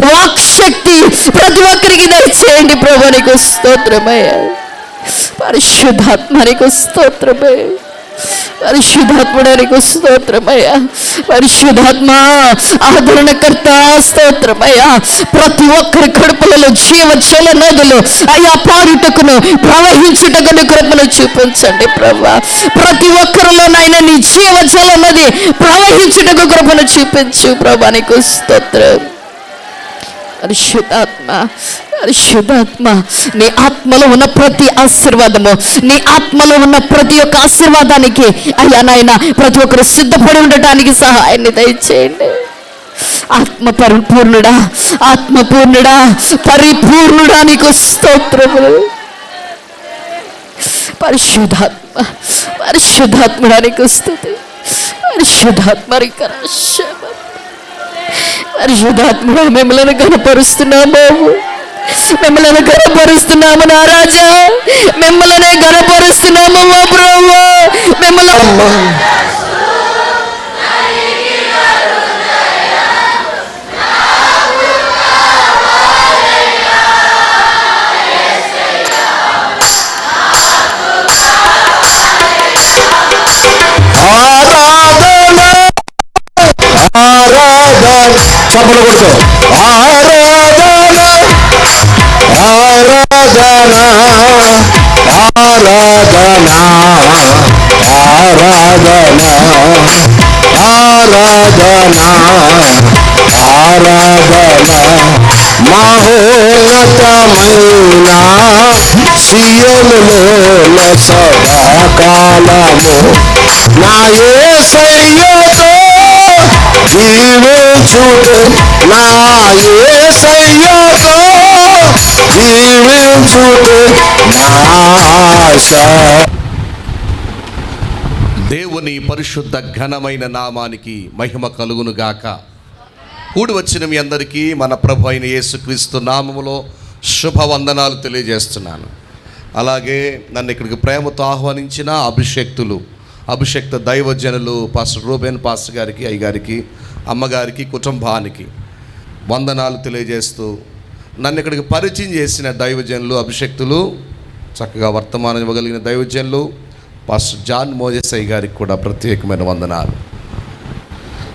వాక్శక్తి ప్రతి ఒక్కరికి దయచేయండి ప్రభు. నీకు స్తోత్రమయ్యా. పరిశుద్ధాత్మనికి స్తోత్రమే. పరిశుద్ధాత్ముడానికి స్తోత్రమయ్యా. పరిశుద్ధాత్మ ఆదరణకర్త స్తోత్రమయ్యా. ప్రతి ఒక్కరి కడుపులలో జీవజల నదులు అయ్యా పారుటకును ప్రవహించుటకును కృపను చూపించండి ప్రభా. ప్రతి ఒక్కరిలోనైనా నీ జీవజల నది ప్రవహించుటకు కృపను చూపించు ప్రభా. నీకు స్తోత్రం. పరిశుద్ధాత్మ, పరిశుద్ధాత్మ, నీ ఆత్మలో ఉన్న ప్రతి ఆశీర్వాదము, నీ ఆత్మలో ఉన్న ప్రతి ఒక్క ఆశీర్వాదానికి అయ్యా నాయన ప్రతి ఒక్కరు సిద్ధపడి ఉండటానికి సహాయాన్ని దయచేయండి. ఆత్మ పరిపూర్ణుడా, ఆత్మపూర్ణుడా, పరిపూర్ణుడా నీకు స్తోత్రములు. పరిశుద్ధాత్మ, పరిశుద్ధాత్ముడా నీకు స్తుతి. పరిశుద్ధాత్మరిక పరిశుద్ధాత్మ మిమ్మల్ని గణపరుస్తున్నాము, మిమ్మల్ని గణపరుస్తున్నాము నా రాజా, మిమ్మల్ని గణపరుస్తున్నాము మా ప్రభువా. మిమ్మల్ని చప్పలు కొడుతూ మహోన్నతమైన సియోనులో సదాకాలము నా యేసయ్యతో జీవించుటే, నా యేసయ్యతో జీవించుటే నా ఆశ. దేవుని పరిశుద్ధ ఘనమైన నామానికి మహిమ కలుగును గాక. కూడి వచ్చిన మీ అందరికీ మన ప్రభు అయిన యేసుక్రీస్తు నామములో శుభవందనాలు తెలియజేస్తున్నాను. అలాగే నన్ను ఇక్కడికి ప్రేమతో ఆహ్వానించిన అభిషేక్త దైవజనులు పాస్టర్ రూబెన్ పాస్టర్ గారికి, అయ్యగారికి, అమ్మగారికి, కుటుంబానికి వందనాలు తెలియజేస్తూ, నన్ను ఇక్కడికి పరిచయం చేసిన దైవజనులు, అభిషేక్తులు, చక్కగా వర్తమానం ఇవ్వగలిగిన దైవజనులు పాస్టర్ జాన్ మోజెస్ అయ్య గారికి కూడా ప్రత్యేకమైన వందనాలు.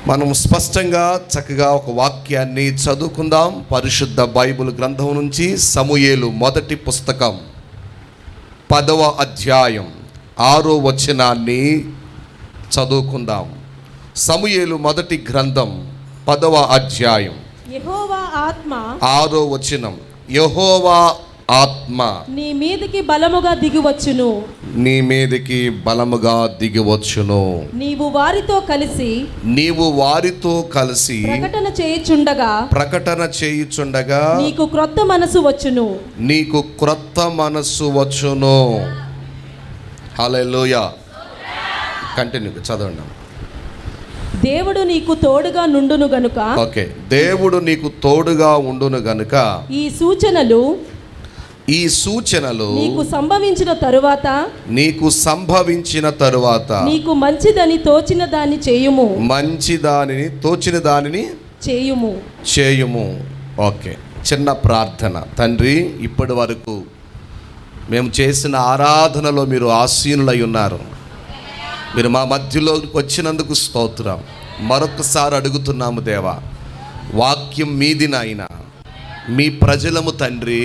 మనం స్పష్టంగా చక్కగా ఒక వాక్యాన్ని చదువుకుందాం. పరిశుద్ధ బైబిల్ గ్రంథం నుంచి సమూయేలు మొదటి పుస్తకం 10వ అధ్యాయం 6వ వచనాన్ని చదువుకుందాం. సమూయేలు మొదటి గ్రంథం 10వ అధ్యాయం యెహోవా ఆత్మ 6వ వచనం. యెహోవా ఆత్మ నీ మీదకి బలముగా దిగివచ్చును, నీ మీదకి బలముగా దిగివచ్చును. నీవు వారితో కలిసి ప్రకటన చేయుచుండగా నీకు క్రొత్త మనసు వచ్చును. హల్లెలూయా. కంటిన్యూ చదవండి. దేవుడు నీకు తోడుగా నుండును గనుక. ఓకే. దేవుడు నీకు తోడుగా ఉండును గనుక ఈ సూచనలు నీకు సంభవించిన తరువాత నీకు మంచిదని తోచిన దానిని చేయుము. ఓకే. చిన్న ప్రార్థన. తండ్రి, ఇప్పటి వరకు మేము చేసిన ఆరాధనలో మీరు ఆసీనులై ఉన్నారు. మీరు మా మధ్యలోకి వచ్చినందుకు స్తోత్రం. మరొకసారి అడుగుతున్నాము దేవా, వాక్యం మీది నాయనా, మీ ప్రజలము తండ్రి,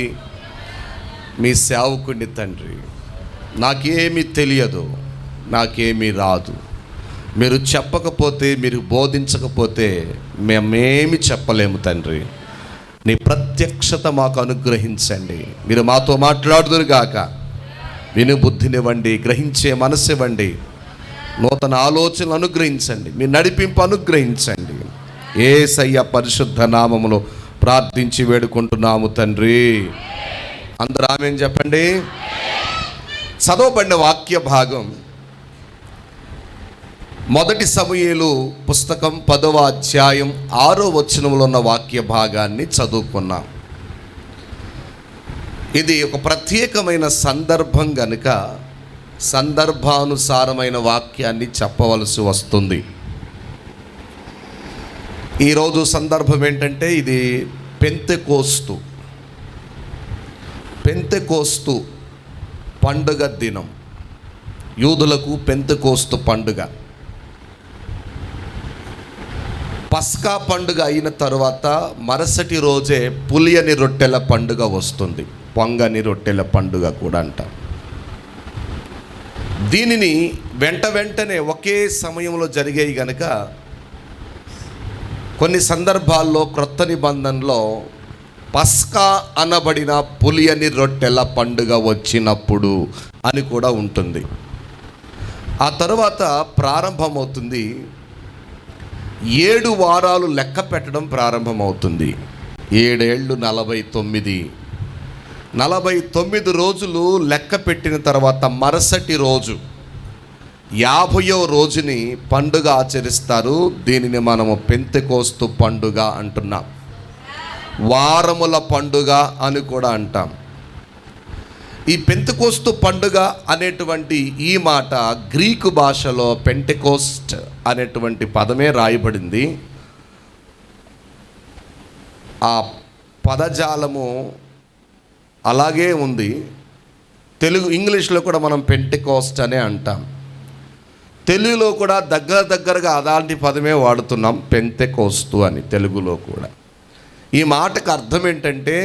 మీ సేవకుడిని తండ్రి. నాకేమీ తెలియదు, నాకేమీ రాదు. మీరు చెప్పకపోతే, మీరు బోధించకపోతే మేమేమి చెప్పలేము తండ్రి. నీ ప్రత్యక్షత మాకు అనుగ్రహించండి. మీరు మాతో మాట్లాడుదురు గాక. విను బుద్ధినివ్వండి, గ్రహించే మనసు ఇవ్వండి, నూతన ఆలోచనలు అనుగ్రహించండి, మీ నడిపింపు అనుగ్రహించండి. యేసయ్య పరిశుద్ధ నామములో ప్రార్థించి వేడుకుంటున్నాము తండ్రి. అందరూ ఆమేన్ చెప్పండి. చదవబడిన వాక్య భాగం మొదటి సమూయేలు పుస్తకం 10వ అధ్యాయం 6వ వచనంలో ఉన్న వాక్య భాగాన్ని చదువుకున్నాం. ఇది ఒక ప్రత్యేకమైన సందర్భం గనుక సందర్భానుసారమైన వాక్యాన్ని చెప్పవలసి వస్తుంది. ఈరోజు సందర్భం ఏంటంటే, ఇది పెంతెకోస్తు పండుగ దినం. యూదులకు పెంతెకోస్తు పండుగ. పస్కా పండుగ అయిన తర్వాత మరుసటి రోజే పులియని రొట్టెల పండుగ వస్తుంది. పొంగని రొట్టెల పండుగ కూడా అంటాం. దీనిని వెంటనే ఒకే సమయంలో జరిగాయి గనుక కొన్ని సందర్భాల్లో క్రొత్త నిబంధనలో పస్కా అనబడిన పులియని రొట్టెల పండుగ వచ్చినప్పుడు అని కూడా ఉంటుంది. ఆ తర్వాత ప్రారంభమవుతుంది 7 వారాలు లెక్క పెట్టడం ప్రారంభమవుతుంది. 7 ఏళ్ళు 49 రోజులు లెక్క పెట్టిన తర్వాత మరుసటి రోజు 50వ రోజుని పండుగ ఆచరిస్తారు. దీనిని మనము పెంతెకోస్తు పండుగ అంటున్నాం. వారముల పండుగ అని కూడా అంటాం. ఈ పెంతెకోస్తు పండుగ అనేటువంటి ఈ మాట గ్రీకు భాషలో పెంటెకోస్ట్ అనేటువంటి పదమే రాయబడింది. ఆ పదజాలము అలాగే ఉంది. ఇంగ్లీష్లో కూడా మనం పెంటెకోస్ట్ అనే అంటాం. తెలుగులో కూడా దగ్గరగా అలాంటి పదమే వాడుతున్నాం, పెంతెకోస్తు అని తెలుగులో కూడా. ఈ మాటకు అర్థం ఏంటంటే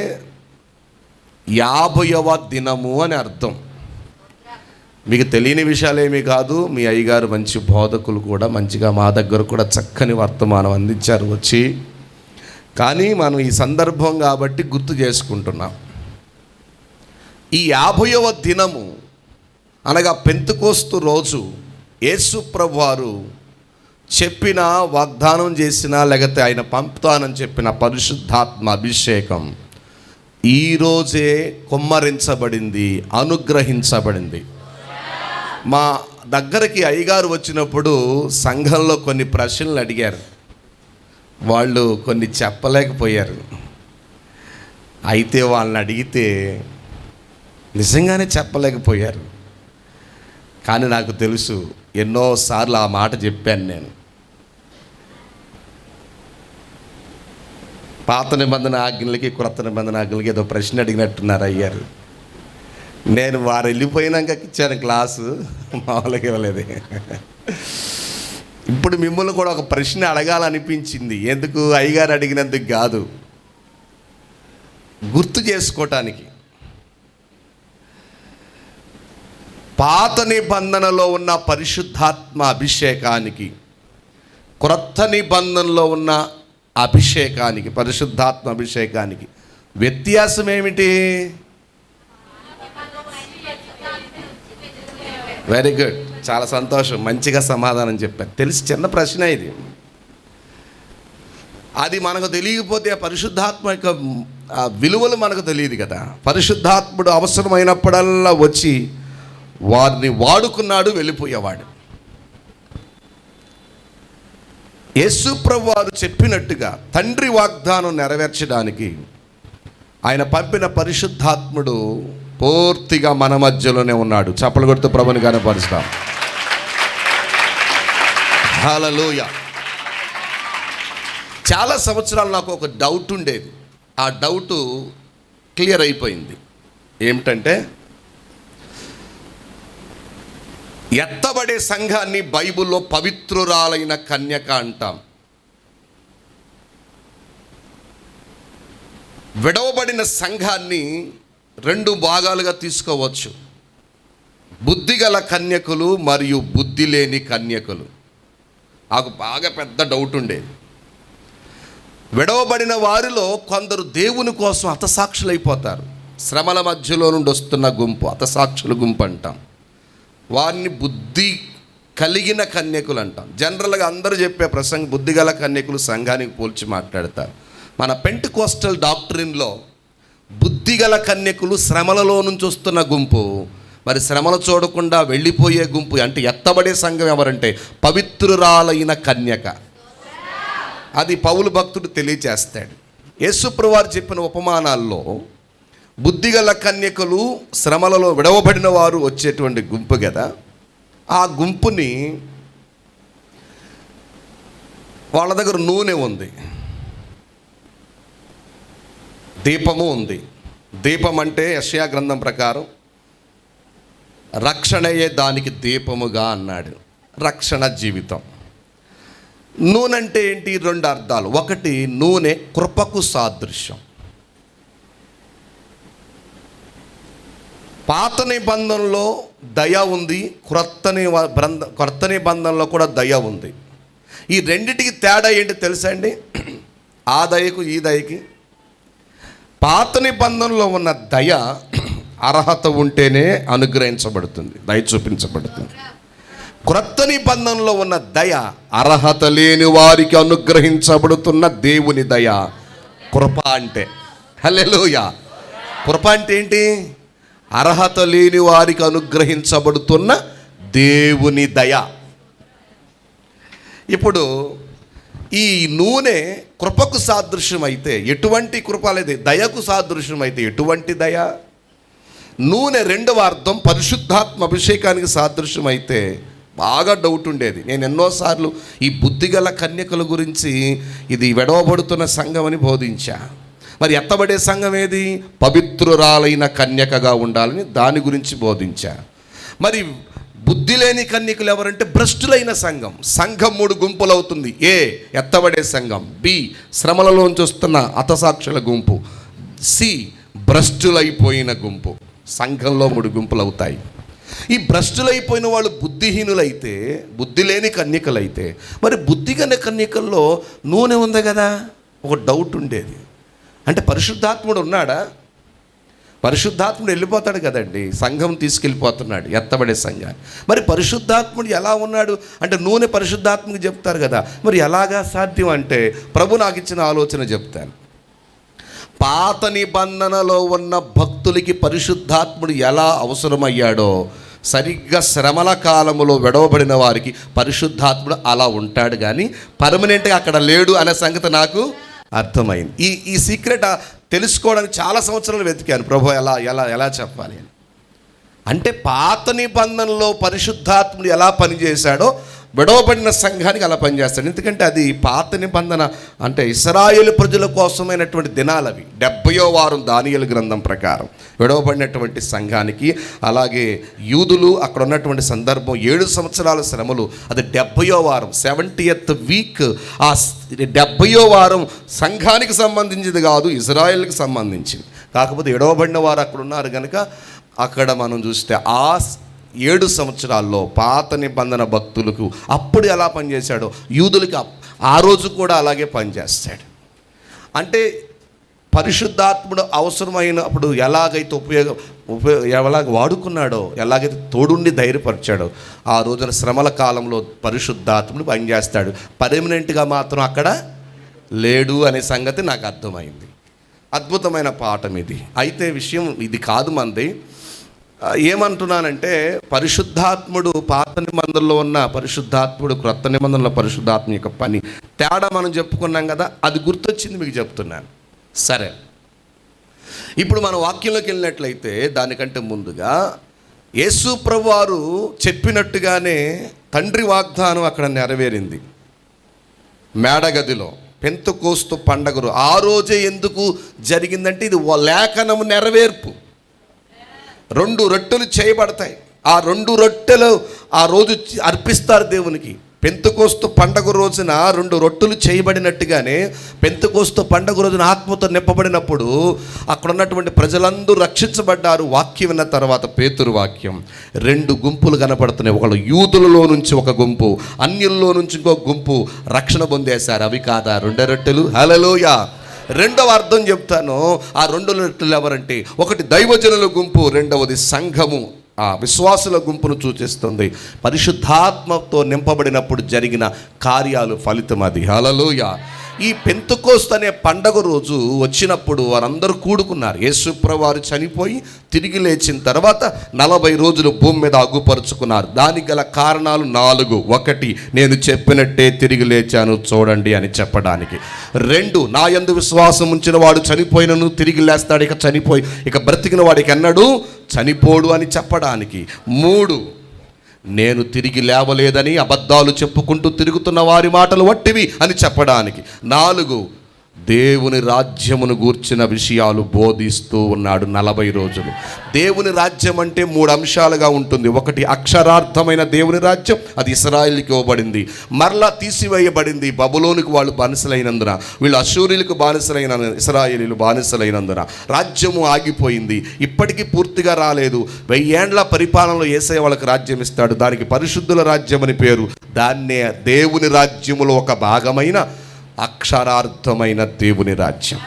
50వ దినము అని అర్థం. మీకు తెలియని విషయాలేమీ కాదు. మీ అయ్యగారు మంచి బోధకులు కూడా మంచిగా మా దగ్గర కూడా చక్కని వర్తమానం అందించారు వచ్చి. కానీ మనం ఈ సందర్భం కాబట్టి గుర్తు చేసుకుంటున్నాం. ఈ 50వ దినము అనగా పెంతెకోస్తు రోజు యేసు ప్రభువారు చెప్పిన, వాగ్దానం చేసిన, లేకపోతే ఆయన పంపుతానని చెప్పిన పరిశుద్ధాత్మ అభిషేకం ఈరోజే కుమ్మరించబడింది, అనుగ్రహించబడింది. మా దగ్గరికి అయ్యగారు వచ్చినప్పుడు సంఘంలో కొన్ని ప్రశ్నలు అడిగారు. వాళ్ళు కొన్ని చెప్పలేకపోయారు. అయితే వాళ్ళని అడిగితే నిజంగానే చెప్పలేకపోయారు. కానీ నాకు తెలుసు, ఎన్నోసార్లు ఆ మాట చెప్పాను నేను. పాత నిబంధన ఆజ్ఞలకి క్రొత్త నిబంధన ఆజ్ఞలకి ఏదో ప్రశ్న అడిగినట్టున్నారు అయ్యారు. నేను వారు వెళ్ళిపోయినాక ఇచ్చాను క్లాసు, మామూలుగా ఇవ్వలేదు. ఇప్పుడు మిమ్మల్ని కూడా ఒక ప్రశ్న అడగాలనిపించింది. ఎందుకు? అయ్యగారు అడిగినందుకు కాదు, గుర్తు చేసుకోవటానికి. పాత నిబంధనలో ఉన్న పరిశుద్ధాత్మ అభిషేకానికి, క్రొత్త నిబంధనలో ఉన్న అభిషేకానికి, పరిశుద్ధాత్మ అభిషేకానికి వ్యత్యాసం ఏమిటి? వెరీ గుడ్, చాలా సంతోషం, మంచిగా సమాధానం చెప్పారు. తెలిసి చిన్న ప్రశ్న ఇది. అది మనకు తెలియకపోతే ఆ పరిశుద్ధాత్మ యొక్క విలువలు మనకు తెలియదు కదా. పరిశుద్ధాత్ముడు అవసరమైనప్పుడల్లా వచ్చి వారిని వాడుకున్నాడు, వెళ్ళిపోయేవాడు. యేసు ప్రభువు వారు చెప్పినట్టుగా తండ్రి వాగ్దానం నెరవేర్చడానికి ఆయన పంపిన పరిశుద్ధాత్ముడు పూర్తిగా మన మధ్యలోనే ఉన్నాడు. చప్పలు కొడుతూ ప్రభుని కనపరుస్తాం. హల్లెలూయా. చాలా సంవత్సరాలు నాకు ఒక డౌట్ ఉండేది. ఆ డౌటు క్లియర్ అయిపోయింది. ఏమిటంటే, ఎత్తబడే సంఘాన్ని బైబిల్లో పవిత్రురాలైన కన్యక అంటాం. విడవబడిన సంఘాన్ని 2 భాగాలుగా తీసుకోవచ్చు. బుద్ధిగల కన్యకులు మరియు బుద్ధి లేని కన్యకులు. నాకు బాగా పెద్ద డౌట్ ఉండేది. విడవబడిన వారిలో కొందరు దేవుని కోసం హతసాక్షులైపోతారు. శ్రమల మధ్యలో నుండి వస్తున్న గుంపు, హతసాక్షుల గుంపు అంటాం. వారిని బుద్ధి కలిగిన కన్యకులు అంటాం. జనరల్గా అందరూ చెప్పే ప్రసంగం బుద్ధిగల కన్యకులు సంఘానికి పోల్చి మాట్లాడతారు. మన పెంటెకోస్టల్ డాక్ట్రిన్లో బుద్ధిగల కన్యకులు శ్రమలలో నుంచి వస్తున్న గుంపు, మరి శ్రమలు చూడకుండా వెళ్ళిపోయే గుంపు. అంటే ఎత్తబడే సంఘం ఎవరంటే పవిత్రురాలైన కన్యక. అది పౌలు భక్తుడు తెలియచేస్తాడు. యేసుప్రభువు వారు చెప్పిన ఉపమానాల్లో బుద్ధిగల కన్యకులు, శ్రమలలో విడవబడిన వారు వచ్చేటువంటి గుంపు కదా. ఆ గుంపుని వాళ్ళ దగ్గర నూనె ఉంది. దీపము ఉంది. దీపం అంటే యెషయా గ్రంథం ప్రకారం రక్షణయే దానికి దీపముగా అన్నాడు. రక్షణ జీవితం. నూనె అంటే ఏంటి? రెండు అర్థాలు. ఒకటి, నూనె కృపకు సాదృశ్యం. పాత నిబంధనలో దయ ఉంది, క్రొత్త నిబంధనలో కూడా దయ ఉంది. ఈ రెండిటికి తేడా ఏంటి తెలుసా అండి? ఆ దయకు ఈ దయకి. పాత నిబంధనలో ఉన్న దయ అర్హత ఉంటేనే అనుగ్రహించబడుతుంది, దయ చూపించబడుతుంది. క్రొత్త నిబంధనలో ఉన్న దయ అర్హత లేని వారికి అనుగ్రహించబడుతున్న దేవుని దయ. కృప అంటే, హల్లెలూయా, కృప అంటే ఏంటి? అర్హత లేని వారికి అనుగ్రహించబడుతున్న దేవుని దయ. ఇప్పుడు ఈ నూనె కృపకు సాదృశ్యం అయితే ఎటువంటి కృప లేదు, దయకు సాదృశ్యం అయితే ఎటువంటి దయ? నూనె రెండవ అర్థం పరిశుద్ధాత్మ అభిషేకానికి సాదృశ్యం అయితే బాగా డౌట్ ఉండేది. నేను ఎన్నోసార్లు ఈ బుద్ధిగల కన్యకల గురించి ఇది విడవబడుతున్న సంఘం అని బోధించా. మరి ఎత్తబడే సంఘం ఏది? పవిత్రురాలైన కన్యకగా ఉండాలని దాని గురించి బోధించా. మరి బుద్ధి లేని కన్యకలు ఎవరంటే భ్రష్టులైన సంఘం. సంఘం 3 గుంపులు అవుతుంది. ఏ, ఎత్తబడే సంఘం. బి, శ్రమలలోంచి వస్తున్న హతసాక్షుల గుంపు. సి, భ్రష్టులైపోయిన గుంపు. సంఘంలో 3 గుంపులు అవుతాయి. ఈ భ్రష్టులైపోయిన వాళ్ళు బుద్ధిహీనులైతే, బుద్ధి లేని కన్యకలైతే, మరి బుద్ధి గల కన్యకల్లో నూనె ఉంది కదా. ఒక డౌట్ ఉండేది, అంటే పరిశుద్ధాత్ముడు ఉన్నాడా? పరిశుద్ధాత్ముడు వెళ్ళిపోతాడు కదండి, సంఘం తీసుకెళ్ళిపోతున్నాడు, ఎత్తబడే సంఘాన్ని. మరి పరిశుద్ధాత్ముడు ఎలా ఉన్నాడు అంటే నూనె పరిశుద్ధాత్మకు చెప్తారు కదా. మరి ఎలాగా సాధ్యం అంటే ప్రభు నాకు ఇచ్చిన ఆలోచన చెప్తాను. పాత నిబంధనలో ఉన్న భక్తులకి పరిశుద్ధాత్ముడు ఎలా అవసరమయ్యాడో సరిగ్గా శ్రమల కాలంలో విడవబడిన వారికి పరిశుద్ధాత్ముడు అలా ఉంటాడు, కానీ పర్మనెంట్గా అక్కడ లేడు అనే సంగతి నాకు అర్థమైంది. ఈ సీక్రెట్ తెలుసుకోవడానికి చాలా సంవత్సరాలు వెతికాను, ప్రభు ఎలా ఎలా ఎలా చెప్పాలి అని. అంటే పాత నిబంధనలో పరిశుద్ధాత్ముడు ఎలా పనిచేశాడో విడవబడిన సంఘానికి అలా పనిచేస్తాడు. ఎందుకంటే అది పాత నిబంధన, అంటే ఇశ్రాయేలు ప్రజల కోసమైనటువంటి దినాలు అవి. 70వ వారం దానియేలు గ్రంథం ప్రకారం విడవబడినటువంటి సంఘానికి, అలాగే యూదులు అక్కడ ఉన్నటువంటి సందర్భం 7 సంవత్సరాల శ్రమలు, అది 70వ వారం 70th వీక్. ఆ 70వ వారం సంఘానికి సంబంధించింది కాదు, ఇశ్రాయేలుకి సంబంధించింది. కాకపోతే విడవబడిన వారు అక్కడ ఉన్నారు కనుక అక్కడ మనం చూస్తే ఆ 7 సంవత్సరాల్లో పాత నిబంధన భక్తులకు అప్పుడు ఎలా పనిచేశాడో యూదులకి ఆ రోజు కూడా అలాగే పనిచేస్తాడు. అంటే పరిశుద్ధాత్ముడు అవసరమైనప్పుడు ఎలాగైతే ఎలాగ వాడుకున్నాడో, ఎలాగైతే తోడుండి ధైర్యపరిచాడో, ఆ రోజున శ్రమల కాలంలో పరిశుద్ధాత్ముడు పనిచేస్తాడు. పర్మనెంట్గా మాత్రం అక్కడ లేడు అనే సంగతి నాకు అర్థమైంది. అద్భుతమైన పాఠం ఇది. అయితే విషయం ఇది కాదు మంది. ఏమంటున్నానంటే పరిశుద్ధాత్ముడు పాత నిబంధనలో ఉన్న పరిశుద్ధాత్ముడు, క్రొత్త నిబంధనలో పరిశుద్ధాత్మ యొక్క పని తేడా మనం చెప్పుకున్నాం కదా, అది గుర్తొచ్చింది మీకు చెప్తున్నాను. సరే, ఇప్పుడు మన వాక్యంలోకి వెళ్ళినట్లయితే దానికంటే ముందుగా యేసు ప్రభువారు చెప్పినట్టుగానే తండ్రి వాగ్దానం అక్కడ నెరవేరింది. మేడగదిలో పెంతెకోస్తు పండగ ఆ రోజే ఎందుకు జరిగిందంటే ఇది లేఖనము నెరవేర్పు. 2 రొట్టెలు చేయబడతాయి. ఆ 2 రొట్టెలు ఆ రోజు అర్పిస్తారు దేవునికి. పెంతెకోస్తు పండగ రోజున 2 రొట్టెలు చేయబడినట్టుగానే పెంతెకోస్తు పండగ రోజున ఆత్మతో నింపబడినప్పుడు అక్కడ ఉన్నటువంటి ప్రజలందరూ రక్షించబడ్డారు. వాక్యం విన్న తర్వాత పేతురు వాక్యం 2 గుంపులు కనపడుతున్నాయి. ఒకళ్ళు యూదులలో నుంచి ఒక గుంపు, అన్యుల్లో నుంచి ఇంకో గుంపు రక్షణ పొందేశారు. అవి కాదా 2 రొట్టెలు? హల్లెలూయా. రెండవ అర్థం చెప్తాను. ఆ 2 రొట్టెలు ఎవరంటే, ఒకటి దైవజనుల గుంపు, రెండవది సంఘము, ఆ విశ్వాసుల గుంపును సూచిస్తుంది. పరిశుద్ధాత్మతో నింపబడినప్పుడు జరిగిన కార్యాలు ఫలితం అది. హల్లెలూయా. ఈ పెంతెకోస్తు అనే పండగ రోజు వచ్చినప్పుడు వారందరూ కూడుకున్నారు. యేసు ప్రభువారు చనిపోయి తిరిగి లేచిన తర్వాత 40 రోజులు భూమి మీద అగుపరుచుకున్నారు. దానికి గల కారణాలు 4. 1, నేను చెప్పినట్టే తిరిగి లేచాను చూడండి అని చెప్పడానికి. 2, నా యందు విశ్వాసం ఉంచిన వాడు చనిపోయినను తిరిగి లేస్తాడు, ఇక బ్రతికిన వాడికి ఎన్నడూ చనిపోడు అని చెప్పడానికి. 3, నేను తిరిగి లేవలేదని అబద్ధాలు చెప్పుకుంటూ తిరుగుతున్న వారి మాటలు వట్టివి అని చెప్పడానికి. 4, దేవుని రాజ్యమును గూర్చిన విషయాలు బోధిస్తూ ఉన్నాడు 40 రోజులు. దేవుని రాజ్యం అంటే 3 అంశాలుగా ఉంటుంది. ఒకటి అక్షరార్థమైన దేవుని రాజ్యం, అది ఇశ్రాయేలుకి ఇవ్వబడింది. మరలా తీసివేయబడింది బబులోనికి వాళ్ళు బానిసలైనందున, వీళ్ళు అష్షూరీయులకు బానిసలైన ఇశ్రాయేలీయులు బానిసలైనందున రాజ్యము ఆగిపోయింది. ఇప్పటికీ పూర్తిగా రాలేదు. 1000 ఏండ్ల పరిపాలనలో యేసయ్య వాళ్ళకి రాజ్యం ఇస్తాడు. దానికి పరిశుద్ధుల రాజ్యం అని పేరు. దాన్నే దేవుని రాజ్యములో ఒక భాగమైన అక్షరార్థమైన దేవుని రాజ్యం.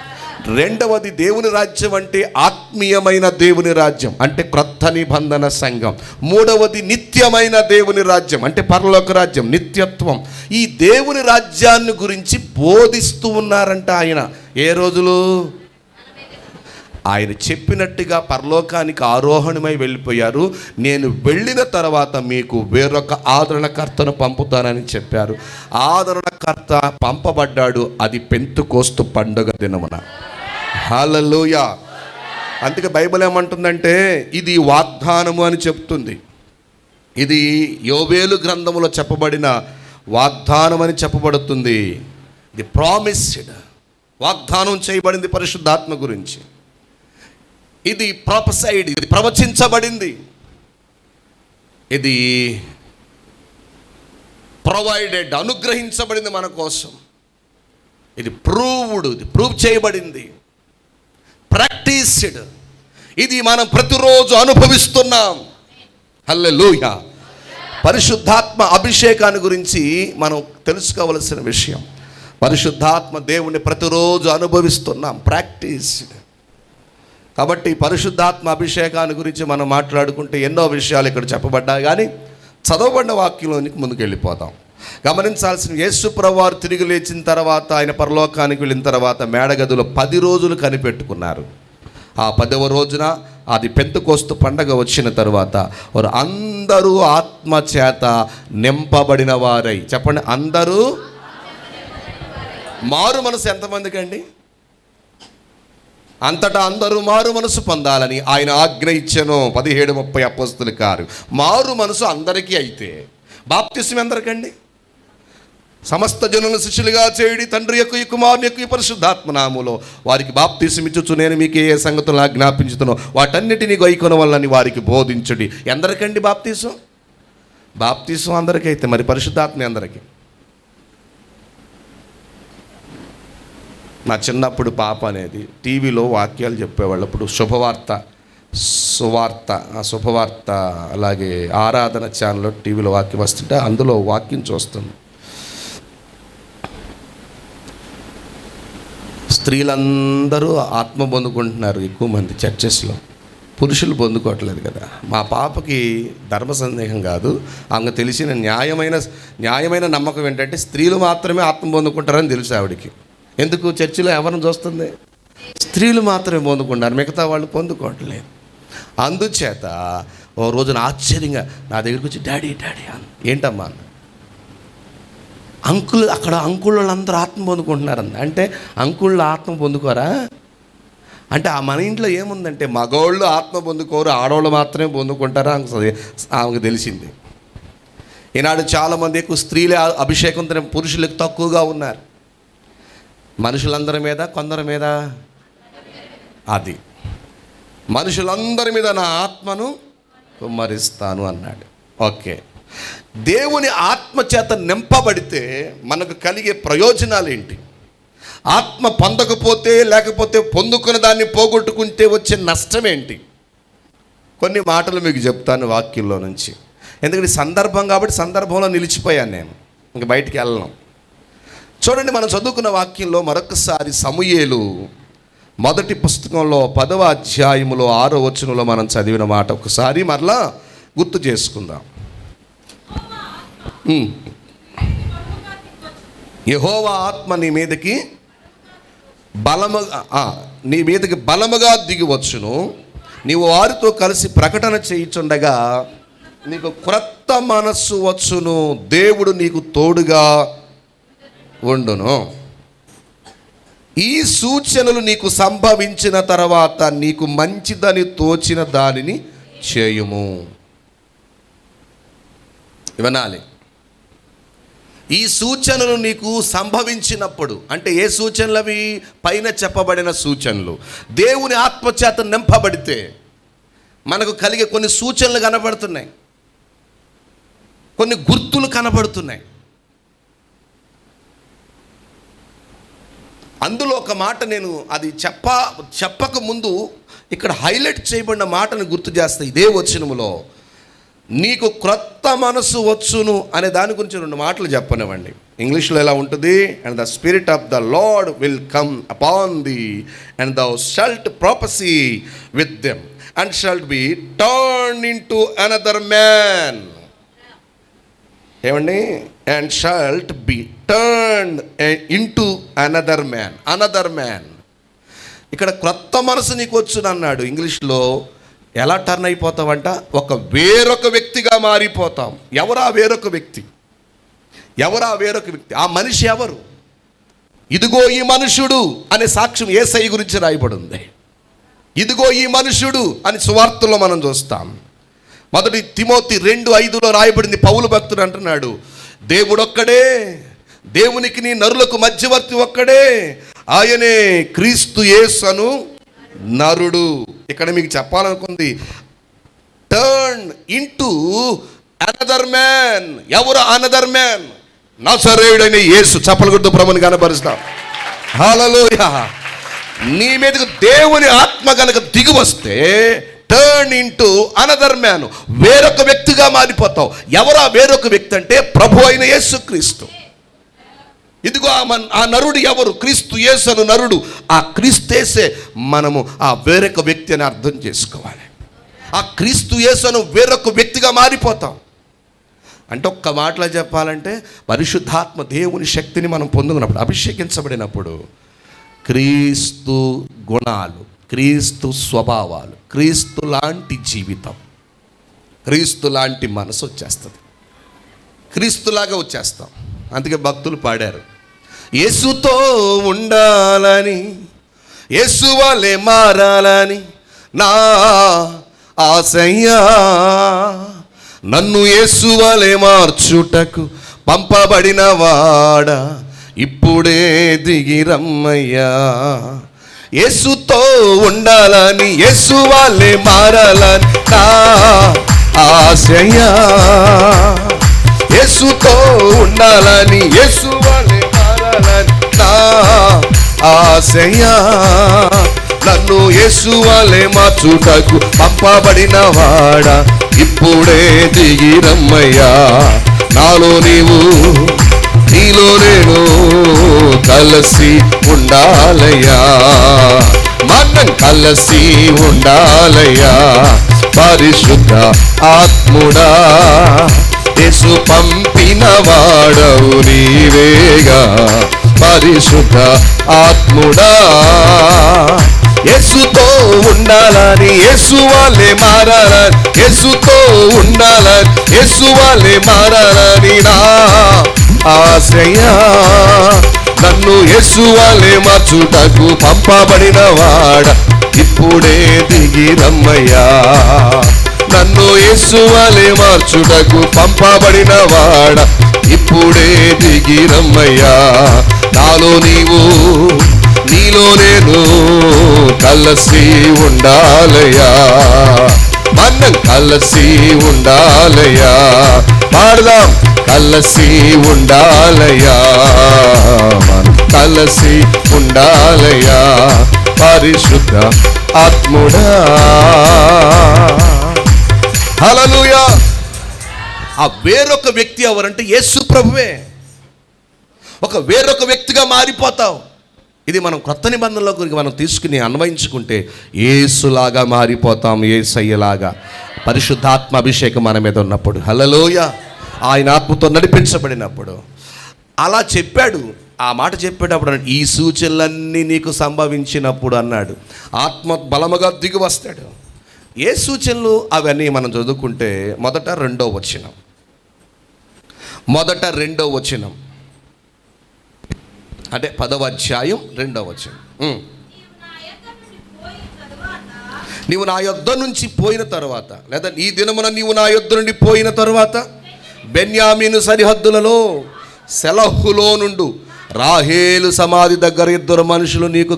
రెండవది దేవుని రాజ్యం అంటే ఆత్మీయమైన దేవుని రాజ్యం, అంటే క్రొత్త నిబంధన సంఘం. మూడవది నిత్యమైన దేవుని రాజ్యం, అంటే పరలోక రాజ్యం, నిత్యత్వం. ఈ దేవుని రాజ్యాన్ని గురించి బోధిస్తూ ఉన్నారంట ఆయన. ఏ రోజులు? ఆయన చెప్పినట్టుగా పరలోకానికి ఆరోహణమై వెళ్ళిపోయారు. నేను వెళ్ళిన తర్వాత మీకు వేరొక ఆదరణకర్తను పంపుతానని చెప్పారు. ఆదరణకర్త పంపబడ్డాడు. అది పెంతెకోస్తు పండుగ దినమున. హల్లెలూయా. అందుకే బైబిల్ ఏమంటుందంటే ఇది వాగ్దానము అని చెప్తుంది. ఇది యోవేలు గ్రంథములో చెప్పబడిన వాగ్దానం అని చెప్పబడుతుంది. ఇది ప్రామిస్డ్, వాగ్దానం చేయబడింది పరిశుద్ధాత్మ గురించి. ఇది ప్రొఫెసైడ్, ఇది ప్రవచించబడింది. ఇది ప్రొవైడెడ్, అనుగ్రహించబడింది మన కోసం. ఇది ప్రూవ్డ్, ఇది ప్రూవ్ చేయబడింది. ప్రాక్టీస్డ్, ఇది మనం ప్రతిరోజు అనుభవిస్తున్నాం. హల్లెలూయా. పరిశుద్ధాత్మ అభిషేకాన్ని గురించి మనం తెలుసుకోవలసిన విషయం. పరిశుద్ధాత్మ దేవుణ్ణి ప్రతిరోజు అనుభవిస్తున్నాం, ప్రాక్టీస్డ్. కాబట్టి పరిశుద్ధాత్మ అభిషేకాన్ని గురించి మనం మాట్లాడుకుంటే ఎన్నో విషయాలు ఇక్కడ చెప్పబడ్డాయి. కానీ చదవబడిన వాక్యంలోనికి ముందుకు వెళ్ళిపోతాం. గమనించాల్సిన, యేసు ప్రభువారు తిరిగి లేచిన తర్వాత, ఆయన పరలోకానికి వెళ్ళిన తర్వాత మేడగదిలో 10 రోజులు కనిపెట్టుకున్నారు. ఆ 10వ రోజున అది పెంతెకోస్తు పండగ వచ్చిన తర్వాత వారు అందరూ ఆత్మ చేత నింపబడిన వారై, చెప్పండి, అందరూ. మారు మనసు ఎంతమందికి అండి? అంతటా అందరూ మారు మనసు పొందాలని ఆయన ఆజ్ఞ ఇచ్చెను. 17:30 అపోస్తలుల కార్యం. మారు మనసు అందరికీ అయితే బాప్తిస్మం ఎందరికండి? సమస్త జనులను శిష్యులుగా చేయుడి, తండ్రి యొక్క కుమారుని యొక్క పరిశుద్ధాత్మ నామములో వారికి బాప్తిస్మం ఇచ్చుచు నేను మీకు ఏ సంగతులు ఆజ్ఞాపించుతునో వాటన్నిటినీ గైకొనవలెనని వారికి బోధించుడి. ఎందరికండి బాప్తిస్మం? బాప్తిస్మం అందరికీ అయితే మరి పరిశుద్ధాత్మ అందరికీ? నా చిన్నప్పుడు పాప అనేది టీవీలో వాక్యాలు చెప్పేవాళ్ళు. అప్పుడు శుభవార్త అలాగే ఆరాధన ఛానల్లో టీవీలో వాక్యం వస్తుంటే అందులో వాక్యం చూస్తుంది. స్త్రీలందరూ ఆత్మ పొందుకుంటున్నారు, ఎక్కువ మంది చర్చెస్లో. పురుషులు పొందుకోవట్లేదు కదా. మా పాపకి ధర్మ సందేహం కాదు, ఆమెకు తెలిసిన న్యాయమైన నమ్మకం ఏంటంటే స్త్రీలు మాత్రమే ఆత్మ పొందుకుంటారని తెలుసు ఆవిడికి. ఎందుకు? చర్చిలో ఎవరిని చూస్తుంది? స్త్రీలు మాత్రమే పొందుకుంటారు, మిగతా వాళ్ళు పొందుకోవట్లేదు. అందుచేత ఓ రోజున ఆశ్చర్యంగా నా దగ్గరికి వచ్చి డాడీ ఏంటమ్మా అన్న. అక్కడ అంకుళ్ళందరూ ఆత్మ పొందుకుంటున్నారన్న. అంటే అంకుళ్ళు ఆత్మ పొందుకోరా అంటే ఆ మన ఇంట్లో ఏముందంటే మగవాళ్ళు ఆత్మ పొందుకోరు, ఆడవాళ్ళు మాత్రమే పొందుకుంటారా ఆమెకు తెలిసింది. ఈనాడు చాలామంది ఎక్కువ స్త్రీలే అభిషేకంతో పురుషులకు తక్కువగా ఉన్నారు. మనుషులందరి మీద, కొందరి మీద, అది మనుషులందరి మీద నా ఆత్మను కుమ్మరిస్తాను అన్నాడు. ఓకే, దేవుని ఆత్మ చేత నింపబడితే మనకు కలిగే ప్రయోజనాలు ఏంటి? ఆత్మ పొందకపోతే, లేకపోతే పొందుకున్న దాన్ని పోగొట్టుకుంటే వచ్చే నష్టం ఏంటి? కొన్ని మాటలు మీకు చెప్తాను వాక్యంలో నుంచి. ఎందుకంటే సందర్భం కాబట్టి సందర్భంలో నిలిచిపోయాను నేను, ఇంక బయటికి వెళ్ళను. చూడండి, మనం చదువుకున్న వాక్యంలో మరొకసారి సమూయేలు మొదటి పుస్తకంలో 10వ అధ్యాయములో 6వ వచనంలో మనం చదివిన మాట ఒకసారి మరలా గుర్తు చేసుకుందాం. యెహోవా ఆత్మ నీ మీదకి బలముగా దిగి వచ్చును, నీవు వారితో కలిసి ప్రకటన చేయుచుండగా నీకు క్రొత్త మనస్సు వచ్చును, దేవుడు నీకు తోడుగా ఉండును. ఈ సూచనలు నీకు సంభవించిన తర్వాత నీకు మంచిదని తోచిన దానిని చేయుము. వినాలి. ఈ సూచనలు నీకు సంభవించినప్పుడు, అంటే ఏ సూచనలు అవి? పైన చెప్పబడిన సూచనలు. దేవుని ఆత్మచేత నింపబడితే మనకు కలిగే కొన్ని సూచనలు కనబడుతున్నాయి, కొన్ని గుర్తులు కనబడుతున్నాయి. అందులో ఒక మాట నేను అది చెప్పక ముందు ఇక్కడ హైలైట్ చేయబడిన మాటను గుర్తు చేస్తా. ఇదే వచనములో నీకు క్రొత్త మనసు వచ్చును అనే దాని గురించి 2 మాటలు చెప్పనివ్వండి. ఇంగ్లీష్లో ఎలా ఉంటుంది? And the spirit of the lord will come upon thee and thou shalt prophesy with them and shalt be turn into another man. ఏమండి? And shalt be turned into another man. ఇక్కడ క్రొత్త మనసు నీకు వచ్చును అన్నాడు. ఇంగ్లీష్లో ఎలా turn అయిపోతావంట? వేరొక వ్యక్తిగా మారిపోతాం. ఎవరా వేరొక వ్యక్తి? ఆ మనిషి ఎవరు? ఇదిగో ఈ మనుషుడు అనే సాక్ష్యం యేసయ్య గురించి రాయబడి ఉంది. ఇదిగో ఈ మనుషుడు అని సువార్తలో మనం చూస్తాం. 1 తిమోతి 2:5 రాయబడింది. పౌలు భక్తుడు అంటున్నాడు, దేవుడొక్కడే, దేవునికి నీ నరులకు మధ్యవర్తి ఒక్కడే, ఆయనే క్రీస్తు యేసు నరుడు. ఇక్కడ మీకు చెప్పాలనుకుంది, టర్న్ ఇంటూ అనదర్ మ్యాన్. ఎవరు అనదర్ మ్యాన్? నజరేయుడైన యేసు. చప్పలు కొడుతూ ప్రభువుని కనబరుస్తాం. హల్లెలూయా. నీ మీదకు దేవుని ఆత్మ కనుక దిగి వస్తే టర్న్ ఇంటూ అనదర్ మ్యాన్, వేరొక వ్యక్తిగా మారిపోతావు. ఎవరా వేరొక వ్యక్తి అంటే ప్రభు అయిన యేసుక్రీస్తు. ఇదిగో ఆ నరుడు ఎవరు? క్రీస్తు యేసు నరుడు. ఆ క్రీస్తేసే మనము ఆ వేరొక వ్యక్తి అని అర్థం చేసుకోవాలి. ఆ క్రీస్తు యేసు వేరొక వ్యక్తిగా మారిపోతాం. అంటే ఒక్క మాటలో చెప్పాలంటే పరిశుద్ధాత్మ దేవుని శక్తిని మనం పొందుకున్నప్పుడు, అభిషేకించబడినప్పుడు క్రీస్తు గుణాలు, క్రీస్తు స్వభావాలు, క్రీస్తు లాంటి జీవితం, క్రీస్తు లాంటి మనసు వచ్చేస్తుంది. క్రీస్తులాగా వచ్చేస్తాం. అందుకే భక్తులు పాడారు, యేసుతో ఉండాలని, యేసు వలె మారాలని నా ఆశయ్యా, నన్ను యేసు వలె మార్చుటకు పంపబడిన వాడా ఇప్పుడే దిగి రమ్మయ్యా. యేసుతో ఉండాలని, యేసు వలె మారాలని నా ఆశయ్యా, యేసుతో ఉండాలని, యేసు వలె మారాలని నా ఆశయ్యా, నన్ను యేసు వలె మార్చుటకు పంపబడిన వాడా ఇప్పుడే దిగి రమ్మయ్యా. నాలో నీవు, నీలో నేను కలిసి ఉండాలయ్యా, మనం కలిసి ఉండాలయ్యా. పరిశుద్ధ ఆత్ముడా, యేసు పంపిన వాడవు నీవేగా. పరిశుద్ధ ఆత్ముడా, యేసుతో ఉండాలని, యేసు వలె మారాలని, యేసుతో ఉండాలని, యేసు వలె మారాలని నా ఆశయ్యా, నన్ను యేసు వలె మార్చుటకు పంపబడిన వాడ ఇప్పుడే దిగి రమ్మయ్యా. నన్ను యేసు వలె మార్చుటకు పంపబడిన వాడ ఇప్పుడే దిగి రమ్మయ్యా. నాలో నీవు, నీలో నేను కలిసి ఉండాలయ్యా, మనం కలిసి ఉండాలయ్యా. పాడదాం, కలిసి ఉండాలయ్యా, మనం కలిసి ఉండాలయ్యా. పరిశుద్ధ ఆత్ముడా. హల్లెలూయా. ఆ వేరొక వ్యక్తి ఎవరంటే యేసు ప్రభువే. వేరొక వ్యక్తిగా మారిపోతావు. ఇది మనం క్రొత్త నిబంధనలో మనం తీసుకుని అన్వయించుకుంటే యేసులాగా మారిపోతాం, యేసయ్యలాగా. పరిశుద్ధాత్మ అభిషేకం మన మీద ఉన్నప్పుడు, హల్లెలూయా, ఆయన ఆత్మతో నడిపించబడినప్పుడు అలా చెప్పాడు. ఆ మాట చెప్పేటప్పుడు ఈ సూచనలన్నీ నీకు సంభవించినప్పుడు అన్నాడు. ఆత్మ బలముగా దిగి వస్తాడు. ఏ సూచనలు అవన్నీ మనం చదువుకుంటే మొదట 2వ వచనం, అంటే 10వ అధ్యాయం 2వ వచనం. నీవు నా యొద్ద నుంచి పోయిన తర్వాత, లేదా ఈ దినమున నీవు నా యొద్ద నుండి పోయిన తర్వాత బెన్యామీను సరిహద్దులలో సెలహులో నుండు రాహేలు సమాధి దగ్గర ఇద్దరు మనుషులు నీకు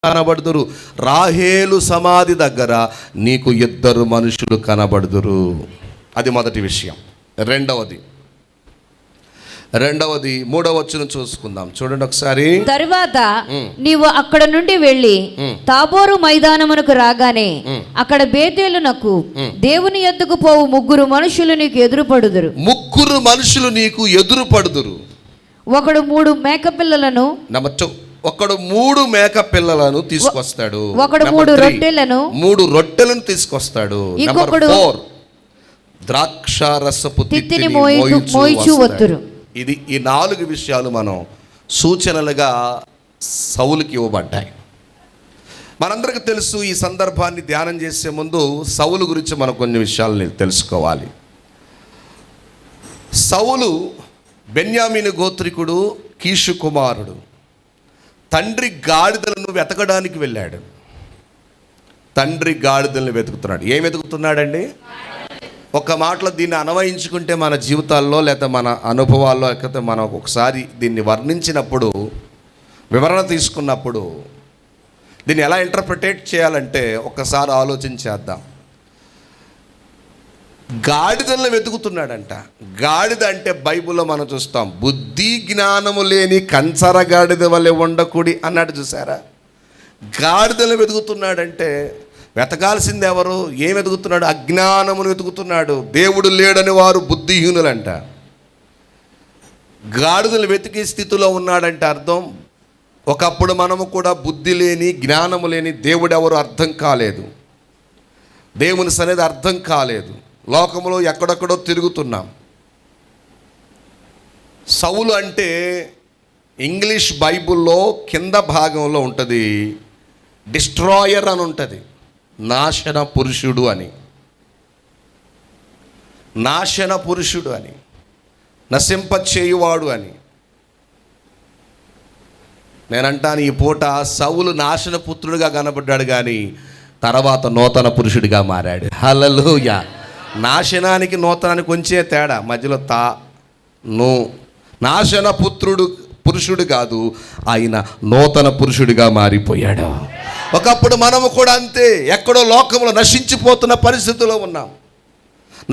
కనబడుదురు. రాహేలు సమాధి దగ్గర నీకు ఇద్దరు మనుషులు కనబడుదురు. అది మొదటి విషయం. రెండవది 3వ వచనం చూసుకుందాం. చూడండి ఒకసారి. తరువాత నీవు అక్కడ నుండి వెళ్ళి తాబోరు మైదానమునకు రాగానే అక్కడ బేతేలునకు దేవుని యొద్దకు పోవు ముగ్గురు మనుషులు నీకు ఎదురుపడుదురు. ముగ్గురు మనుషులు నీకు ఎదురుపడుదురు. ఒకడు 3 మేకపిల్లలను ఒకడు 3 మేక పిల్లలను తీసుకొస్తాడు. ఒకడు 3 రొట్టెలను 3 రొట్టెలను తీసుకొస్తాడు. ఇంకొకడు 4 ద్రాక్షారసపు తిత్తిని మోయిచు వత్తురు. ఇది ఈ 4 విషయాలు మనం సూచనలుగా సౌలుకి ఇవ్వబడ్డాయి. మనందరికీ తెలుసు. ఈ సందర్భాన్ని ధ్యానం చేసే ముందు సౌలు గురించి మనం కొన్ని విషయాలు తెలుసుకోవాలి. సౌలు బెన్యామీను గోత్రికుడు, కీషు కుమారుడు. తండ్రి గాడిదలను వెతకడానికి వెళ్ళాడు. తండ్రి గాడిదలను వెతుకుతున్నాడు. ఏం వెతుకుతున్నాడండి? ఒక మాటలో దీన్ని అన్వయించుకుంటే మన జీవితాల్లో లేదా మన అనుభవాల్లో లేకపోతే మనం ఒకసారి దీన్ని వర్ణించినప్పుడు, వివరణ తీసుకున్నప్పుడు దీన్ని ఎలా ఇంటర్ప్రిటేట్ చేయాలంటే ఒక్కసారి ఆలోచించేద్దాం. గాడిదలను వెతుకుతున్నాడంట. గాడిద అంటే బైబిల్లో మనం చూస్తాం, బుద్ధి జ్ఞానము లేని కంచర గాడిద వలె ఉండకూడి అన్నట్టు. చూసారా? గాడిదలను వెతుకుతున్నాడంటే వెతకాల్సింది ఎవరు? ఏం వెతుకుతున్నాడు? అజ్ఞానమును వెతుకుతున్నాడు. దేవుడు లేడని వారు బుద్ధిహీనులంట. గాడిదలు వెతికే స్థితిలో ఉన్నాడంటే అర్థం, ఒకప్పుడు మనము కూడా బుద్ధి లేని, జ్ఞానము లేని, దేవుడు ఎవరు అర్థం కాలేదు, దేవుని సన్నిధి అర్థం కాలేదు, లోకంలో ఎక్కడెక్కడో తిరుగుతున్నాం. సౌలు అంటే ఇంగ్లీష్ బైబిల్లో కింద భాగంలో ఉంటుంది డిస్ట్రాయర్ అని ఉంటుంది. నాశన పురుషుడు అని, నాశన పురుషుడు అని, నశింపచేయువాడు అని. నేనంటాను ఈ పూట సౌలు నాశన పుత్రుడిగా కనబడ్డాడు, కానీ తర్వాత నూతన పురుషుడిగా మారాడు. హల్లెలూయా. నాశనానికి నూతనానికి కొంచెం తేడా, మధ్యలో నాశన పురుషుడు కాదు, ఆయన నూతన పురుషుడిగా మారిపోయాడు. ఒకప్పుడు మనము కూడా అంతే, ఎక్కడో లోకంలో నశించిపోతున్న పరిస్థితిలో ఉన్నాం,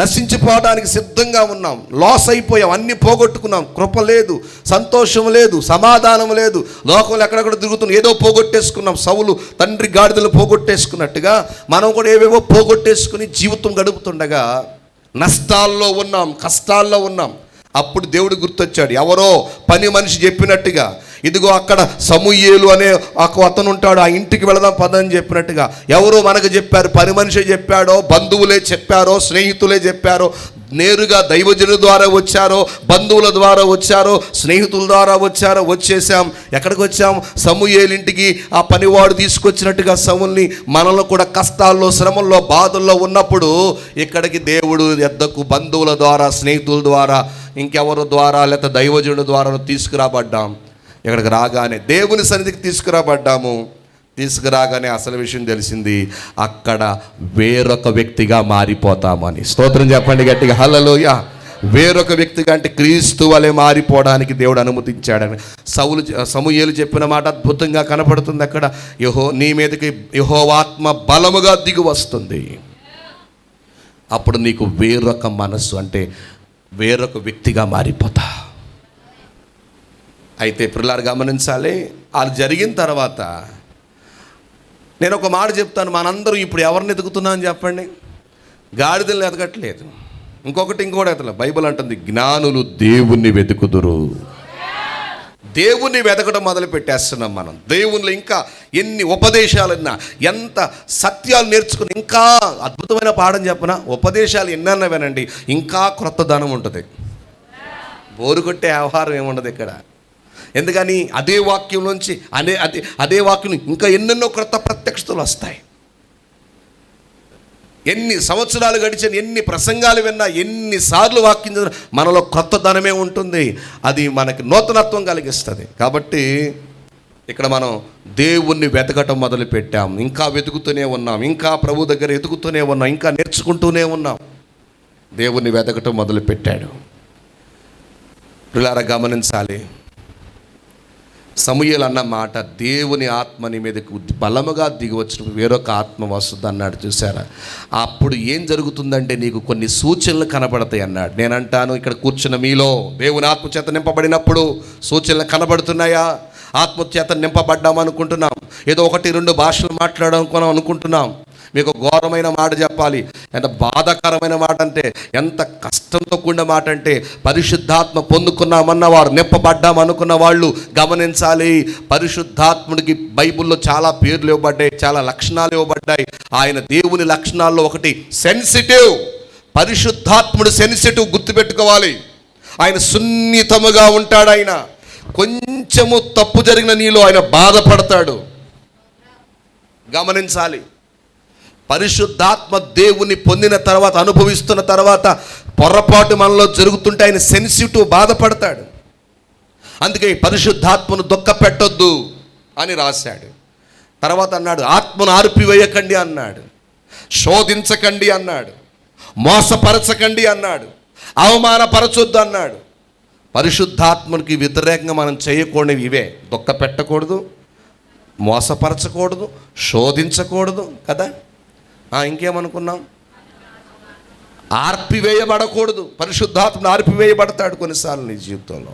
నశించిపోవడానికి సిద్ధంగా ఉన్నాం, లాస్ అయిపోయాం, అన్నీ పోగొట్టుకున్నాం. కృప లేదు, సంతోషం లేదు, సమాధానం లేదు, లోకంలో ఎక్కడెక్కడ తిరుగుతున్నాం, ఏదో పోగొట్టేసుకున్నాం. సౌలు తండ్రి గాడిదలు పోగొట్టేసుకున్నట్టుగా మనం కూడా ఏవేవో పోగొట్టేసుకుని జీవితం గడుపుతుండగా నష్టాల్లో ఉన్నాం, కష్టాల్లో ఉన్నాం. అప్పుడు దేవుడు గుర్తొచ్చాడు. ఎవరో పని మనిషి చెప్పినట్టుగా, ఇదిగో అక్కడ సమూయేలు అనే ఒక అతను ఉంటాడు, ఆ ఇంటికి వెళదాం పదని చెప్పినట్టుగా ఎవరో మనకు చెప్పారు. పని మనిషి చెప్పాడో, బంధువులే చెప్పారో, స్నేహితులే చెప్పారో, నేరుగా దైవజనుల ద్వారా వచ్చారో, బంధువుల ద్వారా వచ్చారో, స్నేహితుల ద్వారా వచ్చారో, వచ్చేసాం. ఎక్కడికి వచ్చాం? సమూయేలు ఇంటికి. ఆ పనివాడు తీసుకొచ్చినట్టుగా సౌలుని మనల్ని కూడా కష్టాల్లో, శ్రమల్లో, బాధల్లో ఉన్నప్పుడు ఇక్కడికి దేవుడు ఎద్దకు బంధువుల ద్వారా, స్నేహితుల ద్వారా, ఇంకెవరి ద్వారా, లేకపోతే దైవజనుల ద్వారా తీసుకురాబడ్డాం. ఇక్కడికి రాగానే దేవుని సన్నిధికి తీసుకురాబడ్డాము. తీసుకురాగానే అసలు విషయం తెలిసింది, అక్కడ వేరొక వ్యక్తిగా మారిపోతామని. స్తోత్రం చెప్పండి గట్టిగా, హల్లెలూయా. వేరొక వ్యక్తిగా అంటే క్రీస్తు వలె మారిపోవడానికి దేవుడు అనుమతించాడని సమూయేలు చెప్పిన మాట అద్భుతంగా కనపడుతుంది. అక్కడ నీ మీదకి యెహోవాత్మ బలముగా దిగి వస్తుంది. అప్పుడు నీకు వేరొక మనస్సు అంటే వేరొక వ్యక్తిగా మారిపోతా. అయితే పిల్లలు గమనించాలి, అది జరిగిన తర్వాత నేను ఒక మాట చెప్తాను. మనందరూ ఇప్పుడు ఎవరిని ఎదుగుతున్నా అని చెప్పండి? గాడిదలను ఎదగట్లేదు, ఇంకొకటి ఎదగలేదు. బైబిల్ అంటుంది, జ్ఞానులు దేవుణ్ణి వెతుకుదురు. దేవుణ్ణి వెతకడం మొదలు పెట్టేస్తున్నాం మనం. దేవునిలో ఇంకా ఎన్ని ఉపదేశాలన్నా, ఎంత సత్యాలు నేర్చుకుని, ఇంకా అద్భుతమైన పాఠం చెప్పనా, ఉపదేశాలు ఎన్నన్నా వినండి, ఇంకా క్రొత్త ధనం ఉంటుంది. బోరు కొట్టే వ్యవహారం ఏముండదు ఇక్కడ. ఎందుకని అదే వాక్యంలోంచి అదే వాక్యం ఇంకా ఎన్నెన్నో క్రొత్త ప్రత్యక్షతలు వస్తాయి. ఎన్ని సంవత్సరాలు గడిచిన, ఎన్ని ప్రసంగాలు విన్నా, ఎన్నిసార్లు వాక్యం చదివినా మనలో క్రొత్త ధనమే ఉంటుంది. అది మనకి నూతనత్వం కలిగిస్తుంది. కాబట్టి ఇక్కడ మనం దేవుణ్ణి వెతకటం మొదలు పెట్టాం. ఇంకా వెతుకుతూనే ఉన్నాం, ఇంకా ప్రభు దగ్గర ఎదుగుతూనే ఉన్నాం, ఇంకా నేర్చుకుంటూనే ఉన్నాం. దేవుణ్ణి వెతకటం మొదలు పెట్టాడు. పిల్లారా గమనించాలి, సమూయేలు అన్న మాట, దేవుని ఆత్మ నీ మీదకు బలముగా దిగి వచ్చినప్పుడు వేరొక ఆత్మ వస్తుంది అన్నాడు. చూసారా? అప్పుడు ఏం జరుగుతుందంటే నీకు కొన్ని సూచనలు కనబడతాయి అన్నాడు. నేనంటాను, ఇక్కడ కూర్చున్న మీలో దేవుని ఆత్మ చేత నింపబడినప్పుడు సూచనలు కనబడుతున్నాయా? ఆత్మ చేత నింపబడ్డాం అనుకుంటున్నాం, ఏదో 1-2 భాషలు మాట్లాడాం అనుకుంటున్నాం. మీకు ఘోరమైన మాట చెప్పాలి, ఎంత బాధాకరమైన మాట అంటే, ఎంత కష్టంతో కూడిన మాట అంటే, పరిశుద్ధాత్మ పొందుకున్నామన్న వారు, నింపబడ్డాం అనుకున్న వాళ్ళు గమనించాలి, పరిశుద్ధాత్ముడికి బైబిల్లో చాలా పేర్లు ఇవ్వబడ్డాయి, చాలా లక్షణాలు ఇవ్వబడ్డాయి. ఆయన దేవుని లక్షణాల్లో ఒకటి సెన్సిటివ్. పరిశుద్ధాత్ముడు సెన్సిటివ్, గుర్తుపెట్టుకోవాలి. ఆయన సున్నితముగా ఉంటాడు. ఆయన కొంచెము తప్పు జరిగిన నీలో ఆయన బాధపడతాడు. గమనించాలి, పరిశుద్ధాత్మ దేవుని పొందిన తర్వాత, అనుభవిస్తున్న తర్వాత పొరపాటు మనలో జరుగుతుంటే ఆయన సెన్సిటివ్, బాధపడతాడు. అందుకే పరిశుద్ధాత్మను దుఃఖపెట్టొద్దు అని రాశాడు. తర్వాత అన్నాడు, ఆత్మను ఆర్పివేయకండి అన్నాడు, శోధించకండి అన్నాడు, మోసపరచకండి అన్నాడు, అవమానపరచొద్దు అన్నాడు. పరిశుద్ధాత్మనికి వ్యతిరేకంగా మనం చేయకూడనివి ఇవే. దుఃఖపెట్టకూడదు, మోసపరచకూడదు, శోధించకూడదు కదా. ఇంకేమనుకున్నాం? ఆర్పివేయబడకూడదు. పరిశుద్ధాత్మను ఆర్పివేయబడతాడు కొన్నిసార్లు నీ జీవితంలో.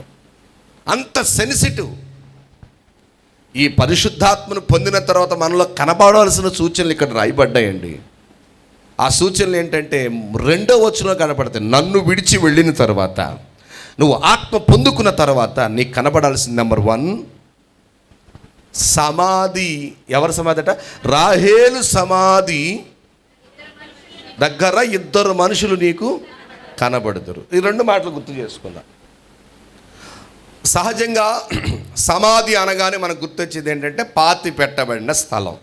అంత సెన్సిటివ్. ఈ పరిశుద్ధాత్మను పొందిన తర్వాత మనలో కనబడాల్సిన సూచనలు ఇక్కడ రాయబడ్డాయండి. ఆ సూచనలు ఏంటంటే 2వ వచనంలో కనపడతాయి. నన్ను విడిచి వెళ్ళిన తర్వాత, నువ్వు ఆత్మ పొందుకున్న తర్వాత నీకు కనబడాల్సిన నెంబర్ 1 సమాధి. ఎవరి సమాధి అట? రాహేలు సమాధి దగ్గర 2 మనుషులు నీకు కనబడుదురు. ఈ 2 మాటలు గుర్తు చేసుకుందాం. సహజంగా సమాధి అనగానే మనకు గుర్తొచ్చేది ఏంటంటే పాతి పెట్టబడిన స్థలం.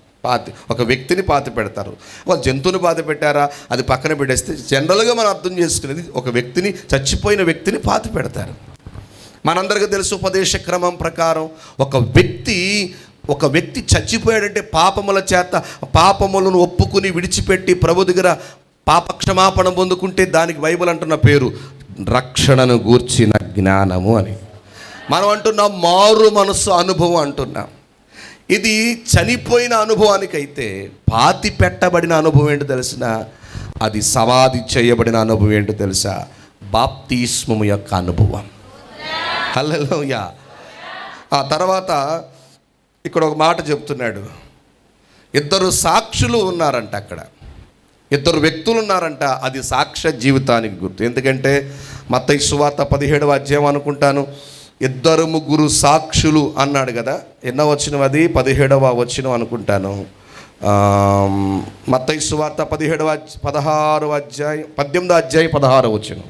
ఒక వ్యక్తిని పాతి పెడతారు. ఒక జంతువుని పాతి పెట్టారా, అది పక్కన పెట్టేస్తే జనరల్గా మనం అర్థం చేసుకునేది ఒక వ్యక్తిని, చచ్చిపోయిన వ్యక్తిని పాతి పెడతారు. మనందరికీ తెలుసు, ఉపదేశ క్రమం ప్రకారం ఒక వ్యక్తి చచ్చిపోయాడంటే పాపముల చేత పాపములను ఒప్పుకుని విడిచిపెట్టి ప్రభు దగ్గర పాపక్షమాపణ పొందుకుంటే దానికి బైబిల్ అంటున్న పేరు రక్షణను గూర్చిన జ్ఞానము అని. మనం అంటున్నాం మారు మనస్సు అనుభవం అంటున్నాం. ఇది చనిపోయిన అనుభవానికైతే పాతి పెట్టబడిన అనుభవం ఏంటో తెలిసిన, అది సమాధి చేయబడిన అనుభవం ఏంటో తెలుసా? బాప్తిస్మము యొక్క అనుభవం. హల్లెలూయా. ఆ తర్వాత ఇక్కడ ఒక మాట చెప్తున్నాడు, 2 సాక్షులు ఉన్నారంట. అక్కడ 2 వ్యక్తులు ఉన్నారంట. అది సాక్ష్య జీవితానికి గుర్తు. ఎందుకంటే మత్తయి సువార్త 17వ అధ్యాయం అనుకుంటాను, 2-3 సాక్షులు అన్నాడు కదా. ఎన్నో వచనం అది? 17వ వచనం అనుకుంటాను. మత్తయి సువార్త 18వ అధ్యాయం 16వ వచనం.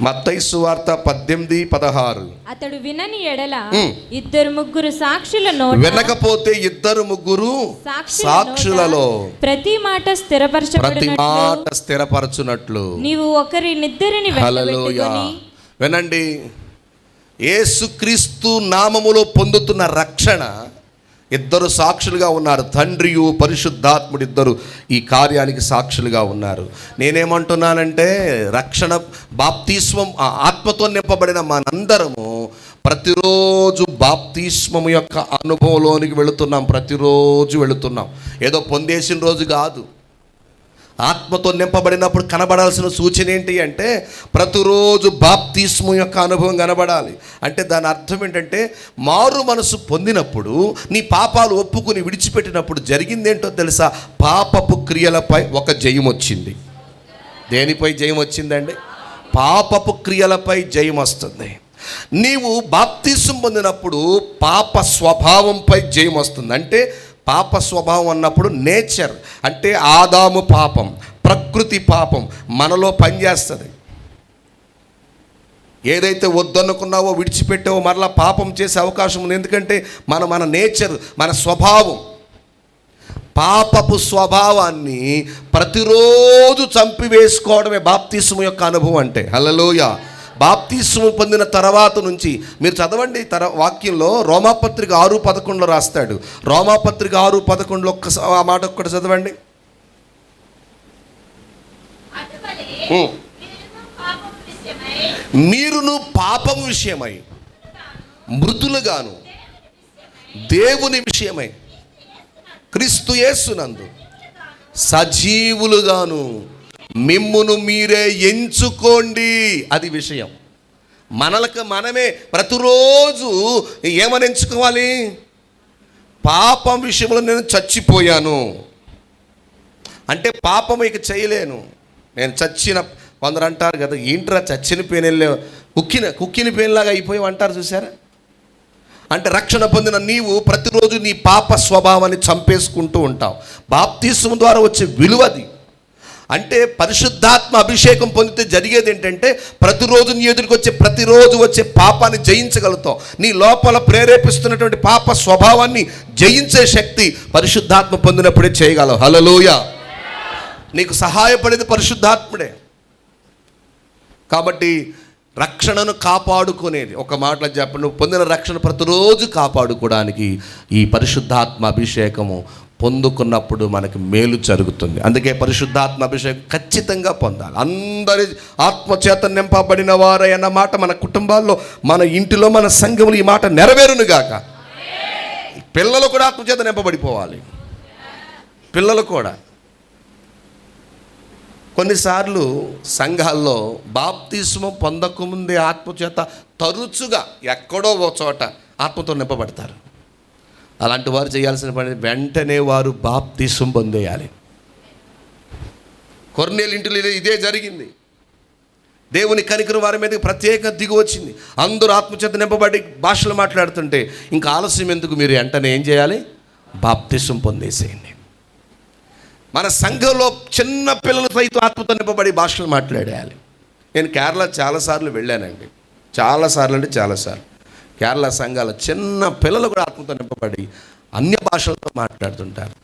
మత్తయి సువార్త 18:16. అతడు వినని ఎడల 2-3 సాక్షుల నోట, వినకపోతే 2-3 సాక్షులలో ప్రతి మాట స్థిరపరచునట్లు నీవు ఒకరినిద్దరిని వెంటబెట్టుకొని. వినండి, యేసుక్రీస్తు నామములో పొందుతున్న రక్షణ 2 సాక్షులుగా ఉన్నారు. తండ్రియు పరిశుద్ధాత్ముడు 2 ఈ కార్యానికి సాక్షులుగా ఉన్నారు. నేనేమంటున్నానంటే, రక్షణ బాప్తిస్మం ఆత్మతో నింపబడిన మనందరము ప్రతిరోజు బాప్తిస్మము యొక్క అనుభవంలోనికి వెళుతున్నాం. ప్రతిరోజు వెళుతున్నాం. ఏదో పొందేసిన రోజు కాదు. ఆత్మతో నింపబడినప్పుడు కనబడాల్సిన సూచన ఏంటి అంటే, ప్రతిరోజు బాప్తిస్మం యొక్క అనుభవం కనబడాలి. అంటే దాని అర్థం ఏంటంటే, మారు మనసు పొందినప్పుడు, నీ పాపాలు ఒప్పుకుని విడిచిపెట్టినప్పుడు జరిగిందేంటో తెలుసా? పాపపు క్రియలపై ఒక జయం వచ్చింది. దేనిపై జయం వచ్చిందండి? పాపపు క్రియలపై జయం వస్తుంది. నీవు బాప్తిస్మం పొందినప్పుడు పాప స్వభావంపై జయం వస్తుంది. అంటే పాప స్వభావం అన్నప్పుడు నేచర్, అంటే ఆదాము పాపం, ప్రకృతి పాపం మనలో పనిచేస్తుంది. ఏదైతే వద్దనుకున్నావో విడిచిపెట్టావో మరలా పాపం చేసే అవకాశం ఉంది. ఎందుకంటే మన నేచర్, మన స్వభావం, పాపపు స్వభావాన్ని ప్రతిరోజు చంపివేసుకోవడమే బాప్తిస్మం యొక్క అనుభవం అంటే. హల్లెలూయా. బాప్తిస్మం పొందిన తర్వాత నుంచి మీరు చదవండి, వాక్యంలో రోమాపత్రిక 6:11 రాస్తాడు. రోమాపత్రిక 6:11 ఆ మాట ఒక్కటి చదవండి. మీరును పాపం విషయమై మృతులుగాను దేవుని విషయమై క్రీస్తు యేసునందు సజీవులుగాను మిమ్మును మీరే ఎంచుకోండి. అది విషయం. మనమే ప్రతిరోజు ఏమని ఎంచుకోవాలి? పాపం విషయంలో నేను చచ్చిపోయాను అంటే పాపం ఇక చేయలేను, నేను చచ్చిన, కొందరు అంటారు కదా, ఏంట్రా చచ్చిన పేనెళ్ళే కుక్కిన పేనులాగా అయిపోయావు అంటారు, చూసారా? అంటే రక్షణ పొందిన నీవు ప్రతిరోజు నీ పాప స్వభావాన్ని చంపేసుకుంటూ ఉంటావు. బాప్తిస్మం ద్వారా వచ్చే విలువది. అంటే పరిశుద్ధాత్మ అభిషేకం పొందితే జరిగేది ఏంటంటే ప్రతిరోజు నీ ఎదురుకు ప్రతిరోజు వచ్చే పాపాన్ని జయించగలుగుతావు. నీ లోపల ప్రేరేపిస్తున్నటువంటి పాప స్వభావాన్ని జయించే శక్తి పరిశుద్ధాత్మ పొందినప్పుడే చేయగలవు. హల్లెలూయా. నీకు సహాయపడేది పరిశుద్ధాత్ముడే. కాబట్టి రక్షణను కాపాడుకునేది, ఒక మాటలో చెప్పండి, నువ్వు పొందిన రక్షణ ప్రతిరోజు కాపాడుకోవడానికి ఈ పరిశుద్ధాత్మ అభిషేకము పొందుకున్నప్పుడు మనకి మేలు జరుగుతుంది. అందుకే పరిశుద్ధాత్మ అభిషేకం ఖచ్చితంగా పొందాలి. అందరి ఆత్మచేత నింపబడిన వారై అన్న మాట మన కుటుంబాల్లో, మన ఇంటిలో, మన సంఘములు ఈ మాట నెరవేరునుగాక. పిల్లలు కూడా ఆత్మచేత నింపబడిపోవాలి. పిల్లలు కూడా కొన్నిసార్లు సంఘాల్లో బాప్తిస్మం పొందకముందే ఆత్మచేత తరచుగా ఎక్కడో ఓ చోట ఆత్మతో నింపబడతారు. అలాంటి వారు చేయాల్సిన పని వెంటనే వారు బాప్తిస్మం పొందేయాలి. కొర్నేలు ఇంటిలో ఇదే జరిగింది. దేవుని కనికరం వారి మీద ప్రత్యేక దిగి వచ్చింది. అందరూ ఆత్మచేత నింపబడి భాషలు మాట్లాడుతుంటే ఇంకా ఆలస్యం ఎందుకు, మీరు వెంటనే ఏం చేయాలి? బాప్తిస్మం పొందేసేయండి. మన సంఘంలో చిన్న పిల్లలు సైతం ఆత్మతో నింపబడి భాషలు మాట్లాడేయాలి. నేను కేరళ చాలాసార్లు వెళ్ళానండి, చాలాసార్లు కేరళ సంఘాల చిన్న పిల్లలు కూడా ఆత్మతో నింపబడి అన్య భాషలతో మాట్లాడుతుంటారు.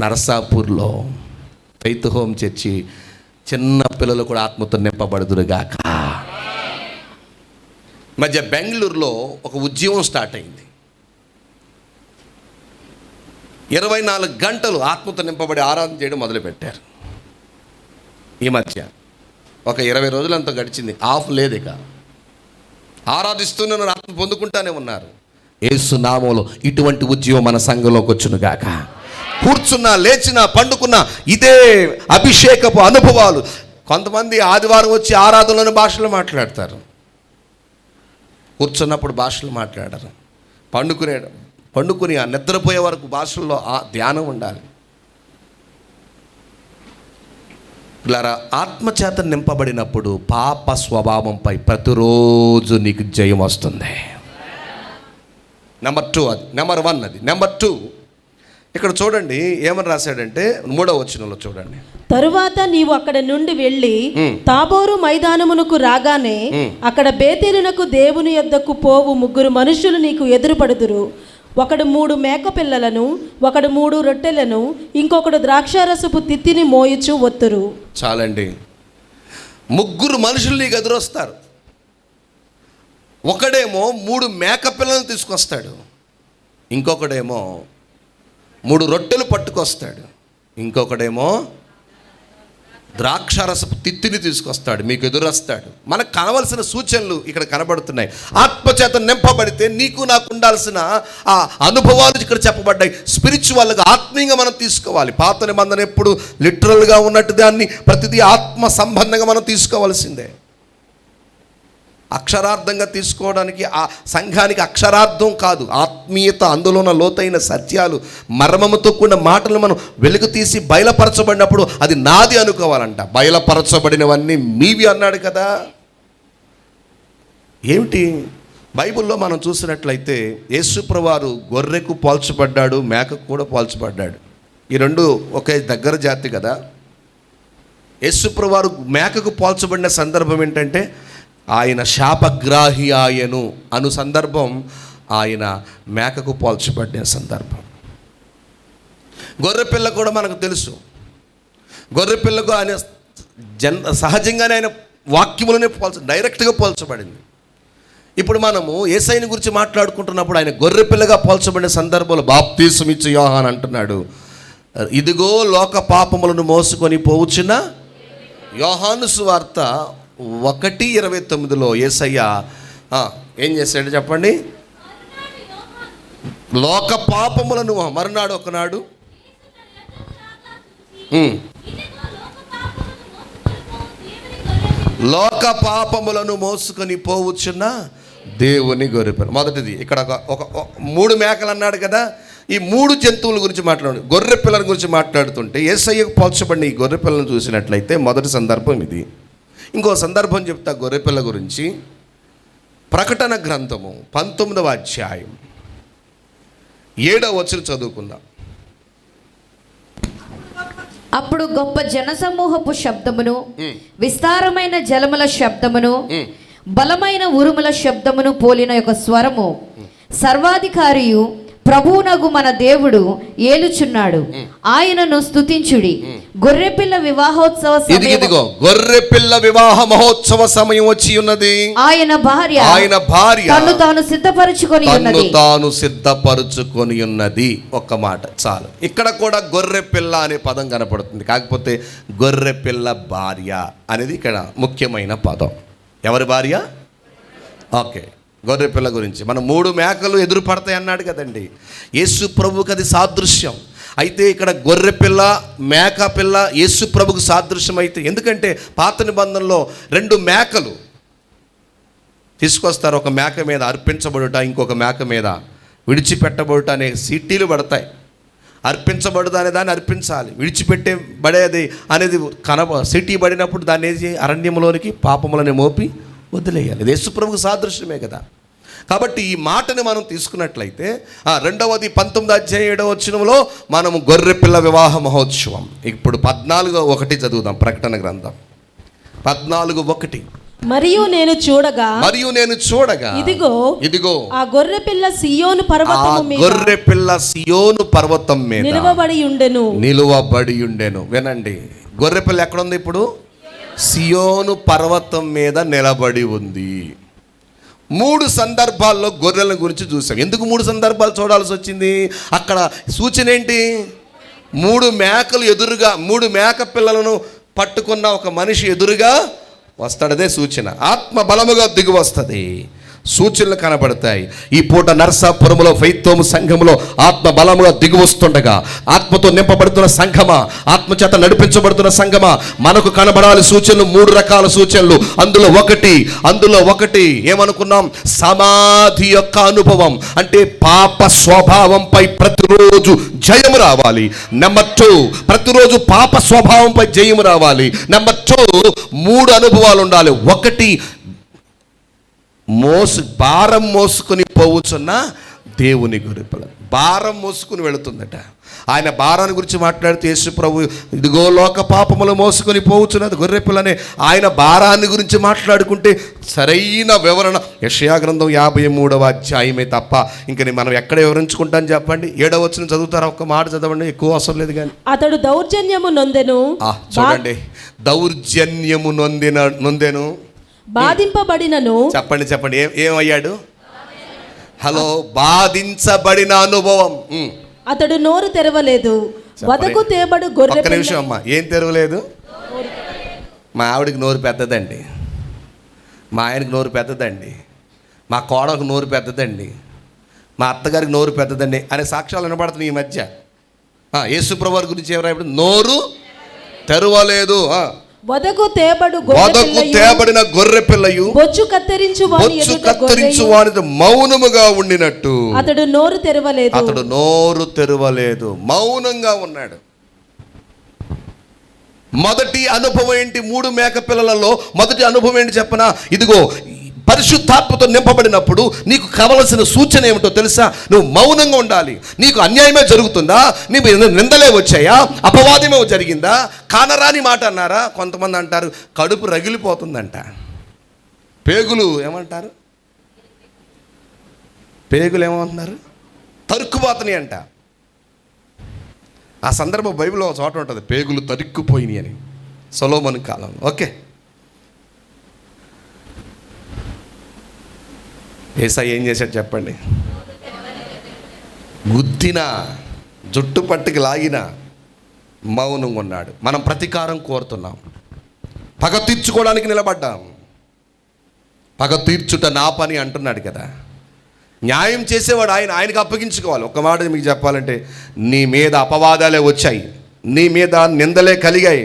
నరసాపూర్లో ఫెయిత్ హోమ్ చర్చి చిన్న పిల్లలు కూడా ఆత్మతో నింపబడుదురుగాక. మధ్య బెంగళూరులో ఒక ఉద్యమం స్టార్ట్ అయింది. 24 గంటలు ఆత్మతో నింపబడి ఆరాధన చేయడం మొదలుపెట్టారు. ఈ మధ్య ఒక 20 రోజులంతా గడిచింది, ఆఫ్ లేదు, ఇక ఆరాధిస్తూనే ఆత్మ పొందుకుంటానే ఉన్నారు. యేసు నామములో ఇటువంటి ఉద్యమం మన సంఘంలోకి వచ్చునుగాక. కూర్చున్నా, లేచినా, పండుకున్నా ఇదే అభిషేకపు అనుభవాలు. కొంతమంది ఆదివారం వచ్చి ఆరాధనలోని భాషలు మాట్లాడతారు, కూర్చున్నప్పుడు భాషలు మాట్లాడరు. పండుకుని ఆ నిద్రపోయే వరకు భాషల్లో ఆ ధ్యానం ఉండాలి. ఇలా ఆత్మచేత నింపబడినప్పుడు పాప స్వభావంపై ప్రతిరోజు నీకు జయం వస్తుంది. నెంబర్ 2 అది. నెంబర్ 1 అది. నెంబర్ 2 ఇక్కడ చూడండి ఏమని రాశాడంటే 3వ వచనంలో చూడండి. తరువాత నీవు అక్కడ నుండి వెళ్ళి తాబోరు మైదానమునకు రాగానే అక్కడ బేతేలునకు దేవుని యొద్దకు పోవు 3 మనుషులు నీకు ఎదురుపడుదురు. ఒకడు 3 మేక పిల్లలను, ఒకడు 3 రొట్టెలను, ఇంకొకడు ద్రాక్షారసపు తిత్తిని మోయుచు వత్తురు. చాలండి. 3 మనుషులు నీకు ఎదురొస్తారు. ఒకడేమో 3 మేక పిల్లలను తీసుకొస్తాడు, ఇంకొకడేమో 3 రొట్టెలు పట్టుకొస్తాడు, ఇంకొకడేమో ద్రాక్షారసపు తిత్తిని తీసుకొస్తాడు, మీకు ఎదురొస్తాడు. మనకు కనవలసిన సూచనలు ఇక్కడ కనబడుతున్నాయి. ఆత్మచేత నింపబడితే నీకు నాకు ఉండాల్సిన ఆ అనుభవాలు ఇక్కడ చెప్పబడ్డాయి. స్పిరిచువల్గా, ఆత్మీయంగా మనం తీసుకోవాలి. పాత నిబంధన ఎప్పుడు లిటరల్గా ఉన్నట్టు దాన్ని ప్రతిదీ ఆత్మ సంబంధంగా మనం తీసుకోవాల్సిందే. అక్షరార్థంగా తీసుకోవడానికి ఆ సంఘానికి అక్షరార్థం కాదు, ఆత్మీయత, అందులో ఉన్న లోతైన సత్యాలు, మర్మముతో కూడిన మాటలు మనం వెలుగు తీసి బయలుపరచబడినప్పుడు అది నాది అనుకోవాలంట. బయలుపరచబడినవన్నీ మీవి అన్నాడు కదా. ఏమిటి? బైబిల్లో మనం చూసినట్లయితే యేసుప్రభువారు గొర్రెకు పోల్చబడ్డాడు, మేకకు కూడా పోల్చబడ్డాడు. ఈ రెండు ఒకే దగ్గర జాతి కదా. యేసుప్రభువారు మేకకు పోల్చబడిన సందర్భం ఏంటంటే ఆయన శాపగ్రాహి ఆయను అను సందర్భం, ఆయన మేకకు పోల్చబడిన సందర్భం. గొర్రెపిల్ల కూడా మనకు తెలుసు. గొర్రెపిల్లకు ఆయన సహజంగానే ఆయన వాక్యములనే డైరెక్ట్గా పోల్చబడింది. ఇప్పుడు మనము యేసయ్యని గురించి మాట్లాడుకుంటున్నప్పుడు ఆయన గొర్రెపిల్లగా పోల్చబడిన సందర్భంలో బాప్తీసం ఇచ్చే యోహాను అంటున్నాడు, ఇదిగో లోక పాపములను మోసుకొని పోవుచున్న యోహాను సువార్త 1:29 యేసయ్య ఏం చేశాడు చెప్పండి? లోక పాపములను మరునాడు ఒకనాడు లోక పాపములను మోసుకొని పోవచ్చున్న దేవుని గొర్రెపిల్ల. మొదటిది ఇక్కడ ఒక 3 మేకలు అన్నాడు కదా. ఈ 3 జంతువుల గురించి గొర్రె పిల్లల గురించి మాట్లాడుతుంటే యేసయ్యకు పోల్చబడిన ఈ గొర్రె పిల్లను చూసినట్లయితే మొదటి సందర్భం ఇది. ఇంకో సందర్భం చెప్తా గొర్రెపిల్ల గురించి. ప్రకటన గ్రంథము 19వ అధ్యాయం 7వ వచనం చదువుకుందాం. అప్పుడు గొప్ప జనసమూహపు శబ్దమును, విస్తారమైన జలముల శబ్దమును, బలమైన ఉరుముల శబ్దమును పోలిన ఒక స్వరము, సర్వాధికారియు ప్రభువునగు మన దేవుడు ఏలుచున్నాడు, ఆయనను స్తుతించుడి. గొర్రెపిల్ల వివాహోత్సవ గొర్రెపిల్ల వివాహ మహోత్సవ సమయం వచ్చి ఉన్నది. ఆయన భార్య తను తాను సిద్ధపరచుకొని ఉన్నది. ఒక్క మాట చాలు. ఇక్కడ కూడా గొర్రెపిల్ల అనే పదం కనపడుతుంది. కాకపోతే గొర్రెపిల్ల భార్య అనేది ఇక్కడ ముఖ్యమైన పదం. ఎవరి భార్య? ఓకే, గొర్రెపిల్ల గురించి. మనం 3 మేకలు ఎదురు పడతాయి అన్నాడు కదండి. యేసు ప్రభువుకి అది సాదృశ్యం. అయితే ఇక్కడ గొర్రెపిల్ల మేక పిల్ల యేసు ప్రభువుకు సాదృశ్యం. అయితే ఎందుకంటే పాత నిబంధనలో 2 మేకలు తీసుకొస్తారు. ఒక మేక మీద అర్పించబడుట, ఇంకొక మేక మీద విడిచిపెట్టబడుట అనే సీటీలు పడతాయి. అర్పించబడుట అనే దాన్ని అర్పించాలి, విడిచిపెట్టే బడేది అనేది సిటీ పడినప్పుడు దాన్ని వేసి అరణ్యంలోనికి పాపములని మోపి వదిలేయాలి. ఇది యేసుప్రభుకు సాదృశ్యమే కదా. కాబట్టి ఈ మాటని మనం తీసుకున్నట్లయితే 2వది 19వ అధ్యాయం 7వ వచనంలో మనము గొర్రెపిల్ల వివాహ మహోత్సవం. ఇప్పుడు 14:1 చదువుదాం. ప్రకటన గ్రంథం 14:1. మరియు నేను చూడగా ఇదిగో ఆ గొర్రెపిల్ల సియోను పర్వతం మీద నిలువబడి ఉండెను. వినండి, గొర్రెపిల్ల ఎక్కడుంది ఇప్పుడు? సియోను పర్వతం మీద నిలబడి ఉంది. 3 సందర్భాల్లో గొర్రెల గురించి చూసాం. ఎందుకు 3 సందర్భాలు చూడాల్సి వచ్చింది? అక్కడ సూచన ఏంటి? 3 మేకలు ఎదురుగా, 3 మేక పిల్లలను పట్టుకున్న ఒక మనిషి ఎదురుగా వస్తాడదే సూచన. ఆత్మ బలముగా దిగి వస్తుంది, సూచనలు కనబడతాయి. ఈ పూట నరసాపురములో ఫైతోము సంఘములో ఆత్మ బలముగా దిగి వస్తుండగా, ఆత్మతో నింపబడుతున్న సంఘమా, ఆత్మచేత నడిపించబడుతున్న సంఘమా, మనకు కనబడాలి సూచనలు. 3 రకాల సూచనలు. అందులో ఒకటి ఏమనుకున్నాం? సమాధి యొక్క అనుభవం. అంటే పాప స్వభావంపై ప్రతిరోజు జయము రావాలి. నెంబర్ 2, ప్రతిరోజు పాప స్వభావంపై జయము రావాలి. నెంబర్ 2, 3 అనుభవాలు ఉండాలి. 1, భారం మోసుకొని పోవచ్చున్న దేవుని గొర్రెపిల్ల. భారం మోసుకుని వెళుతుందట. ఆయన భారాన్ని గురించి మాట్లాడుతూ యేసు ప్రభు ఇదిగో లోక పాపములు మోసుకొని పోవచ్చున్నది గొర్రెపిల్లనే. ఆయన భారాన్ని గురించి మాట్లాడుకుంటే సరైన వివరణ యెషయా గ్రంథం 53వ అధ్యాయమే తప్ప ఇంక మనం ఎక్కడ వివరించుకుంటాం చెప్పండి? 7వ వచనం చదువుతారా? ఒక్క మాట చదవండి, ఎక్కువ అవసరం లేదు కానీ. అతడు దౌర్జన్యము నొందెను. చూడండి, దౌర్జన్యము నొందెను, బాధింపబడినను. చెప్పండి ఏమయ్యాడు? హలో, బాధించబడిన అనుభవం. అతడు నోరు తెరవలేదు. వదకు తేబడు గొర్రె. ఒక్క నిమిషం అమ్మా, ఏం తెరవలేదు? మా ఆవిడికి నోరు పెద్దదండి, మా ఆయనకి నోరు పెద్దదండి, మా కోడలకు నోరు పెద్దదండి, మా అత్తగారికి నోరు పెద్దదండి అనే సాక్ష్యాలు వినపడుతున్నాయి ఈ మధ్య. యేసుప్రభు వారి గురించి ఎవరైనా నోరు తెరవలేదు. వదకు తేబడిన గొర్రె పిల్లయు బొచ్చు కత్తిరించు వానితో మౌనముగా ఉండినట్టు అతడు నోరు తెరవలేదు, మౌనంగా ఉన్నాడు. మొదటి అనుభవం ఏంటి? 3 మేక పిల్లలలో మొదటి అనుభవం ఏంటి చెప్పనా? ఇదిగో పరిశుద్ధాత్మతో నింపబడినప్పుడు నీకు కావలసిన సూచన ఏమిటో తెలుసా? నువ్వు మౌనంగా ఉండాలి. నీకు అన్యాయమే జరుగుతుందా? నీకు నిందలే వచ్చాయా? అపవాదమే జరిగిందా? కానరాని మాట అన్నారా? కొంతమంది అంటారు కడుపు రగిలిపోతుందంట. పేగులు ఏమంటారు? పేగులు ఏమంటున్నారు? తరుక్కుపోతున్నాయి అంట. ఆ సందర్భం బైబిల్లో ఒక చోట ఉంటుంది, పేగులు తరుక్కుపోయినాయి అని, సొలొమోను కాలంలో. ఓకే, యేసయ్య ఏం చేశాడు చెప్పండి? గుద్దిన, జుట్టు పట్టుకు లాగిన మౌనంగా ఉన్నాడు. మనం ప్రతీకారం కోరుతున్నాం, పగ తీర్చుకోవడానికి నిలబడ్డాం. పగ తీర్చుట నా పని అంటున్నాడు కదా. న్యాయం చేసేవాడు ఆయనకు అప్పగించుకోవాలి. ఒక మాట మీకు చెప్పాలంటే, నీ మీద అపవాదాలే వచ్చాయి, నీ మీద నిందలే కలిగాయి,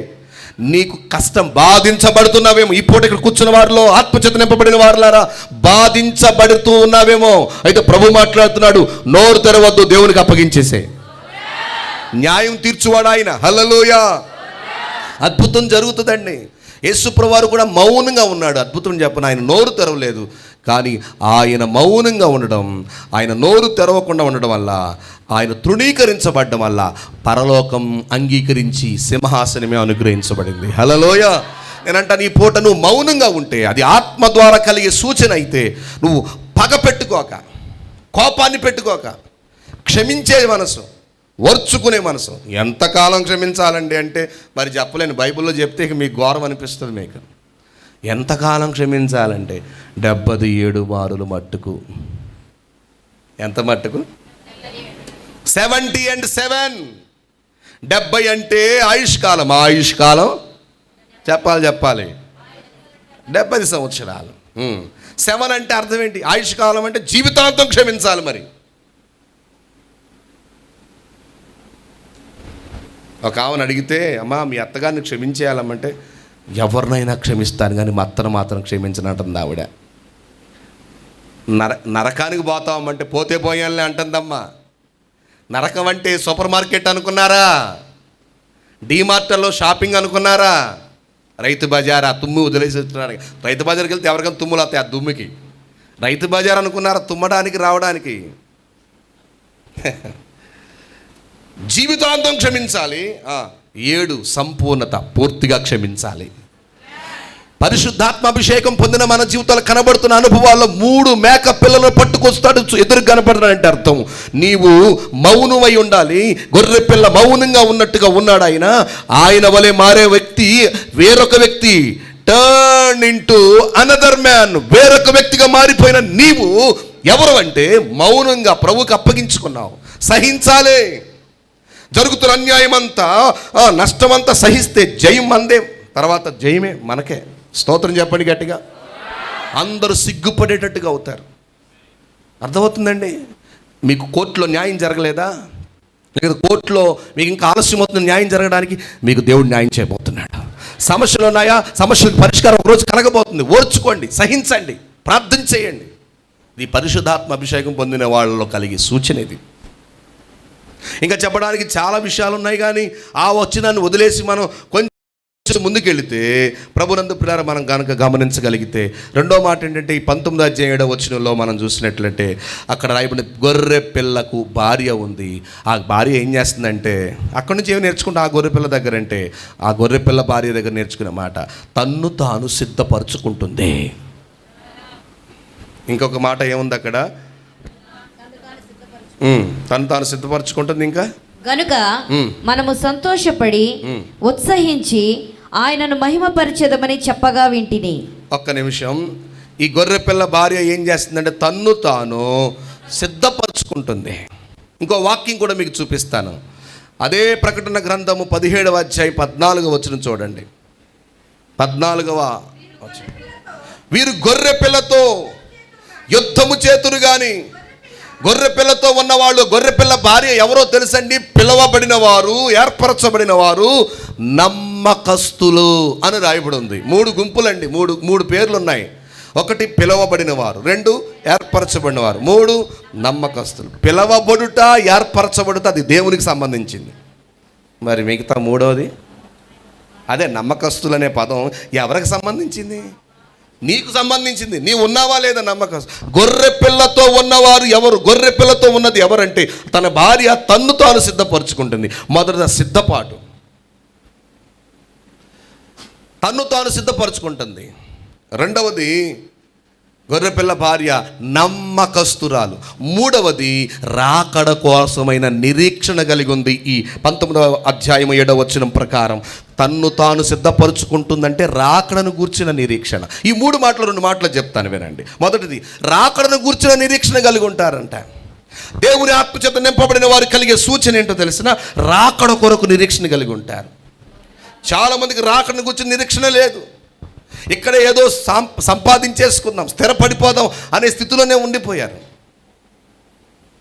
నీకు కష్టం, బాధించబడుతున్నావేమో. ఈ పూట ఇక్కడ కూర్చున్న వారిలో ఆత్మచేత నింపబడిన వారులారా బాధించబడుతూ ఉన్నావేమో. అయితే ప్రభు మాట్లాడుతున్నాడు, నోరు తెరవద్దు, దేవునికి అప్పగించేసే. న్యాయం తీర్చువాడు ఆయన. హల్లెలూయా. అద్భుతం జరుగుతుందండి. యేసుప్రభువు వారు కూడా మౌనంగా ఉన్నాడు. అద్భుతం చెప్పను, ఆయన నోరు తెరవలేదు. కానీ ఆయన మౌనంగా ఉండడం, ఆయన నోరు తెరవకుండా ఉండడం వల్ల, ఆయన తృణీకరించబడడం వల్ల పరలోకం అంగీకరించి సింహాసనమే అనుగ్రహించబడింది. హల్లెలూయా. నేనంటాను, ఈ పూట నువ్వు మౌనంగా ఉంటే అది ఆత్మ ద్వారా కలిగే సూచన. అయితే నువ్వు పగ పెట్టుకోక, కోపాన్ని పెట్టుకోక, క్షమించే మనసు, ఓర్చుకునే మనసు. ఎంతకాలం క్షమించాలండి అంటే మరి చెప్పలేను. బైబిల్లో చెప్తే మీకు ఘోరం అనిపిస్తుంది. మీకు ఎంతకాలం క్షమించాలంటే 77 మారులు మట్టుకు. ఎంత మట్టుకు? 70 and 7. 70 అంటే ఆయుష్కాలం. ఆయుష్కాలం చెప్పాలి 70 సంవత్సరాలు. 7 అంటే అర్థం ఏంటి? ఆయుష్కాలం అంటే జీవితాంతం క్షమించాలి. మరి ఒక ఆమెను అడిగితే, అమ్మా మీ అత్తగారిని క్షమించేయాలమ్మంటే, ఎవరినైనా క్షమిస్తాను కానీ మా అత్తను మాత్రం క్షమించనంటుంది ఆవిడ. నరకానికి పోతామంటే పోతే పోయాలే అంటుందమ్మా. నరకం అంటే సూపర్ మార్కెట్ అనుకున్నారా? డీమార్ట్లో షాపింగ్ అనుకున్నారా? రైతు బజార్, ఆ తుమ్ము వదిలేసి వస్తున్నారు. రైతు బజార్కి వెళ్తే ఎవరికైనా తుమ్ములు వస్తాయి ఆ దుమ్ముకి. రైతు బజార్ అనుకున్నారా తుమ్మడానికి రావడానికి? జీవితాంతం క్షమించాలి. 7 సంపూర్ణత, పూర్తిగా క్షమించాలి. పరిశుద్ధాత్మ అభిషేకం పొందిన మన జీవితాలు కనబడుతున్న అనుభవాల్లో 3 మేక పిల్లలను పట్టుకొస్తాడు, ఎదురు కనపడతాడంటే అర్థం నీవు మౌనమై ఉండాలి. గొర్రె పిల్ల మౌనంగా ఉన్నట్టుగా ఉన్నాడు ఆయన. ఆయన వలె మారే వ్యక్తి వేరొక వ్యక్తి, టర్న్ ఇంటూ అనదర్ మ్యాన్. వేరొక వ్యక్తిగా మారిపోయిన నీవు ఎవరు అంటే మౌనంగా ప్రభువుకి అప్పగించుకున్నావు. సహించాలి. జరుగుతున్న అన్యాయం అంతా, నష్టమంతా సహిస్తే జయం అందే, తర్వాత జయమే మనకే. స్తోత్రం చెప్పండి గట్టిగా. అందరూ సిగ్గుపడేటట్టుగా అవుతారు. అర్థమవుతుందండి? మీకు కోర్టులో న్యాయం జరగలేదా? లేదా కోర్టులో మీకు ఇంకా ఆలస్యం అవుతుంది న్యాయం జరగడానికి? మీకు దేవుడు న్యాయం చేయబోతున్నాడు. సమస్యలు ఉన్నాయా? సమస్యలకు పరిష్కారం ఒకరోజు కలగబోతుంది. ఓర్చుకోండి, సహించండి, ప్రార్థన చేయండి. ఇది పరిశుద్ధాత్మ అభిషేకం పొందిన వాళ్ళలో కలిగే సూచన ఇది. ఇంకా చెప్పడానికి చాలా విషయాలు ఉన్నాయి, కానీ ఆ వచనాన్ని వదిలేసి మనం కొంచెం ముందుకెళితే ప్రభునందు ప్రియులారా మనం కనుక గమనించగలిగితే, రెండో మాట ఏంటంటే ఈ 19వ అధ్యాయం 7వ వచనంలో మనం చూసినట్లయితే అక్కడ రాయబడిన గొర్రె పిల్లకు భార్య ఉంది. ఆ భార్య ఏం చేస్తుందంటే, అక్కడి నుంచి ఏమి నేర్చుకుంటే ఆ గొర్రె పిల్ల దగ్గర అంటే, ఆ గొర్రె పిల్ల భార్య దగ్గర నేర్చుకునే మాట, తన్ను తాను సిద్ధపరచుకుంటుంది. ఇంకొక మాట ఏముంది అక్కడ? తను తాను సిద్ధపరచుకుంటుంది. ఇంకా గనుక మనము సంతోషపడి ఉత్సహించి ఆయనను మహిమపరిచెదమని చెప్పగా వింటిని. ఒక్క నిమిషం. ఈ గొర్రె పిల్ల భార్య ఏం చేస్తుందంటే తన్ను తాను సిద్ధపరచుకుంటుంది. ఇంకో వాక్యం కూడా మీకు చూపిస్తాను. అదే ప్రకటన గ్రంథము 17వ అధ్యాయం 14వ వచనం చూడండి. 14వ వచనం, వీరు గొర్రె పిల్లతో యుద్ధము చేతురు గాని. గొర్రె పిల్లతో ఉన్నవాళ్ళు, గొర్రె పిల్ల భార్య ఎవరో తెలుసండి? పిలవబడిన వారు, ఏర్పరచబడిన వారు, నమ్మకస్తులు అని రాయబడి ఉంది. 3 గుంపులండి, మూడు పేర్లు ఉన్నాయి. 1 పిలవబడిన వారు, 2 ఏర్పరచబడిన వారు, 3 నమ్మకస్తులు. పిలవబడుట, ఏర్పరచబడుట అది దేవునికి సంబంధించింది. మరి మిగతా 3వది అదే నమ్మకస్తులు అనే పదం ఎవరికి సంబంధించింది? నీకు సంబంధించింది. నీవు ఉన్నావా లేదా నమ్మకం? గొర్రె పిల్లతో ఉన్నవారు ఎవరు? గొర్రె పిల్లతో ఉన్నది ఎవరంటే తన భార్య తన్ను తాను సిద్ధపరచుకుంటుంది. మొదట సిద్ధపాటు, తన్ను తాను సిద్ధపరచుకుంటుంది. రెండవది గొర్రెపిల్ల భార్య నమ్మకస్తురాలు. మూడవది రాకడ కోసమైన నిరీక్షణ కలిగి ఉంది. ఈ 19వ అధ్యాయం 7వ వచనం ప్రకారం తన్ను తాను సిద్ధపరుచుకుంటుందంటే రాకడను గూర్చిన నిరీక్షణ. ఈ 3 మాటలు 2 మాటలు చెప్తాను వినండి. మొదటిది, రాకడను గూర్చిన నిరీక్షణ కలిగి ఉంటారంట. దేవుని ఆత్మచేత నింపబడిన వారు కలిగే సూచన ఏంటో తెలిసిన, రాకడ కొరకు నిరీక్షణ కలిగి ఉంటారు. చాలామందికి రాకడను గూర్చిన నిరీక్షణ లేదు. ఇక్కడ ఏదో సంపాదించేసుకుందాం, స్థిరపడిపోదాం అనే స్థితిలోనే ఉండిపోయారు.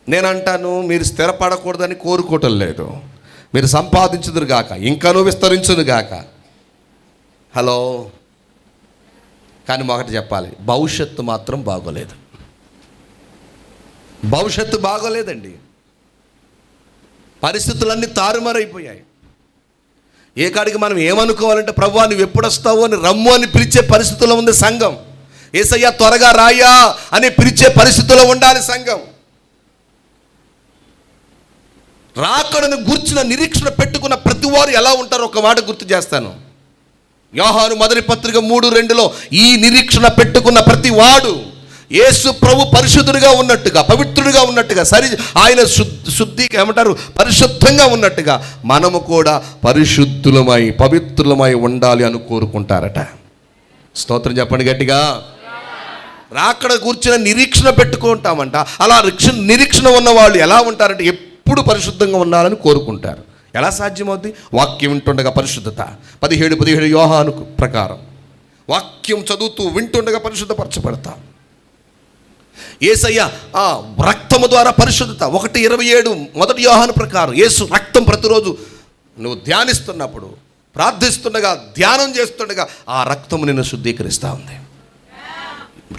నేను అంటాను, మీరు స్థిరపడకూడదని కోరుకోవటం లేదు. మీరు సంపాదించుదురు గాక, ఇంకానూ విస్తరించును గాక. హలో, కానీ ఒకటి చెప్పాలి, భవిష్యత్తు మాత్రం బాగోలేదు. భవిష్యత్తు బాగోలేదండి. పరిస్థితులన్నీ తారుమారైపోయాయి. ఏ కాడికి మనం ఏమనుకోవాలంటే, ప్రభువా నువ్వు ఎప్పుడు వస్తావు అని రమ్ము అని పిలిచే పరిస్థితుల్లో ఉంది సంఘం. యేసయ్యా త్వరగా రాయా అని పిలిచే పరిస్థితుల్లో ఉండాలి సంఘం. రాకడను గూర్చిన నిరీక్షణ పెట్టుకున్న ప్రతి వారు ఎలా ఉంటారో ఒక మాట గుర్తు చేస్తాను. యోహాను మొదటి పత్రిక 3:2 ఈ నిరీక్షణ పెట్టుకున్న ప్రతి వాడు యేసు ప్రభు పరిశుద్ధుడిగా ఉన్నట్టుగా, పవిత్రుడిగా ఉన్నట్టుగా, ఆయన శుద్ధిగా ఏమంటారు, పరిశుద్ధంగా ఉన్నట్టుగా మనము కూడా పరిశుద్ధులమై పవిత్రులమై ఉండాలి అని కోరుకుంటారట. స్తోత్రం చెప్పండి గట్టిగా. రాకడ కూర్చిన నిరీక్షణ పెట్టుకుంటామంట. అలా నిరీక్షణ ఉన్న వాళ్ళు ఎలా ఉంటారంటే ఎప్పుడు పరిశుద్ధంగా ఉండాలని కోరుకుంటారు. ఎలా సాధ్యమవుతుంది? వాక్యం వింటుండగా పరిశుద్ధత. 17 యోహాను ప్రకారం వాక్యం చదువుతూ వింటుండగా పరిశుద్ధపరచబడతాం. యేసయ్య రక్తము ద్వారా పరిశుద్ధత. 1:27 మొదటి యోహాను ప్రకారం యేసు రక్తం ప్రతిరోజు నువ్వు ధ్యానిస్తున్నప్పుడు, ప్రార్థిస్తుండగా, ధ్యానం చేస్తుండగా ఆ రక్తము నిన్ను శుద్ధీకరిస్తూ ఉంది.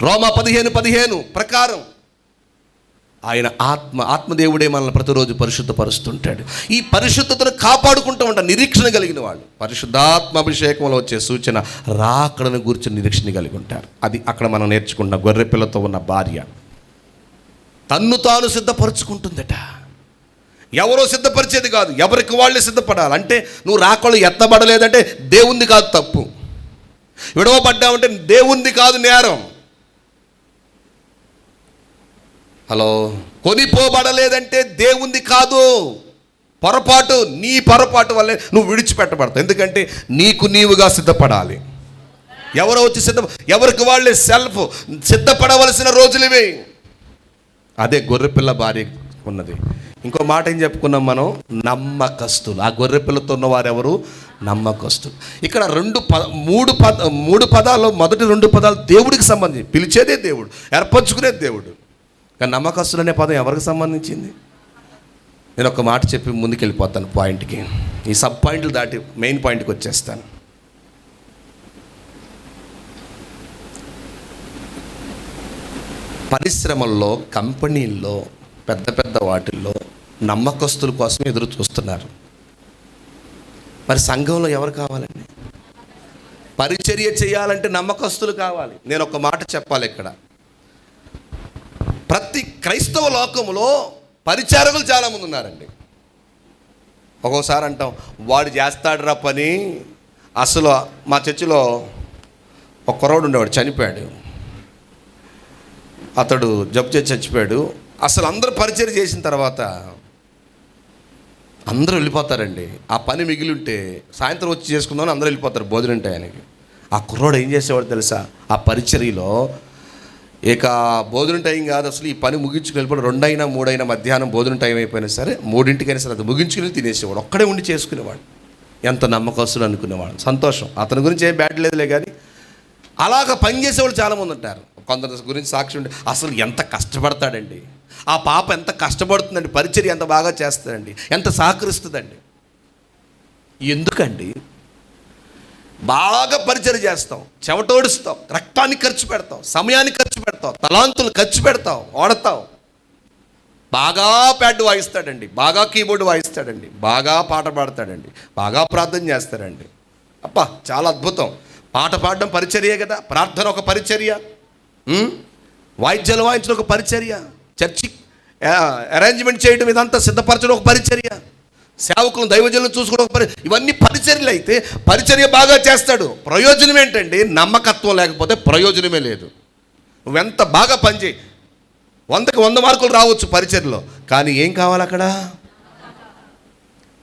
రోమా 15:15 ప్రకారం ఆయన ఆత్మదేవుడే మనల్ని ప్రతిరోజు పరిశుద్ధపరుస్తుంటాడు. ఈ పరిశుద్ధతను కాపాడుకుంటూ ఉంటారు నిరీక్షణ కలిగిన వాళ్ళు. పరిశుద్ధాత్మ అభిషేకంలో వచ్చే సూచన రాకడను గురించి నిరీక్షణ కలిగి ఉంటారు. అది అక్కడ మనం నేర్చుకున్న గొర్రెపిల్లతో ఉన్న భార్య తన్ను తాను సిద్ధపరుచుకుంటుందట. ఎవరో సిద్ధపరిచేది కాదు, ఎవరికి వాళ్ళే సిద్ధపడాలి. అంటే నువ్వు రాకళ్ళు ఎత్తబడలేదంటే దేవుంది కాదు తప్పు, విడవబడ్డావంటే దేవుంది కాదు నేరం. హలో, కొనిపోబడలేదంటే దేవుంది కాదు పొరపాటు. నీ పొరపాటు వల్లే నువ్వు విడిచిపెట్టబడతావు. ఎందుకంటే నీకు నీవుగా సిద్ధపడాలి. ఎవరో వచ్చి ఎవరికి వాళ్ళే సెల్ఫ్ సిద్ధపడవలసిన రోజులు ఇవి. అదే గొర్రెపిల్ల భార్య ఉన్నది. ఇంకో మాట ఏం చెప్పుకున్నాం మనం? నమ్మకస్తులు. ఆ గొర్రెపిల్లతో ఉన్న వారు ఎవరు? నమ్మకస్తులు. ఇక్కడ మూడు పదాలు, మొదటి 2 పదాలు దేవుడికి సంబంధించి, పిలిచేదే దేవుడు, ఏర్పరచుకునేది దేవుడు. కానీ నమ్మకస్తులు అనే పదం ఎవరికి సంబంధించింది? నేను ఒక మాట చెప్పి ముందుకెళ్ళిపోతాను పాయింట్కి. ఈ సబ్ పాయింట్లు దాటి మెయిన్ పాయింట్కి వచ్చేస్తాను. పరిశ్రమల్లో, కంపెనీల్లో, పెద్ద పెద్ద వాటిల్లో నమ్మకస్తుల కోసం ఎదురు చూస్తున్నారు. మరి సంఘంలో ఎవరు కావాలండి? పరిచర్య చేయాలంటే నమ్మకస్తులు కావాలి. నేను ఒక మాట చెప్పాలి ఇక్కడ. ప్రతి క్రైస్తవ లోకంలో పరిచారకులు చాలామంది ఉన్నారండి. ఒక్కోసారి అంటాం, వాడు చేస్తాడురా పని. అసలు మా చర్చిలో ఒక కుర్రోడు ఉండేవాడు, చనిపోయాడు. అతడు జబ్బు చేసి చచ్చిపోయాడు. అసలు అందరూ పరిచర్య చేసిన తర్వాత అందరూ వెళ్ళిపోతారండి. ఆ పని మిగిలి ఉంటే సాయంత్రం వచ్చి చేసుకుందామని అందరూ వెళ్ళిపోతారు భోజనం టయానికి. ఆ కుర్రోడు ఏం చేసేవాడు తెలుసా? ఆ పరిచర్యలో ఇక భోజనం టైం కాదు, అసలు ఈ పని ముగించుకుని వెళ్ళిపోయి 2 అయినా 3 అయినా మధ్యాహ్నం భోజనం టైం అయిపోయినా సరే 3ంటికైనా సరే అది ముగించుకుని తినేసేవాడు. ఒక్కడే ఉండి చేసుకునేవాడు. ఎంత నమ్మకస్తులు అనుకునేవాడు. సంతోషం, అతని గురించి ఏం బ్యాడ్ లేదులే. కానీ అలాగ పనిచేసేవాళ్ళు చాలామంది ఉంటారు. కొందరి గురించి సాక్షి ఉంటే అసలు ఎంత కష్టపడతాడండి, ఆ పాప ఎంత కష్టపడుతుందండి, పరిచర్య ఎంత బాగా చేస్తుందండి, ఎంత సహకరిస్తుందండి. ఎందుకండి? బాగా పరిచర్య చేస్తాం, చెవటోడుస్తాం, రక్తాన్ని ఖర్చు పెడతాం, సమయాన్ని ఖర్చు పెడతాం, తలాంతులు ఖర్చు పెడతాం, వాడతాం. బాగా ప్యాడ్ వాయిస్తాడండి, బాగా కీబోర్డు వాయిస్తాడండి, బాగా పాట పాడతాడండి, బాగా ప్రార్థన చేస్తాడండి. అబ్బా చాలా అద్భుతం. పాట పాడడం పరిచర్యే కదా, ప్రార్థన ఒక పరిచర్య, వాయిద్యాలు వాయించడం ఒక పరిచర్య, చర్చి అరేంజ్మెంట్ చేయడం ఇదంతా సిద్ధపరచడం ఒక పరిచర్య, సేవకులను దైవజనులను చూసుకోవడం ఒక ఇవన్నీ పరిచర్యలు. అయితే పరిచర్య బాగా చేస్తాడు, ప్రయోజనం ఏంటండి? నమ్మకత్వం లేకపోతే ప్రయోజనమే లేదు. నువ్వెంత బాగా పనిచేయి, 100కి 100 మార్కులు రావచ్చు పరిచర్యలో, కానీ ఏం కావాలి అక్కడ?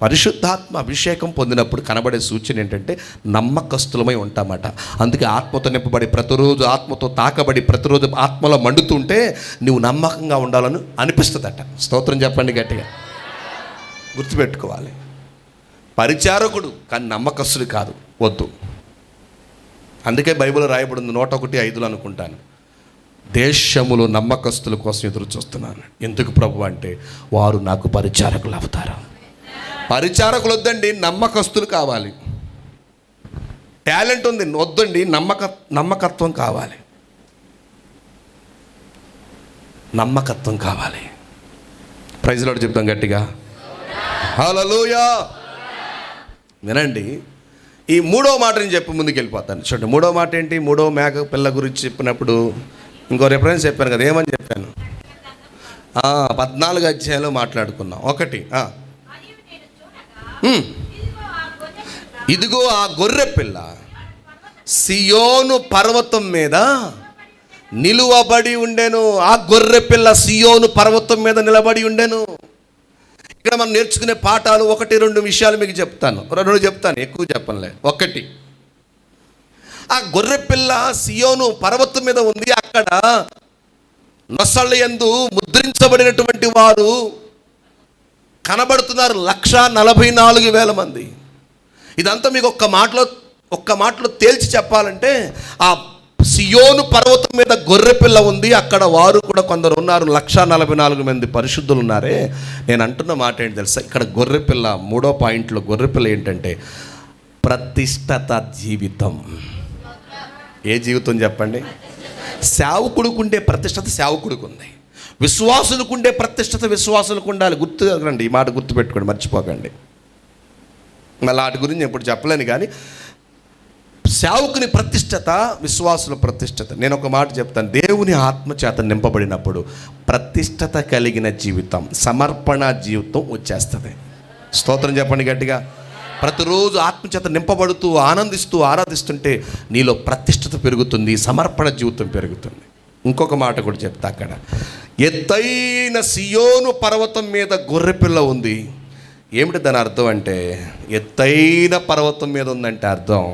పరిశుద్ధాత్మ అభిషేకం పొందినప్పుడు కనబడే సూచన ఏంటంటే నమ్మకస్తులమై ఉంటామట. అందుకే ఆత్మతో నింపబడి ప్రతిరోజు ఆత్మతో తాకబడి ప్రతిరోజు ఆత్మలో మండుతుంటే నువ్వు నమ్మకంగా ఉండాలని అనిపిస్తుందట. స్తోత్రం చెప్పండి గట్టిగా. గుర్తుపెట్టుకోవాలి, పరిచారకుడు కానీ నమ్మకస్తుడు కాదు, వద్దు. అందుకే బైబిల్ రాయబడింది 101:5 అనుకుంటాను, దేశములు నమ్మకస్తుల కోసం ఎదురు చూస్తున్నాను. ఎందుకు ప్రభు అంటే వారు నాకు పరిచారకులు అవుతారు. పరిచారకులు వద్దండి, నమ్మకస్తులు కావాలి. టాలెంట్ ఉంది వద్దండి, నమ్మకత్వం కావాలి. నమ్మకత్వం కావాలి. ప్రైజ్ లార్డ్ చెప్తాం గట్టిగా, హల్లెలూయా. వినండి, ఈ మూడో మాట నేను చెప్పి ముందుకు వెళ్ళిపోతాను. చూడండి, మూడో మాట ఏంటి? మూడో మేక పిల్ల గురించి చెప్పినప్పుడు ఇంకో రిఫరెన్స్ చెప్పాను కదా, ఏమని చెప్పాను? 14 అధ్యాయంలో మాట్లాడుకున్నాం. ఒకటి, ఇదిగో ఆ గొర్రె పిల్ల సియోను పర్వతం మీద నిలువబడి ఉండెను. ఆ గొర్రె పిల్ల సియోను పర్వతం మీద నిలబడి ఉండెను. ఇక్కడ మనం నేర్చుకునే పాఠాలు 1-2 విషయాలు మీకు చెప్తాను. 2 చెప్తాను, ఎక్కువ చెప్పనులే. 1, ఆ గొర్రె పిల్ల సియోను పర్వతం మీద ఉంది. అక్కడ నొసళ్ళ యందు ముద్రించబడినటువంటి వారు కనబడుతున్నారు, 144,000 మంది. ఇదంతా మీకు ఒక్క మాటలో తేల్చి చెప్పాలంటే, ఆ సియోను పర్వతం మీద గొర్రెపిల్ల ఉంది, అక్కడ వారు కూడా కొందరు ఉన్నారు, 144,000 మంది పరిశుద్ధులు ఉన్నారే. నేను అంటున్న మాట ఏంటి తెలుసా? ఇక్కడ గొర్రెపిల్ల, 3వ పాయింట్లో గొర్రెపిల్ల ఏంటంటే ప్రతిష్టత జీవితం. ఏ జీవితం చెప్పండి? సేవకుడికి ఉండే ప్రతిష్టత సేవకుడికి ఉంది, విశ్వాసులకు ఉండే ప్రతిష్టత విశ్వాసులకు ఉండాలి. గుర్తురండి, ఈ మాట గుర్తుపెట్టుకోండి, మర్చిపోకండి. మళ్ళీ వాటి గురించి ఎప్పుడు చెప్పలేను, కానీ సేవకుని ప్రతిష్టత, విశ్వాసుల ప్రతిష్టత. నేను ఒక మాట చెప్తాను, దేవుని ఆత్మచేత నింపబడినప్పుడు ప్రతిష్టత కలిగిన జీవితం, సమర్పణ జీవితం వచ్చేస్తుంది. స్తోత్రం చెప్పండి గట్టిగా. ప్రతిరోజు ఆత్మచేత నింపబడుతూ ఆనందిస్తూ ఆరాధిస్తుంటే నీలో ప్రతిష్టత పెరుగుతుంది, సమర్పణ జీవితం పెరుగుతుంది. ఇంకొక మాట కూడా చెప్తా, అక్కడ ఎత్తైన సియోను పర్వతం మీద గొర్రెపిల్ల ఉంది. ఏమిటి దాని అర్థం అంటే, ఎత్తైన పర్వతం మీద ఉందంటే అర్థం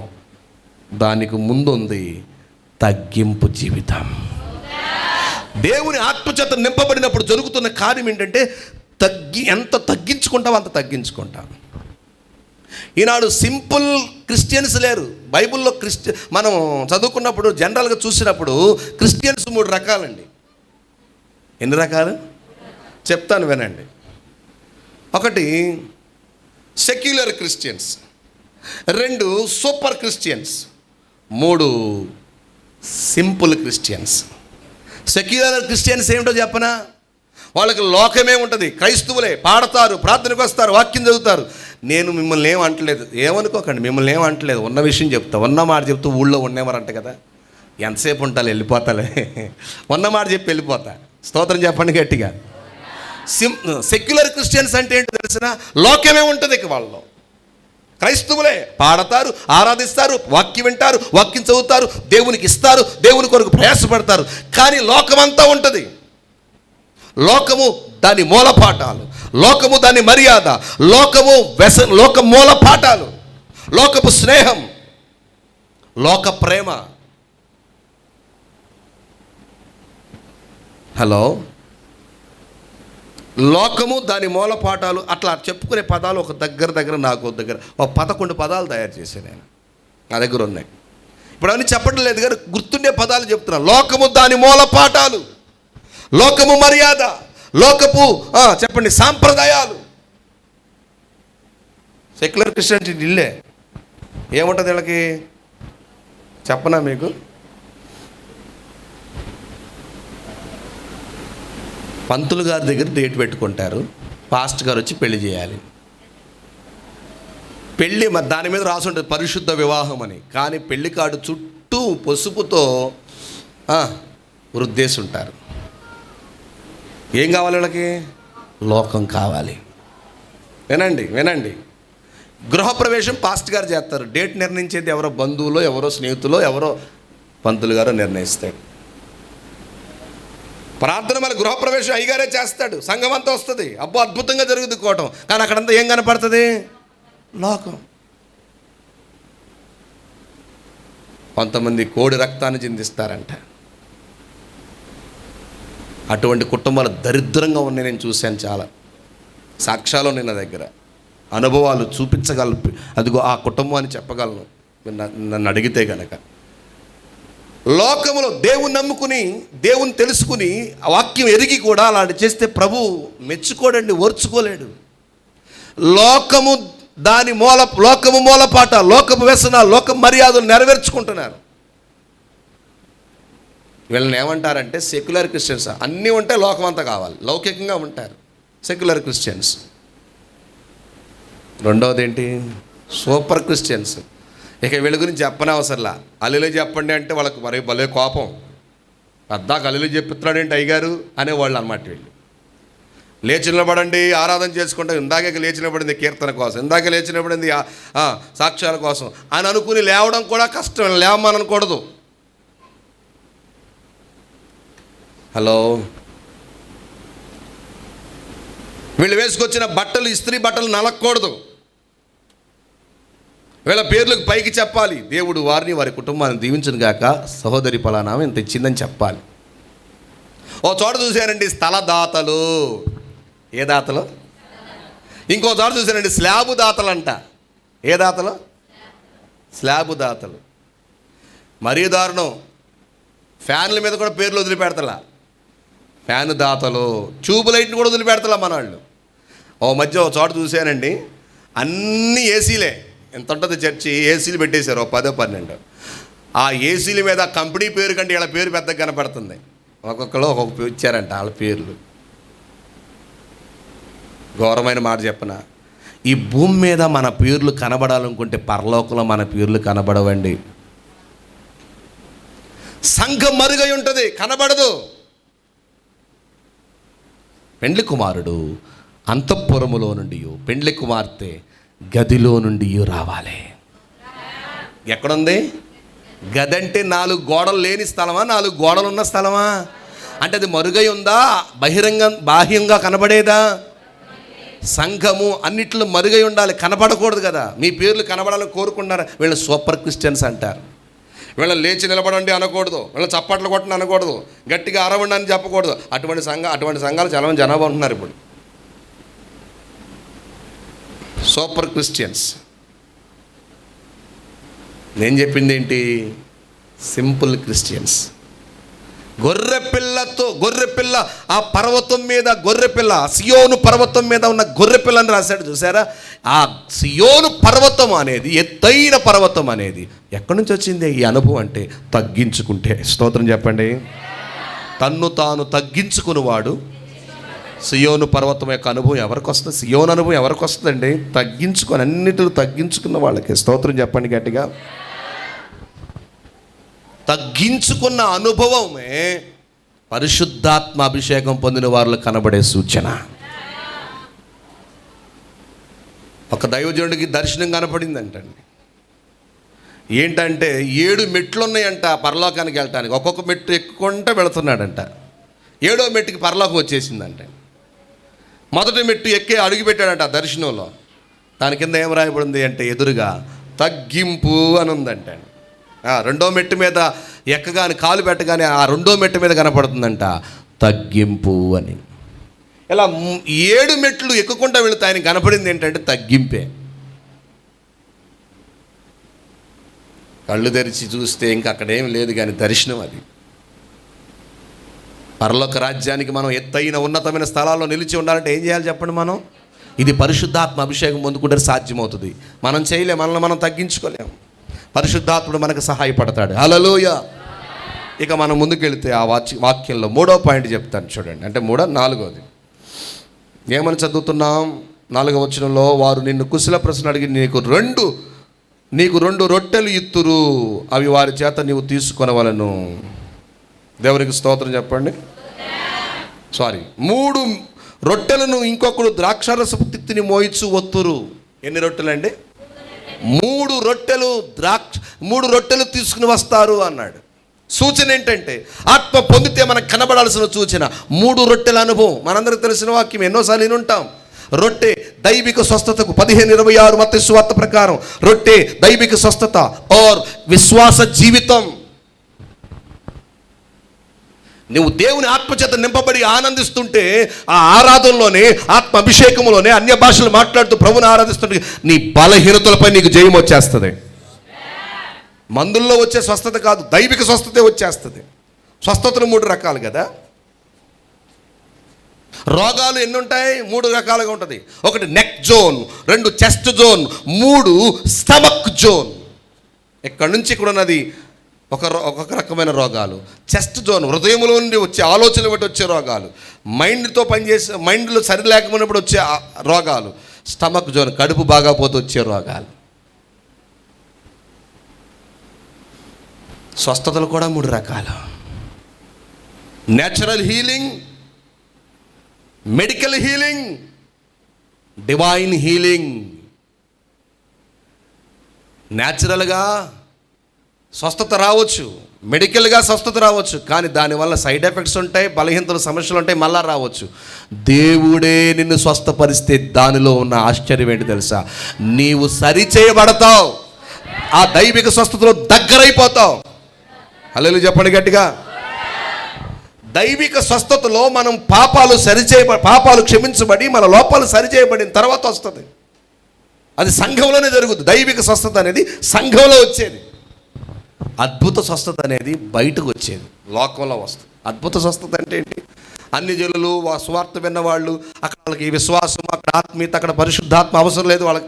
దానికి ముందు ఉంది తగ్గింపు జీవితం. దేవుని ఆత్మచేత నింపబడినప్పుడు జరుగుతున్న కార్యం ఏంటంటే ఎంత తగ్గించుకుంటావు అంత తగ్గించుకుంటాం. ఈనాడు సింపుల్ క్రిస్టియన్స్ లేరు. బైబిల్లో మనం చదువుకున్నప్పుడు జనరల్గా చూసినప్పుడు క్రిస్టియన్స్ 3 రకాలండి. ఎన్ని రకాలు చెప్తాను వినండి. 1 secular Christians, 2 super Christians, 3 simple Christians. Secular Christians ఏమిటో చెప్పనా? వాళ్ళకి లోకమే ఉంటుంది, క్రైస్తవులే, పాడతారు, ప్రార్థనకు వస్తారు, వాక్యం చదువుతారు. నేను మిమ్మల్ని ఏం అంటలేదు, ఏమనుకోకండి, మిమ్మల్ని ఏం అంటలేదు, ఉన్న విషయం చెప్తా, ఉన్న మాట చెప్తూ ఊళ్ళో ఉండేవారంట కదా, ఎంతసేపు ఉంటాలి, వెళ్ళిపోతాలే, ఉన్న మాట చెప్పి వెళ్ళిపోతా. స్తోత్రం చెప్పండి గట్టిగా. సెక్యులర్ క్రిస్టియన్స్ అంటే ఏంటో తెలిసిన, లోకమే ఉంటుంది ఇక వాళ్ళలో. క్రైస్తవులే, పాడతారు, ఆరాధిస్తారు, వాక్యం వింటారు, వాక్యం చదువుతారు, దేవునికి ఇస్తారు, దేవుని కొరకు ప్రయాసపడతారు, కానీ లోకమంతా ఉంటుంది. లోకము దాని మూలపాఠాలు, లోకము దాని మర్యాద, లోకము లోక మూలపాఠాలు, లోకపు స్నేహం, లోక ప్రేమ. హలో, లోకము దాని మూలపాఠాలు, అట్లా చెప్పుకునే పదాలు ఒక దగ్గర నాకు ఒక 11 పదాలు తయారు చేశాను నేను, నా దగ్గర ఉన్నాయి. ఇప్పుడు అవన్నీ చెప్పడం లేదు కానీ గుర్తుండే పదాలు చెప్తున్నా. లోకము దాని మూలపాఠాలు, లోకము మర్యాద, లోకపు చెప్పండి సాంప్రదాయాలు. సెక్యులర్ క్రిస్టియానిటీ ఇల్లే ఏముంటుంది వీళ్ళకి చెప్పనా మీకు? పంతులు గారి దగ్గర డేట్ పెట్టుకుంటారు, పాస్ట్ గారు వచ్చి పెళ్లి చేయాలి. పెళ్ళి దాని మీద రాసి ఉంటుంది పరిశుద్ధ వివాహం అని, కానీ పెళ్లి కార్డు చుట్టూ పసుపుతో వృద్ధేసి ఉంటారు. ఏం కావాలి వీళ్ళకి? లోకం కావాలి. వినండి, గృహప్రవేశం పాస్ట్ గారు చేస్తారు, డేట్ నిర్ణయించేది ఎవరో బంధువులో, ఎవరో స్నేహితులో, ఎవరో పంతులు గారో నిర్ణయిస్తాడు. ప్రార్థన మన గృహప్రవేశం అయ్యగారే చేస్తాడు, సంఘం అంతా వస్తుంది, అబ్బో అద్భుతంగా జరుగుతుంది కోవటం, కానీ అక్కడంతా ఏం కనపడుతుంది? లోకం. కొంతమంది కోడి రక్తాన్ని చిందిస్తారంట. అటువంటి కుటుంబాలు దరిద్రంగా ఉన్నాయి, నేను చూశాను, చాలా సాక్ష్యాలు ఉన్నాయి నా దగ్గర, అనుభవాలు చూపించగలను. అదిగో ఆ కుటుంబం అని చెప్పగలను నన్ను అడిగితే కనుక. లోకములో దేవుని నమ్ముకుని దేవుని తెలుసుకుని ఆ వాక్యం ఎరిగి కూడా అలాంటి చేస్తే ప్రభు మెచ్చుకోడండి, ఓర్చుకోలేడు. లోకము దాని లోకము మూలపాట, లోకము వ్యసనాలు, లోకం మర్యాదలు నెరవేర్చుకుంటున్నారు. వీళ్ళని ఏమంటారంటే సెక్యులర్ క్రిస్టియన్స్. అన్నీ ఉంటే లోకం అంతా కావాలి, లౌకికంగా ఉంటారు సెక్యులర్ క్రిస్టియన్స్. రెండవది ఏంటి? Super Christians. ఇక వీళ్ళ గురించి చెప్పనవసరంలా. అల్లులే చెప్పండి అంటే వాళ్ళకి మరి భలే కోపం. పెద్దాక అల్లులే చెప్తున్నాడేంటి అయ్యగారు అనేవాళ్ళు అన్నమాట వీళ్ళు. లేచి నిలబడండి, ఆరాధన చేసుకుంటాం. ఇందాకే లేచి నిలబడింది కీర్తన కోసం, ఇందాకే లేచి నిలబడింది సాక్ష్యాల కోసం అని అనుకుని లేవడం కూడా కష్టం. లేవమని అనకూడదు. హలో, వీళ్ళు వేసుకొచ్చిన బట్టలు, ఇస్త్రీ బట్టలు నలగకూడదు. వీళ్ళ పేర్లకు పైకి చెప్పాలి, దేవుడు వారిని వారి కుటుంబాన్ని దీవించును గాక, సహోదరి ఫలానా ఇంత ఇచ్చిందని చెప్పాలి. ఓ చోట చూశారండి స్థలదాతలు. ఏ దాతలు? ఇంకో చోట చూశారండి స్లాబు దాతలు అంట. ఏ దాతలు? స్లాబు దాతలు. మరీ దారుణం, ఫ్యాన్ల మీద కూడా పేర్లు వదిలిపెడతలా. ఫ్యాన్ దాతలు. ట్యూబ్ లైట్ని కూడా వదిలిపెడతలా మన వాళ్ళు. ఓ మధ్య ఒక చోట చూశానండి, అన్నీ ఏసీలే. ఎంత ఉంటుంది చర్చి, ఏసీలు పెట్టేశారు 10-12. ఆ ఏసీల మీద కంపెనీ పేరు కంటే వీళ్ళ పేరు పెద్దగా కనపడుతుంది. ఒక్కొక్కరు ఒక్కొక్క ఇచ్చారంట వాళ్ళ పేర్లు. ఘోరమైన మాట చెప్పనా, ఈ భూమి మీద మన పేర్లు కనబడాలనుకుంటే పరలోకంలో మన పేర్లు కనబడవండి. సంఘం మరుగై ఉంటుంది, కనబడదు. పెండ్లి కుమారుడు అంతఃపురములో నుండి, పెండ్లి కుమార్తె గదిలో నుండి రావాలి. ఎక్కడుంది? గది అంటే 4 గోడలు లేని స్థలమా, 4 గోడలు ఉన్న స్థలమా? అంటే అది మరుగై ఉందా? బాహ్యంగా కనబడేదా? సంఘము అన్నిట్లో మరుగై ఉండాలి, కనబడకూడదు కదా. మీ పేర్లు కనబడాలని కోరుకున్నారు. వీళ్ళని సూపర్ క్రిస్టియన్స్ అంటారు. వీళ్ళని లేచి నిలబడండి అనకూడదు, వీళ్ళని చప్పట్లు కొట్టని అనకూడదు, గట్టిగా అరవండి అని చెప్పకూడదు. అటువంటి సంఘాలు చాలా మంది జనాభా ఉంటున్నారు ఇప్పుడు. Super Christians. నేను చెప్పింది ఏంటి? Simple Christians. గొర్రెపిల్ల ఆ పర్వతం మీద, గొర్రెపిల్ల సియోను పర్వతం మీద ఉన్న గొర్రెపిల్లని రాశాడు చూసారా. ఆ సియోను పర్వతం అనేది, ఎత్తైన పర్వతం అనేది ఎక్కడి నుంచి వచ్చింది ఈ అనుభవం అంటే? తగ్గించుకుంటే. స్తోత్రం చెప్పండి. తన్ను తాను తగ్గించుకునేవాడు సియోను పర్వతం యొక్క అనుభవం ఎవరికి వస్తుంది? సియోను అనుభవం ఎవరికి వస్తుందండి? తగ్గించుకొని, అన్నిటిలో తగ్గించుకున్న వాళ్ళకి. స్తోత్రం చెప్పండి గట్టిగా. తగ్గించుకున్న అనుభవమే పరిశుద్ధాత్మ అభిషేకం పొందిన వారిలో కనబడే సూచన. ఒక దైవజనుడికి దర్శనం కనపడిందంటండి. ఏంటంటే 7 మెట్లు ఉన్నాయంట పరలోకానికి వెళ్ళటానికి. ఒక్కొక్క మెట్టు ఎక్కుకుంటూ వెళుతున్నాడంట. 7వ మెట్టుకి పరలోకం వచ్చేసిందంట. మొదటి మెట్టు ఎక్కి అడుగు పెట్టాడంట దర్శనంలో. దాని కింద ఏం రాయబడింది అంటే ఎదురుగా తగ్గింపు అని ఉందంట. 2వ మెట్టు మీద ఎక్కగానే కాలు పెట్టగానే ఆ 2వ మెట్టు మీద కనపడుతుందంట తగ్గింపు అని. ఇలా 7 మెట్లు ఎక్కుకుంటూ వెళితే ఆయన కనపడింది ఏంటంటే తగ్గింపే. కళ్ళు తెరిచి చూస్తే ఇంకా అక్కడేం లేదు కానీ దర్శనం అది. పరలోక రాజ్యానికి మనం ఎత్తైన ఉన్నతమైన స్థలాల్లో నిలిచి ఉండాలంటే ఏం చేయాలి చెప్పండి? మనం ఇది పరిశుద్ధాత్మ అభిషేకం పొందుకుంటే సాధ్యమవుతుంది. మనం చేయలేం, మనల్ని మనం తగ్గించుకోలేము. పరిశుద్ధాత్ముడు మనకు సహాయపడతాడు. హల్లెలూయా. ఇక మనం ముందుకెళ్తే ఆ వాక్యంలో 3వ పాయింట్ చెప్తాను చూడండి. అంటే 4వది ఏమని చదువుతున్నాం? 4వ వచనంలో, వారు నిన్ను కుశల ప్రశ్న అడిగి నీకు 2 రొట్టెలు ఇత్తురు, అవి వారి చేత నీవు తీసుకొనవలను. దేవునికి స్తోత్రం చెప్పండి. 3 రొట్టెలను ఇంకొకడు ద్రాక్షారసపు తిత్తిని మోయిచు ఒత్తురు. ఎన్ని రొట్టెలండి? 3 రొట్టెలు తీసుకుని వస్తారు అన్నాడు. సూచన ఏంటంటే ఆత్మ పొందితే మనకు కనబడాల్సిన సూచన 3 రొట్టెల అనుభవం. మనందరికి తెలిసిన వాక్యం, ఎన్నోసార్లు వినుంటాం. రొట్టె దైవిక స్వస్థతకు 15:26 మత్తయి సువార్త ప్రకారం రొట్టె దైవిక స్వస్థత ఆర్ విశ్వాస జీవితం. నువ్వు దేవుని ఆత్మచేత నింపబడి ఆనందిస్తుంటే ఆ ఆరాధనలోనే, ఆత్మ అభిషేకంలోనే అన్య భాషలు మాట్లాడుతూ ప్రభుని ఆరాధిస్తుంటే నీ బలహీనతలపై నీకు జయం వచ్చేస్తుంది. మందుల్లో వచ్చే స్వస్థత కాదు, దైవిక స్వస్థతే వచ్చేస్తుంది. స్వస్థతలు 3 రకాలు కదా. రోగాలు ఎన్ని ఉంటాయి? 3 రకాలుగా ఉంటుంది. 1 neck zone, 2 chest zone, 3 stomach zone. ఇక్కడి నుంచి ఇక్కడ ఉన్నది ఒక రకమైన రోగాలు. చెస్ట్ జోన్ హృదయంలో నుండి వచ్చే ఆలోచనలు బట్టి వచ్చే రోగాలు, మైండ్తో పనిచేసే మైండ్లో సరి లేకపోయినప్పుడు వచ్చే రోగాలు. స్టమక్ జోన్ కడుపు బాగా పోతే వచ్చే రోగాలు. స్వస్థతలు కూడా 3 రకాలు. Natural healing, medical healing, divine healing. న్యాచురల్గా స్వస్థత రావచ్చు, మెడికల్గా స్వస్థత రావచ్చు, కానీ దానివల్ల సైడ్ ఎఫెక్ట్స్ ఉంటాయి, బలహీనతలు సమస్యలు ఉంటాయి, మళ్ళా రావచ్చు. దేవుడే నిన్ను స్వస్థపరిస్తే దానిలో ఉన్న ఆశ్చర్యం ఏంటి తెలుసా? నీవు సరిచేయబడతావు, ఆ దైవిక స్వస్థతలో దగ్గరైపోతావు. హల్లెలూయా చెప్పండి గట్టిగా. దైవిక స్వస్థతలో మనం పాపాలు క్షమించబడి మన లోపాలు సరిచేయబడిన తర్వాత వస్తుంది. అది సంఘంలోనే జరుగుతుంది. దైవిక స్వస్థత అనేది సంఘంలో వచ్చేది. అద్భుత స్వస్థత అనేది బయటకు వచ్చేది, లోకంలో వస్తుంది. అద్భుత స్వస్థత అంటే ఏంటి? అన్ని జనులు సువార్త విన్నవాళ్ళు, అక్కడ వాళ్ళకి విశ్వాసం, అక్కడ ఆత్మీయత, అక్కడ పరిశుద్ధాత్మ అవసరం లేదు, వాళ్ళకి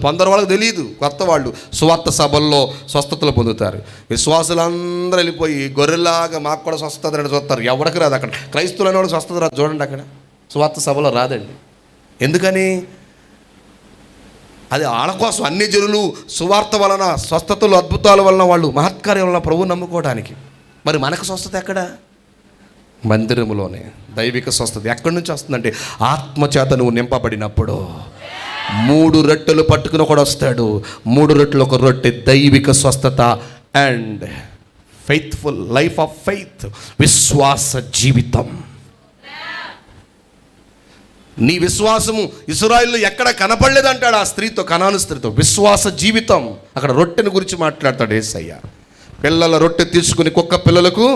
పొందరు, వాళ్ళకి తెలియదు. కొత్త వాళ్ళు సువార్త సభల్లో స్వస్థతలు పొందుతారు. విశ్వాసులందరూ వెళ్ళిపోయి గొర్రెలాగా మాకు కూడా స్వస్థత అని చూస్తారు. ఎవరికి రాదు. అక్కడ క్రైస్తవులు అనే వాళ్ళు స్వస్థత రాదు. చూడండి, అక్కడ సువార్త సభలో రాదండి. ఎందుకని? అది వాళ్ళ కోసం. అన్ని జనులు సువార్త వలన, స్వస్థతలు అద్భుతాల వలన, వాళ్ళు మహత్కార్యం వలన ప్రభువు నమ్ముకోవడానికి. మరి మనకు స్వస్థత ఎక్కడ? మందిరములోనే. దైవిక స్వస్థత ఎక్కడి నుంచి వస్తుందంటే ఆత్మచేత నువ్వు నింపబడినప్పుడు. 3 రొట్టెలు పట్టుకుని ఒకడు వస్తాడు. 3 రొట్టెలు ఒక రొట్టె దైవిక స్వస్థత and faithful life of faith, విశ్వాస జీవితం. నీ విశ్వాసము ఇశ్రాయేలులో ఎక్కడ కనపడలేదంటాడు ఆ స్త్రీతో, కనాను స్త్రీతో. విశ్వాస జీవితం. అక్కడ రొట్టెని గురించి మాట్లాడతాడు యేసయ్య. పిల్లల రొట్టె తీసుకుని కుక్క పిల్లలకు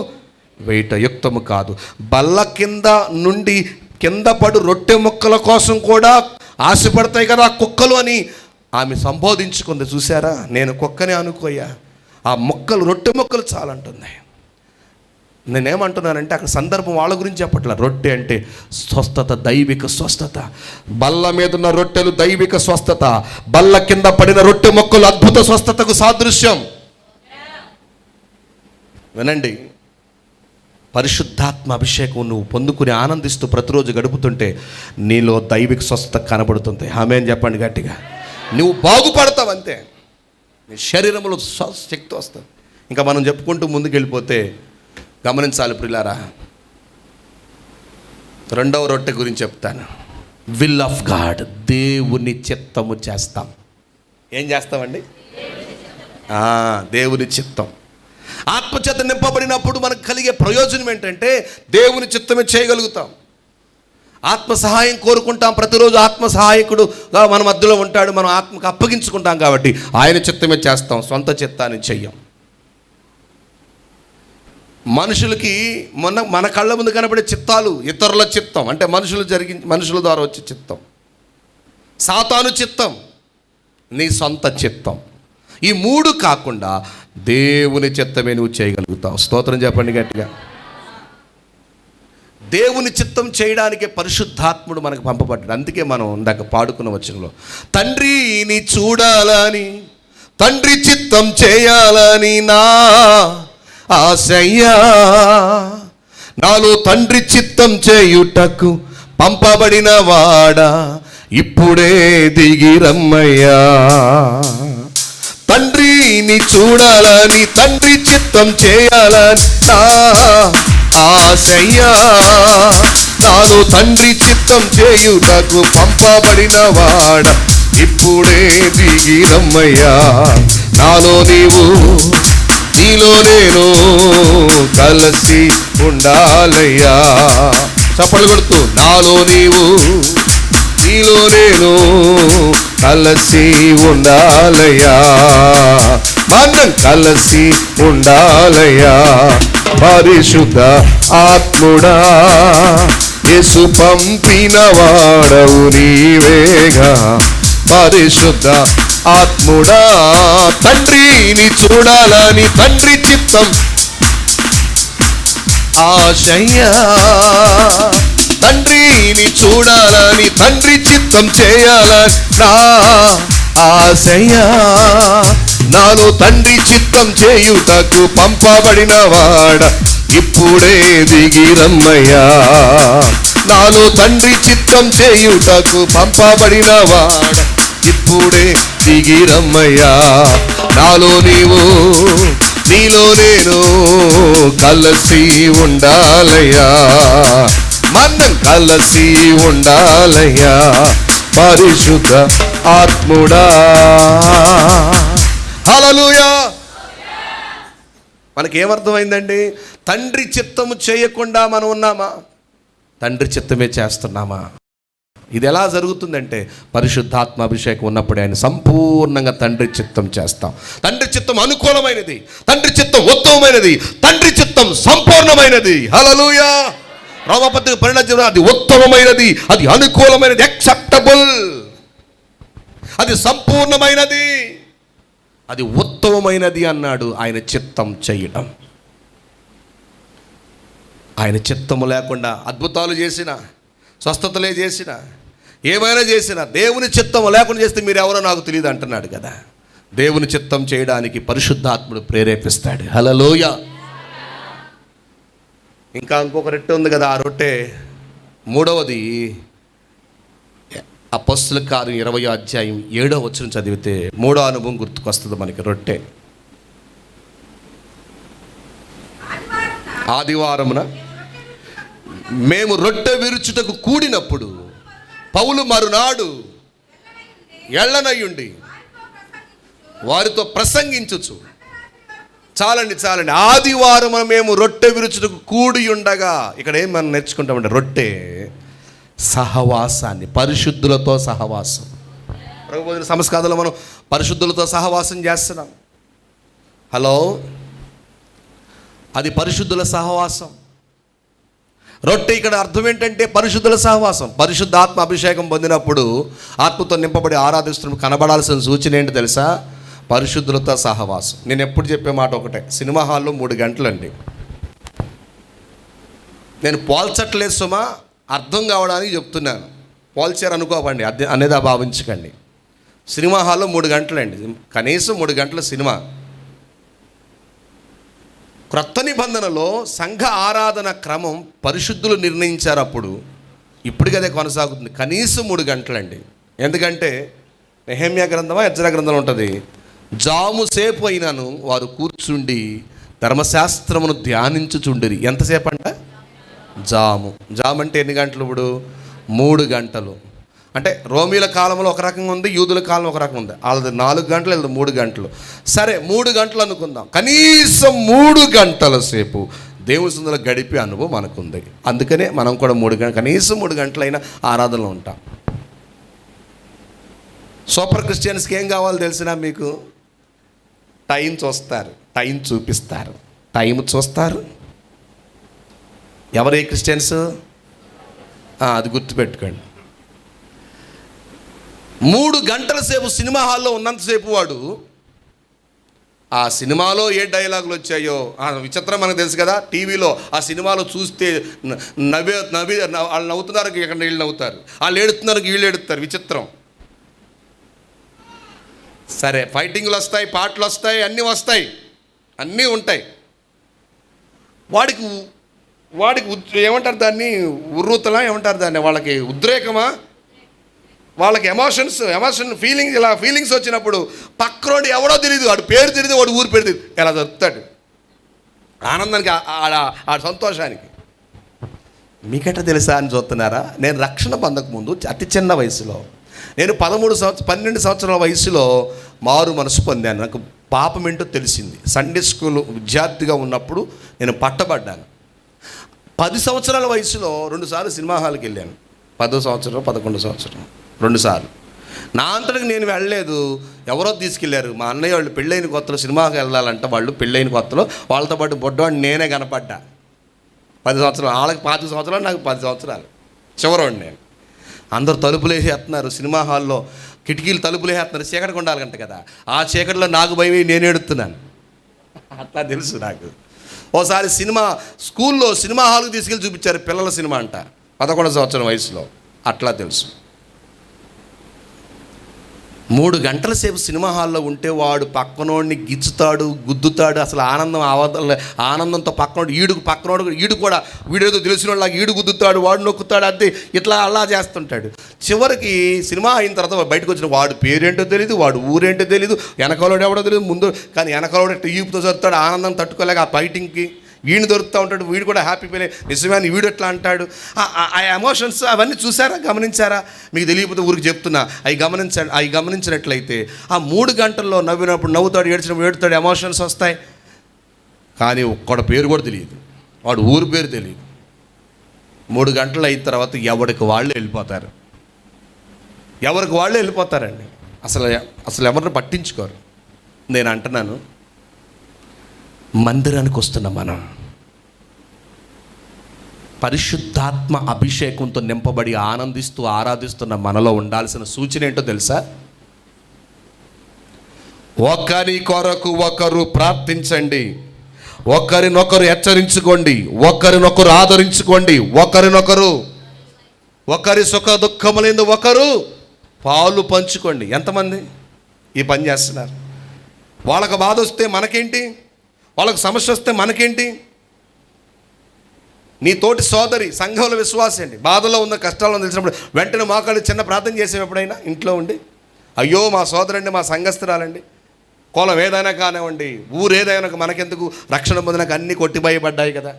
వేయట యుక్తము కాదు. బల్ల కింద నుండి కింద పడు రొట్టె ముక్కల కోసం కూడా ఆశపడతాయి కదా కుక్కలు అని ఆమె సంబోధించుకుంది. చూసారా, నేను కుక్కనే అనుకోయా, ఆ మొక్కలు రొట్టె మొక్కలు చాలంటుంది. నేనేమంటున్నానంటే అక్కడ సందర్భం వాళ్ళ గురించి చెప్పట్లా. రొట్టె అంటే స్వస్థత, దైవిక స్వస్థత. బల్ల మీద ఉన్న రొట్టెలు దైవిక స్వస్థత, బల్ల కింద పడిన రొట్టె మొక్కలు అద్భుత స్వస్థతకు సాదృశ్యం. వినండి, పరిశుద్ధాత్మ అభిషేకం నువ్వు పొందుకుని ఆనందిస్తూ ప్రతిరోజు గడుపుతుంటే నీలో దైవిక స్వస్థత కనబడుతుంది. ఆమేన్ చెప్పండి గట్టిగా. నువ్వు బాగుపడతావు అంతే, నీ శరీరంలో శక్తి వస్తుంది. ఇంకా మనం చెప్పుకుంటూ ముందుకు వెళ్ళిపోతే గమనించాలి ప్రియులారా. 2వ రొట్టె గురించి చెప్తాను. విల్ ఆఫ్ గాడ్, దేవుని చిత్తము చేస్తాం. ఏం చేస్తామండి? దేవుని చిత్తం. ఆత్మచేత నింపబడినప్పుడు మనకు కలిగే ప్రయోజనం ఏంటంటే దేవుని చిత్తమే చేయగలుగుతాం. ఆత్మ సహాయం కోరుకుంటాం. ప్రతిరోజు ఆత్మ సహాయకుడుగా మన మధ్యలో ఉంటాడు. మనం ఆత్మకు అప్పగించుకుంటాం కాబట్టి ఆయన చిత్తమే చేస్తాం, సొంత చిత్తాన్ని చెయ్యం. మనుషులకి మన కళ్ళ ముందు కనబడే చిత్తాలు ఇతరుల చిత్తం, అంటే మనుషుల ద్వారా వచ్చే చిత్తం. సాతాను చిత్తం, నీ సొంత చిత్తం. ఈ 3 కాకుండా దేవుని చిత్తమే నువ్వు చేయగలుగుతావు. స్తోత్రం చెప్పండి గట్టిగా. దేవుని చిత్తం చేయడానికి పరిశుద్ధాత్ముడు మనకు పంపబడ్డాడు. అందుకే మనం ఇందాక పాడుకున్న వచనంలో తండ్రిని చూడాలని, తండ్రి చిత్తం చేయాలని నా ఆశయ్యా, నాలో తండ్రి చిత్తం చేయుటకు పంపబడిన వాడా ఇప్పుడే దిగి రమ్మయ్యా. తండ్రిని చూడాలని, తండ్రి చిత్తం చేయాలని నా ఆశయ్యా, నాలో తండ్రి చిత్తం చేయుటకు పంపబడిన వాడ ఇప్పుడే దిగి రమ్మయ్యా. నాలో నీవు, నీలో నేను కలిసి ఉండాలయ్యా. చప్పట్లు కొడుతూ నాలో నీవు, నీలో నేను కలిసి ఉండాలయ్యా. మనం కలిసి ఉండాలయ్యా. పరిశుద్ధ ఆత్ముడా, యేసు పంపిన వాడవు నీవేగా. పరిశుద్ధ ఆత్ముడా తండ్రిని చూడాలని తండ్రి చిత్తం ఆశయ్యా, తండ్రిని చూడాలని తండ్రి చిత్తం చేయాలని నా ఆశయ్యా, నాలో తండ్రి చిత్తం చేయుటకు పంపబడిన వాడ ఇప్పుడే దిగిరమ్మయ్యా, నాలో తండ్రి చిత్తం చేయుటకు పంపబడిన వాడ ఇప్పుడే దిగిరమ్మయ్యా, నాలో నీవు నీలో నేను కలిసి ఉండాలయ్యా, మనం కలిసి ఉండాలయ్యా, పరిశుద్ధ ఆత్ముడా. హల్లెలూయా. మనకేమర్థమైందండి? తండ్రి చిత్తము చేయకుండా మనం ఉన్నామా? తండ్రి చిత్తమే చేస్తున్నామా? ఇది ఎలా జరుగుతుందంటే పరిశుద్ధాత్మ అభిషేకం ఉన్నప్పుడే ఆయన సంపూర్ణంగా తండ్రి చిత్తం చేస్తాం. తండ్రి చిత్తం అనుకూలమైనది, తండ్రి చిత్తం ఉత్తమమైనది, తండ్రి చిత్తం సంపూర్ణమైనది. హల్లెలూయా. రోమపత్రిక 12 అది ఉత్తమమైనది, అది అనుకూలమైనది, యాక్సెప్టబుల్, అది సంపూర్ణమైనది, అది ఉత్తమమైనది అన్నాడు. ఆయన చిత్తం చేయడం. ఆయన చిత్తము లేకుండా అద్భుతాలు చేసిన, స్వస్థతలే చేసిన, ఏమైనా చేసిన, దేవుని చిత్తము లేకుండా చేస్తే మీరు ఎవరో నాకు తెలియదు అంటున్నాడు కదా. దేవుని చిత్తం చేయడానికి పరిశుద్ధాత్ముడు ప్రేరేపిస్తాడు. హల్లెలూయా. ఇంకా ఇంకొక రొట్టె ఉంది కదా, ఆ రొట్టె మూడవది అపొస్తలుల కార్యం 20వ అధ్యాయం 7వ వచనం చదివితే మూడో అనుభవం గుర్తుకొస్తుంది మనకి. రొట్టె ఆదివారమున మేము రొట్టె విరుచుటకు కూడినప్పుడు పౌలు మరునాడు ఎళ్ళనయ్యుండి వారితో ప్రసంగించుచు. చాలండి ఆదివారం మేము రొట్టె విరుచుటకు కూడి ఉండగా, ఇక్కడ ఏం మనం నేర్చుకుంటామంటే రొట్టె సహవాసాన్ని, పరిశుద్ధులతో సహవాసం. ప్రభుభోజన సంస్కారంలో మనం పరిశుద్ధులతో సహవాసం చేస్తున్నాం. హలో, అది పరిశుద్ధుల సహవాసం. రొట్టె ఇక్కడ అర్థం ఏంటంటే పరిశుద్ధుల సహవాసం. పరిశుద్ధ ఆత్మ అభిషేకం పొందినప్పుడు ఆత్మతో నింపబడి ఆరాధిస్తున్న కనబడాల్సిన సూచన ఏంటి తెలుసా? పరిశుద్ధులతో సహవాసం. నేను ఎప్పుడు చెప్పే మాట ఒకటే, సినిమా హాల్లో 3 గంటలండి. నేను పోల్చట్లేదు సుమా, అర్థం కావడానికి చెప్తున్నాను. పోల్చారు అనుకోకండి, అనేది భావించకండి. సినిమా హాల్లో 3 గంటలండి, కనీసం 3 గంటల సినిమా. క్రొత్త నిబంధనలో సంఘ ఆరాధన క్రమం పరిశుద్ధులు నిర్ణయించారు అప్పుడు, ఇప్పటికీ అదే కొనసాగుతుంది. కనీసం 3 గంటలండి. ఎందుకంటే నెహెమ్యా గ్రంథమా ఎజ్రా గ్రంథంలో ఉంటుంది, జాము సేపు అయినాను వారు కూర్చుండి ధర్మశాస్త్రమును ధ్యానించుచుండిరి. ఎంతసేపు అంట? జాము అంటే ఎన్ని గంటలు? ఇప్పుడు 3 గంటలు. అంటే రోమీల కాలంలో ఒక రకంగా ఉంది, యూదుల కాలంలో ఒక రకంగా ఉంది. వాళ్ళది 4 గంటలు, వీళ్ళది 3 గంటలు. సరే 3 గంటలు అనుకుందాం. కనీసం 3 గంటల సేపు దేవుని సందులో గడిపే అనుభవం మనకుంది. అందుకనే మనం కూడా 3 గంటలు, కనీసం 3 గంటలైనా ఆరాధనలో ఉంటాం. సూపర్ క్రిస్టియన్స్కి ఏం కావాలో తెలిసినా మీకు? టైం చూస్తారు, టైం చూపిస్తారు, టైం చూస్తారు. ఎవరే క్రిస్టియన్స్? అది గుర్తుపెట్టుకోండి. 3 గంటల సేపు సినిమా హాల్లో ఉన్నంతసేపు వాడు ఆ సినిమాలో ఏ డైలాగులు వచ్చాయో విచిత్రం మనకు తెలుసు కదా. టీవీలో ఆ సినిమాలో చూస్తే వాళ్ళు నవ్వుతున్నారు, ఇక్కడ వీళ్ళు నవ్వుతారు, వాళ్ళు ఏడుతున్నారు, వీళ్ళు ఏడుస్తారు. విచిత్రం. సరే, ఫైటింగ్లు వస్తాయి, పాటలు వస్తాయి, అన్నీ వస్తాయి, అన్నీ ఉంటాయి. వాడికి ఏమంటారు దాన్ని? ఉర్రూతలా ఏమంటారు దాన్ని? వాళ్ళకి ఉద్రేకమా? వాళ్ళకి ఎమోషన్ ఫీలింగ్స్ వచ్చినప్పుడు పక్కనోడు ఎవడో తెలియదు, వాడు పేరు తెలియదు, వాడు ఊరు పేరు తెలియదు, ఎలా దొరుకుతాడు ఆనందానికి, ఆ సంతోషానికి. మీకట్ట తెలుసా అని చూస్తున్నారా? నేను రక్షణ పొందకముందు అతి చిన్న వయసులో, నేను 12 సంవత్సరాల వయసులో మారు మనసు పొందాను. నాకు పాపం ఏంటో తెలిసింది. సండే స్కూల్ విద్యార్థిగా ఉన్నప్పుడు నేను పట్టబడ్డాను. 10 సంవత్సరాల వయసులో 2 సార్లు సినిమా హాల్కి వెళ్ళాను. 10వ సంవత్సరం, 11వ సంవత్సరం 2 సార్లు. నా అంతటికి నేను వెళ్ళలేదు, ఎవరో తీసుకెళ్లారు. మా అన్నయ్య వాళ్ళు పెళ్ళైన కొత్తలో సినిమాకి వెళ్ళాలంట. వాళ్ళు పెళ్ళైన కొత్తలో వాళ్ళతో పాటు బొడ్డవాడిని నేనే కనపడ్డా. 10 సంవత్సరాలు, వాళ్ళకి 5 సంవత్సరాలు, నాకు 10 సంవత్సరాలు. చివరోడు నేను. అందరూ తలుపులు వేసేస్తున్నారు సినిమా హాల్లో. కిటికీలు తలుపులు వేస్తున్నారు, చీకటికి ఉండాలంట కదా. ఆ చీకటిలో నాకు భయమే, నేను ఎడుతున్నాను. అట్లా తెలుసు నాకు. ఓసారి స్కూల్లో సినిమా హాల్కి తీసుకెళ్ళి చూపించారు, పిల్లల సినిమా అంట, 11 సంవత్సరం వయసులో. అట్లా తెలుసు. 3 గంటల సేపు సినిమా హాల్లో ఉంటే వాడు పక్కనోడిని గిచ్చుతాడు, గుద్దుతాడు. అసలు ఆనందంతో పక్కనోడు ఈడు కూడా వీడేదో తెలిసిన వాళ్ళకి ఈడు గుద్దుతాడు, వాడు నొక్కుతాడు, అంతే ఇట్లా అలా చేస్తుంటాడు. చివరికి సినిమా అయిన తర్వాత బయటకు వచ్చిన వాడు పేరేంటో తెలియదు, వాడు ఊరేంటో తెలియదు, వెనకాలోడు ఎవడో తెలియదు ముందు. కానీ వెనకాలోడు ఈపుతో జరుగుతాడు, ఆనందం తట్టుకోలేక ఆ ఫైటింగ్కి వీడిని దొరుకుతూ ఉంటాడు. వీడు కూడా హ్యాపీ ఫీల్ నిజమని వీడు ఎట్లా అంటాడు. ఆ ఎమోషన్స్ అవన్నీ చూసారా, గమనించారా? మీకు తెలియకపోతే ఊరికి చెప్తున్నా, అవి గమనించినట్లయితే ఆ 3 గంటల్లో నవ్వినప్పుడు నవ్వుతాడు, ఏడ్చినప్పుడు ఏడుతాడు, ఎమోషన్స్ వస్తాయి. కానీ ఒక్కడ పేరు కూడా తెలియదు, వాడు ఊరి పేరు తెలియదు. 3 గంటలు అయిన తర్వాత ఎవరికి వాళ్ళు వెళ్ళిపోతారండి. అసలు ఎవరిని పట్టించుకోరు. నేను అంటున్నాను, మందిరానికి వస్తున్న మనం పరిశుద్ధాత్మ అభిషేకంతో నింపబడి ఆనందిస్తూ ఆరాధిస్తున్న మనలో ఉండాల్సిన సూచన ఏంటో తెలుసా? ఒకరి కొరకు ఒకరు ప్రార్థించండి, ఒకరినొకరు హెచ్చరించుకోండి, ఒకరినొకరు ఆదరించుకోండి, ఒకరి సుఖ దుఃఖములందు ఒకరు పాలు పంచుకోండి. ఎంతమంది ఈ పని చేస్తున్నారు? వాళ్ళకు బాధ వస్తే మనకేంటి, వాళ్ళకు సమస్య వస్తే మనకేంటి? నీ తోటి సోదరి సంఘంలో విశ్వాసం అండి, బాధలో ఉన్న కష్టాల్లో తెలిసినప్పుడు వెంటనే మోకాళ్ళు చిన్న ప్రార్థన చేసే ఎప్పుడైనా ఇంట్లో ఉండి, అయ్యో మా సోదరండి, మా సంఘస్థురాలండి, కులం ఏదైనా కానివ్వండి, ఊరు ఏదైనా మనకెందుకు, రక్షణ పొందినాక అన్నీ కొట్టిబయబడ్డాయి కదా,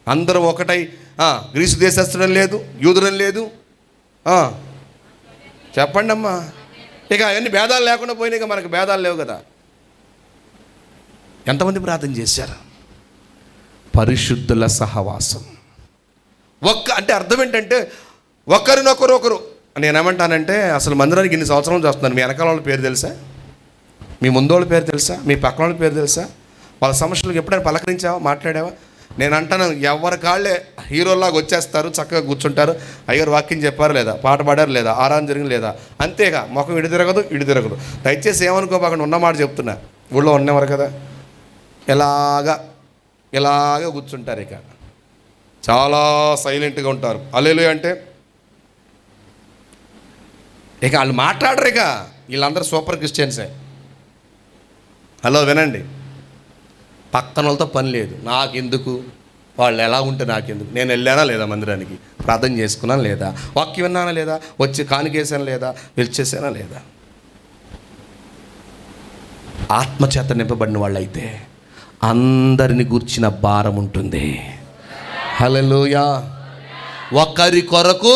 అందరం ఒకటై గ్రీసు దేశస్తుడం లేదు, యూదుడం లేదు, చెప్పండి అమ్మా. ఇక అవన్నీ భేదాలు లేకుండా పోయినాయి, ఇక మనకు భేదాలు లేవు కదా. ఎంతమంది ప్రార్థన చేశారు? పరిశుద్ధుల సహవాసం. అంటే అర్థం ఏంటంటే ఒకరినొకరు. నేనేమంటానంటే, అసలు మందిరానికి ఇన్ని సంవత్సరాలు చేస్తున్నాను, మీ వెనకాల వాళ్ళ పేరు తెలుసా, మీ ముందు వాళ్ళ పేరు తెలుసా, మీ పక్కన వాళ్ళ పేరు తెలుసా, వాళ్ళ సమస్యలకు ఎప్పుడైనా పలకరించావా, మాట్లాడావా? నేను అంటాను, ఎవరి కాళ్ళే హీరోలాగా వచ్చేస్తారు, చక్కగా కూర్చుంటారు, అయ్యారు వాక్యం చెప్పారు లేదా, పాట పాడారు లేదా, ఆరాధన జరిగింది లేదా, అంతేగా ముఖం ఇటు తిరగదు. దయచేసి ఏమనుకోబాకండి, ఉన్నమాట చెప్తున్నా. ఊళ్ళో ఉన్నవారు కదా, ఇలాగా కూర్చుంటారు, ఇక చాలా సైలెంట్గా ఉంటారు. హల్లెలూయా అంటే ఇక వాళ్ళు మాట్లాడరు, ఇక వీళ్ళందరూ సూపర్ క్రిస్టియన్సే. హలో వినండి, పక్కన వాళ్ళతో పని లేదు, నాకెందుకు, వాళ్ళు ఎలా ఉంటే నాకెందుకు, నేను వెళ్ళానా లేదా మందిరానికి, ప్రార్థన చేసుకున్నాను లేదా, వాక్యం విన్నానా లేదా, వచ్చి కానుకేసాను లేదా, పిలిచేసానా లేదా. ఆత్మచేత నింపబడిన వాళ్ళైతే అందరిని గూర్చిన భారం ఉంటుంది. హల్లెలూయా. ఒకరి కొరకు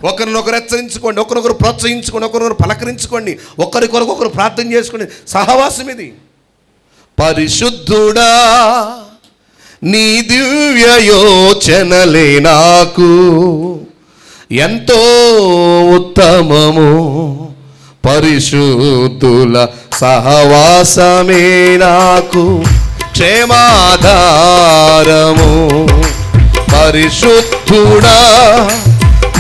ఒకరినొకరు హెచ్చరించుకోండి, ఒకరినొకరు ప్రోత్సహించుకోండి, ఒకరినొకరు పలకరించుకోండి, ఒకరి కొరకు ఒకరు ప్రార్థన చేసుకోండి. సహవాసం ఇది. పరిశుద్ధుడా నీ దివ్య యోచనలే నాకు ఎంతో ఉత్తమము, పరిశుద్ధుల సహవాసమే నాకు క్షేమాధారము. పరిశుద్ధుడా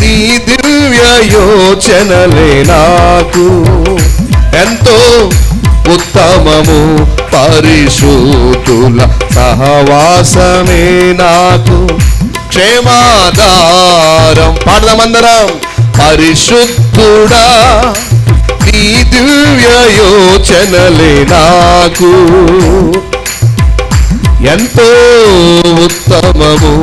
నీ దివ్య యోచనలే నాకు ఎంతో ఉత్తమము, పరిశుద్ధుల సహవాసమే నాకు క్షేమాధారం. పాడదామందరం. పరిశుద్ధుడా నీ దివ్య యోచనలే నాకు ఎంతో ఉత్తమము,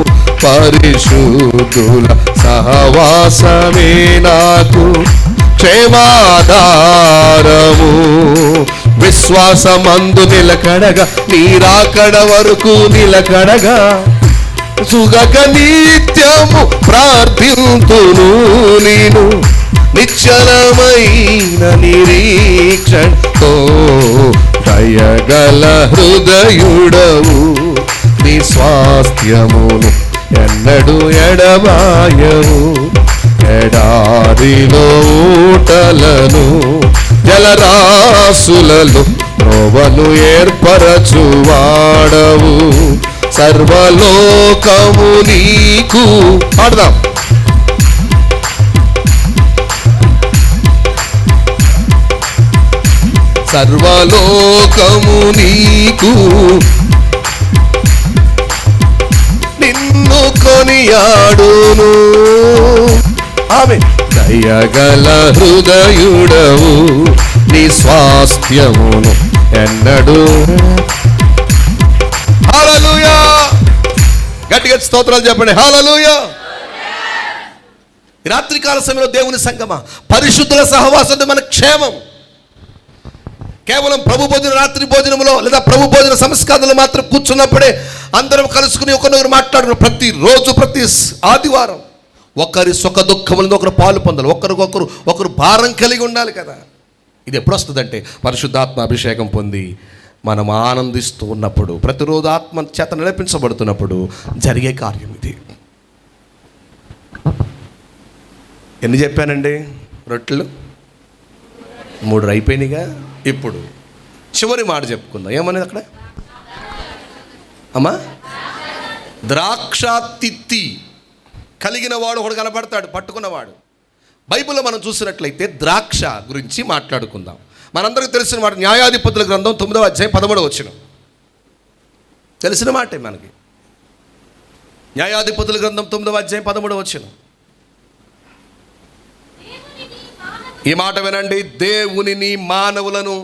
పరిశుద్ధుల సహవాసమే నాకు క్షేమాధారము. విశ్వాసమందు నిలకడగా నీరాకడ వరకు నిలకడగా సుగక నిత్యము ప్రార్థింతును నేను నిశ్చలమైన నిరీక్షణతో. దయగల హృదయుడవు నీ స్వాస్థ్యమును ఎన్నడు ఎడబాయవు. ఎడారిలో ఊటలను జలరాశులలో త్రోవను ఏర్పరచువాడవు. సర్వలోకము నీకు పాడదాం. సర్వలోకము నీకు నిన్ను కొనియాడును. ఆమె దయగల హృదయుడవు నీ స్వాస్థ్యమును ఎన్నడు. హల్లెలూయా! గట్టిగా స్తోత్రాలు చెప్పండి. హల్లెలూయా! ఈ రాత్రికాల సమయంలో దేవుని సంగమా, పరిశుద్ధుల సహవాసం మన క్షేమం. కేవలం ప్రభు భోజన రాత్రి భోజనంలో లేదా ప్రభు భోజన సంస్కారాలు మాత్రం కూర్చున్నప్పుడే అందరం కలుసుకుని ఒకరినొకరు మాట్లాడుకున్నాం. ప్రతిరోజు ప్రతి ఆదివారం ఒకరి సుఖ దుఃఖములను ఒకరు పాలు పొందాలి. ఒకరు భారం కలిగి ఉండాలి కదా. ఇది ఎప్పుడు వస్తుందంటే పరిశుద్ధాత్మ అభిషేకం పొంది మనం ఆనందిస్తూ ఉన్నప్పుడు, ప్రతిరోజు ఆత్మ చేత నడిపించబడుతున్నప్పుడు జరిగే కార్యం ఇది. ఎన్ని చెప్పానండి? రొట్టెలు 3 అయిపోయినాయిగా. ఇప్పుడు చివరి మాట చెప్పుకుందాం. ఏమనేది అక్కడ? అమ్మా, ద్రాక్ష తిత్తి కలిగిన వాడు ఒకడు కనబడతాడు, పట్టుకున్నవాడు. బైబిల్లో మనం చూసినట్లయితే ద్రాక్ష గురించి మాట్లాడుకుందాం. మనందరికీ తెలిసిన మాట న్యాయాధిపతుల గ్రంథం 9వ అధ్యాయం 13వ వచనం. తెలిసిన మాటే మనకి. న్యాయాధిపతుల గ్రంథం 9వ అధ్యాయం 13వ వచనం. ఈ మాట వినండి. దేవునిని మానవులను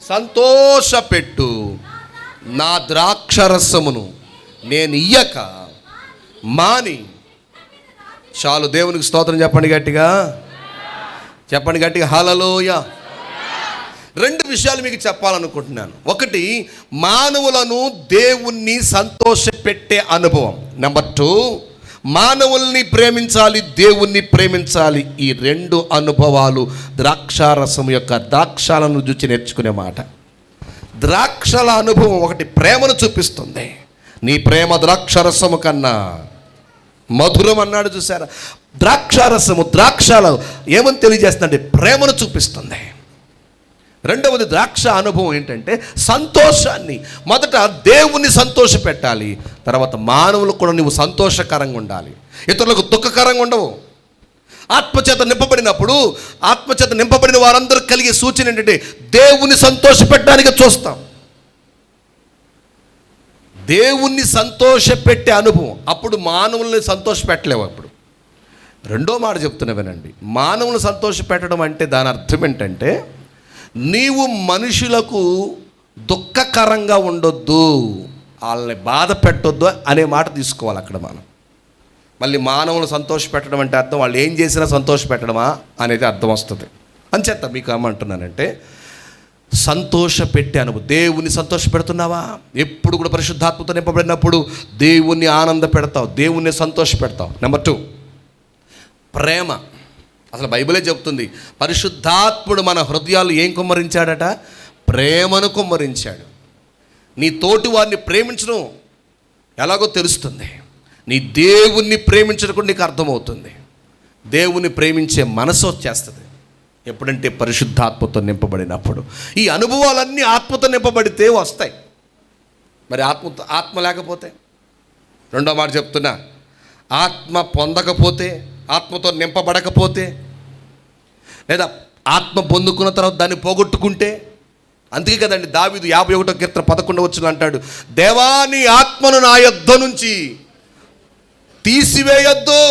సంతోషపెట్టు నా ద్రాక్షరసమును నేను ఇయ్యక మాని. చాలు. దేవునికి స్తోత్రం చెప్పండి గట్టిగా. చెప్పండి గట్టిగా. హల్లెలూయా. 2 విషయాలు మీకు చెప్పాలనుకుంటున్నాను. ఒకటి, మానవులను దేవుణ్ణి సంతోషపెట్టే అనుభవం. నెంబర్ 2, మానవుల్ని ప్రేమించాలి, దేవుణ్ణి ప్రేమించాలి. ఈ 2 అనుభవాలు ద్రాక్షారసం యొక్క ద్రాక్షాలను రుచి నేర్చుకునే మాట. ద్రాక్షల అనుభవం ఒకటి ప్రేమను చూపిస్తుంది. నీ ప్రేమ ద్రాక్షారసము కన్నా మధురం అన్నాడు, చూసారా? ద్రాక్షారసము ద్రాక్షాల ఏమని తెలియజేస్తుందంటే ప్రేమను చూపిస్తుంది. రెండవది ద్రాక్ష అనుభవం ఏంటంటే సంతోషాన్ని. మొదట దేవుణ్ణి సంతోష పెట్టాలి, తర్వాత మానవులకు కూడా నువ్వు సంతోషకరంగా ఉండాలి, ఇతరులకు దుఃఖకరంగా ఉండవు. ఆత్మచేత నింపబడిన వారందరూ కలిగే సూచన ఏంటంటే దేవుణ్ణి సంతోష పెట్టడానికి చూస్తాం. దేవుణ్ణి సంతోష పెట్టే అనుభవం. అప్పుడు మానవుల్ని సంతోష పెట్టలేవు. అప్పుడు రెండో మాట చెప్తున్నా వినండి. మానవులను సంతోష పెట్టడం అంటే దాని అర్థం ఏంటంటే నీవు మనుషులకు దుఃఖకరంగా ఉండొద్దు, వాళ్ళని బాధ పెట్టొద్దు అనే మాట తీసుకోవాలి అక్కడ మనం. మళ్ళీ మానవులను సంతోష పెట్టడం అంటే అర్థం వాళ్ళు ఏం చేసినా సంతోష పెట్టడమా అనేది అర్థం వస్తుంది. అంచేత మీకు ఏమంటున్నానంటే సంతోష పెట్టే అనుభవం. దేవుని సంతోష పెడుతున్నావా? ఎప్పుడు కూడా పరిశుద్ధాత్మతో నింపబడినప్పుడు దేవుణ్ణి ఆనంద పెడతావు, దేవుణ్ణి సంతోష పెడతావు. నెంబర్ 2, ప్రేమ. అసలు బైబిలే చెప్తుంది పరిశుద్ధాత్ముడు మన హృదయాలు ఏం కుమ్మరించాడట? ప్రేమను కుమ్మరించాడు. నీ తోటి వారిని ప్రేమించడం ఎలాగో తెలుస్తుంది, నీ దేవుణ్ణి ప్రేమించడం కూడా నీకు అర్థమవుతుంది. దేవుణ్ణి ప్రేమించే మనసు వచ్చేస్తుంది ఎప్పుడంటే పరిశుద్ధాత్మతో నింపబడినప్పుడు. ఈ అనుభవాలన్నీ ఆత్మతో నింపబడితే వస్తాయి. మరి ఆత్మ లేకపోతే, రెండో మాట చెప్తున్నా, ఆత్మ పొందకపోతే, ఆత్మతో నింపబడకపోతే, లేదా ఆత్మ పొందుకున్న తర్వాత దాన్ని పోగొట్టుకుంటే, అందుకే కదండి దావీదు 51వ కీర్తన 11వ వచనం అంటాడు, దేవా నీ ఆత్మను నా యొద్ద నుంచి తీసివేయొద్దు.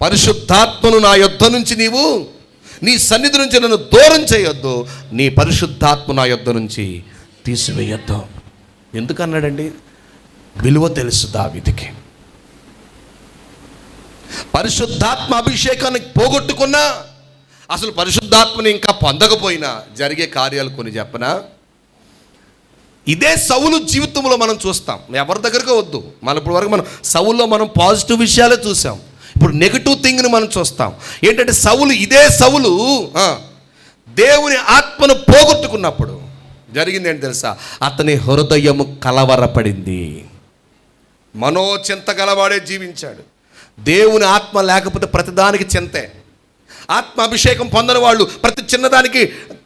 పరిశుద్ధాత్మను నా యొద్ద నుంచి నీవు, నీ సన్నిధి నుంచి నన్ను దూరం చేయొద్దు, నీ పరిశుద్ధాత్మ నా యొద్ద నుంచి తీసివేయొద్దు. ఎందుకన్నాడండి? విలువ తెలుసు దావీదుకి. పరిశుద్ధాత్మ అభిషేకాన్ని పోగొట్టుకున్నా, అసలు పరిశుద్ధాత్మని ఇంకా పొందకపోయినా జరిగే కార్యాలు కొన్ని చెప్పనా? ఇదే సౌలు జీవితంలో మనం చూస్తాం. ఎవరి దగ్గరకు వద్దు, మన ఇప్పుడు వరకు మనం సౌల్లో మనం పాజిటివ్ విషయాలే చూసాం. ఇప్పుడు నెగిటివ్ థింగ్ని మనం చూస్తాం. ఏంటంటే ఇదే సౌలు దేవుని ఆత్మను పోగొట్టుకున్నప్పుడు జరిగింది ఏంటి తెలుసా? అతని హృదయము కలవరపడింది, మనోచింత గలవాడే జీవించాడు. దేవుని ఆత్మ లేకపోతే ప్రతిదానికి చింతే. ఆత్మ అభిషేకం పొందని వాళ్ళు ప్రతి చిన్నదానికి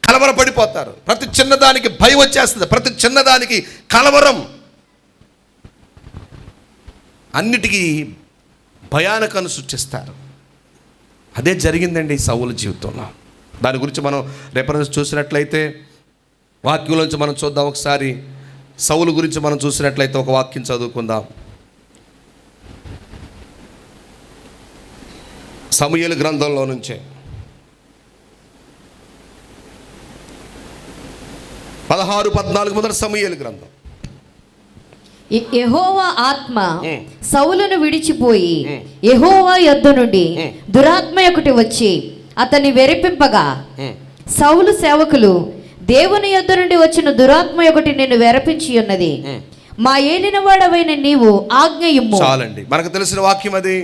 కలవరపడిపోతారు, ప్రతి చిన్నదానికి భయం వచ్చేస్తుంది, ప్రతి చిన్నదానికి కలవరం, అన్నిటికీ భయానకాన్ని సృష్టిస్తారు. అదే జరిగిందండి సౌలు జీవితంలో. దాని గురించి మనం రెఫరెన్స్ చూసినట్లయితే వాక్యంలోంచి మనం చూద్దాం. ఒకసారి సౌలు గురించి మనం చూసినట్లయితే ఒక వాక్యం చదువుకుందాం. సమూయేలు గ్రంథంలో నుంచే 16-14 మొదటి సమూయేలు గ్రంథం. యెహోవా ఆత్మ సౌలును విడిచిపోయి యెహోవా యొద్ద నుండి దురాత్మ ఒకటి వచ్చి అతన్ని వెరపింపగా సౌలు సేవకులు, దేవుని యొద్ద నుండి వచ్చిన దురాత్మ ఒకటి నిన్ను వెరపించి ఉన్నది, మా ఏలినవాడవైన నీవు ఆజ్ఞ ఇమ్ము. చాలండి, మనకు తెలిసిన వాక్యం అది.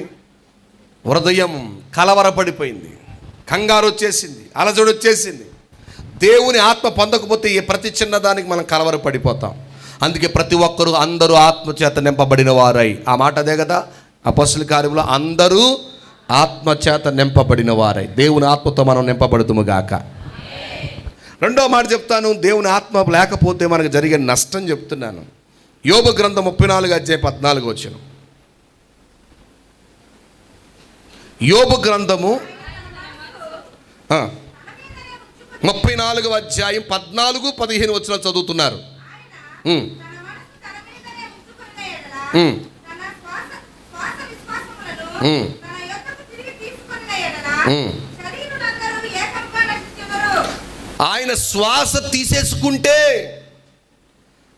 హృదయం కలవరపడిపోయింది, కంగారు వచ్చేసింది, అలజడి వచ్చేసింది. దేవుని ఆత్మ పొందకపోతే ప్రతి చిన్నదానికి మనం కలవరపడిపోతాం. అందుకే ప్రతి ఒక్కరూ అందరూ ఆత్మచేత నింపబడిన వారై, ఆ మాట అదే కదా అపొస్తలుల కార్యములో, అందరూ ఆత్మచేత నింపబడిన వారై. దేవుని ఆత్మతో మనం నింపబడుతుము గాక. రెండో మాట చెప్తాను, దేవుని ఆత్మ లేకపోతే మనకు జరిగే నష్టం చెప్తున్నాను. యోబు గ్రంథం 34:14 యోబు గ్రంథము 34:14-15 చదువుతున్నారు. ఆయన శ్వాస తీసేసుకుంటే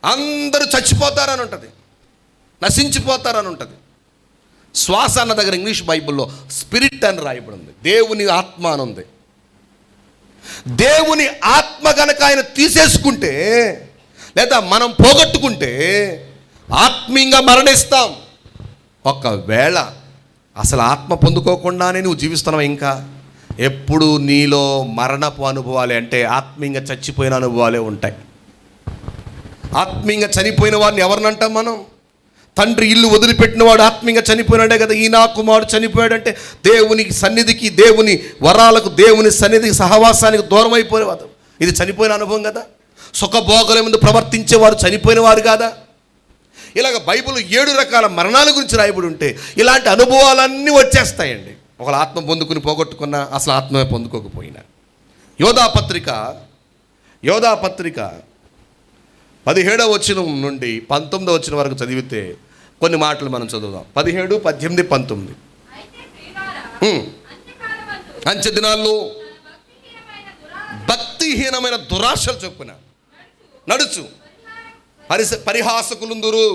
అందరూ చచ్చిపోతారని ఉంటుంది, నశించిపోతారని ఉంటుంది. శ్వాస అన్న దగ్గర ఇంగ్లీష్ బైబిల్లో స్పిరిట్ అని రాయబడి ఉంది, దేవుని ఆత్మ అని ఉంది. దేవుని ఆత్మ కనుక ఆయన తీసేసుకుంటే లేదా మనం పోగొట్టుకుంటే ఆత్మీయంగా మరణిస్తాం. ఒకవేళ అసలు ఆత్మ పొందుకోకుండానే నువ్వు జీవిస్తున్నావు, ఇంకా ఎప్పుడు నీలో మరణపు అనుభవాలే, అంటే ఆత్మీయంగా చచ్చిపోయిన అనుభవాలే ఉంటాయి. ఆత్మీయంగా చనిపోయిన వాడిని ఎవరినంటాం మనం? తండ్రి ఇల్లు వదిలిపెట్టిన వాడు ఆత్మీయంగా చనిపోయినాడే కదా. ఈ నా కుమారుడు చనిపోయాడంటే దేవుని సన్నిధికి, దేవుని వరాలకు, దేవుని సన్నిధికి, సహవాసానికి దూరం అయిపోయేవాడు. ఇది చనిపోయిన అనుభవం కదా. సుఖభోగుల ముందు ప్రవర్తించేవారు చనిపోయిన వారు కాదా? ఇలాగ బైబిల్ 7 రకాల మరణాల గురించి రాయబడి ఉంటే ఇలాంటి అనుభవాలన్నీ వచ్చేస్తాయండి. ఒకళ్ళ ఆత్మ పొందుకుని పోగొట్టుకున్నా, అసలు ఆత్మే పొందుకోకపోయినా. యోధాపత్రిక 17వ వచనం నుండి 19వ వచనం వరకు చదివితే కొన్ని మాటలు మనం చదువుదాం. 17, 18, 19. అంచె దినాల్లో భక్తిహీనమైన దురాశలు చొప్పున నడుచు పరిహాసకులుందురు.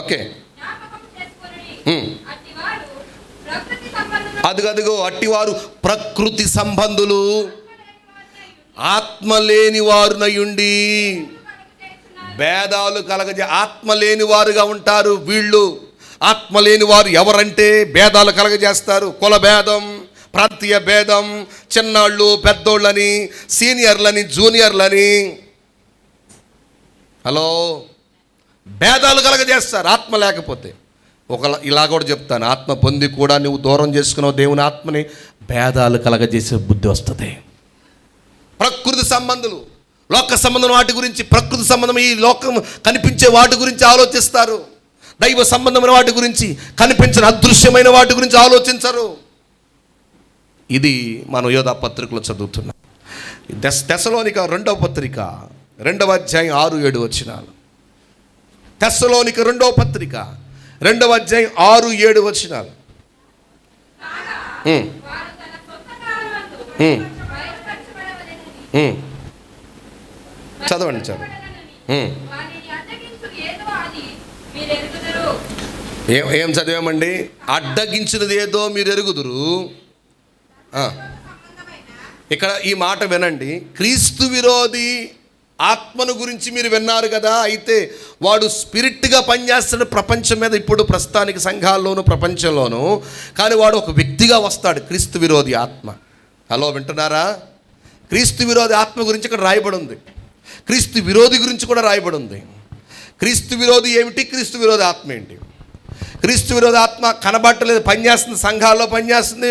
ఓకే, అదిగదిగో అట్టివారు ప్రకృతి సంబంధులు, ఆత్మ లేని వారునయుండి భేదాలు ఆత్మ లేని వారుగా ఉంటారు వీళ్ళు. ఆత్మ లేని వారు ఎవరంటే భేదాలు కలగజేస్తారు. కుల భేదం, ప్రాంతీయ భేదం, చిన్నాళ్ళు పెద్దోళ్ళని, సీనియర్లని జూనియర్లని, హలో, భేదాలు కలగజేస్తారు ఆత్మ లేకపోతే. ఇలా కూడా చెప్తాను, ఆత్మ పొంది కూడా నువ్వు దూరం చేసుకున్నావు దేవుని ఆత్మని, భేదాలు కలగజేసే బుద్ధి వస్తుంది. ప్రకృతి సంబంధులు, లోక సంబంధం వాటి గురించి, ప్రకృతి సంబంధం ఈ లోకం కనిపించే వాటి గురించి ఆలోచిస్తారు. దైవ సంబంధమైన వాటి గురించి, కనిపించిన అదృశ్యమైన వాటి గురించి ఆలోచించరు. ఇది మనం యోధా పత్రికలో చదువుతున్నాం. తెస్సలోనిక 2వ పత్రిక 2వ అధ్యాయం 6-7 వచనాలు. తెస్సలోనిక 2వ పత్రిక 2వ అధ్యాయం 6-7 వచనాలు. చదవండి. ఏం చదివామండి? అడ్డగించినది ఏదో మీరు ఎరుగుదురు. ఇక్కడ ఈ మాట వినండి. క్రీస్తు విరోధి ఆత్మను గురించి మీరు విన్నారు కదా. అయితే వాడు స్పిరిట్గా పనిచేస్తాడు ప్రపంచం మీద ఇప్పుడు ప్రస్తుతానికి, సంఘాల్లోనూ ప్రపంచంలోనూ. కానీ వాడు ఒక వ్యక్తిగా వస్తాడు, క్రీస్తు విరోధి ఆత్మ. హలో, వింటున్నారా? క్రీస్తు విరోధి ఆత్మ గురించి ఇక్కడ రాయబడి ఉంది. క్రీస్తు విరోధి గురించి కూడా రాయబడి ఉంది. క్రీస్తు విరోధి ఏమిటి, క్రీస్తు విరోధి ఆత్మ ఏంటి? క్రీస్తు విరోధి ఆత్మ కనబట్టలేదు, పనిచేస్తుంది, సంఘాల్లో పనిచేస్తుంది,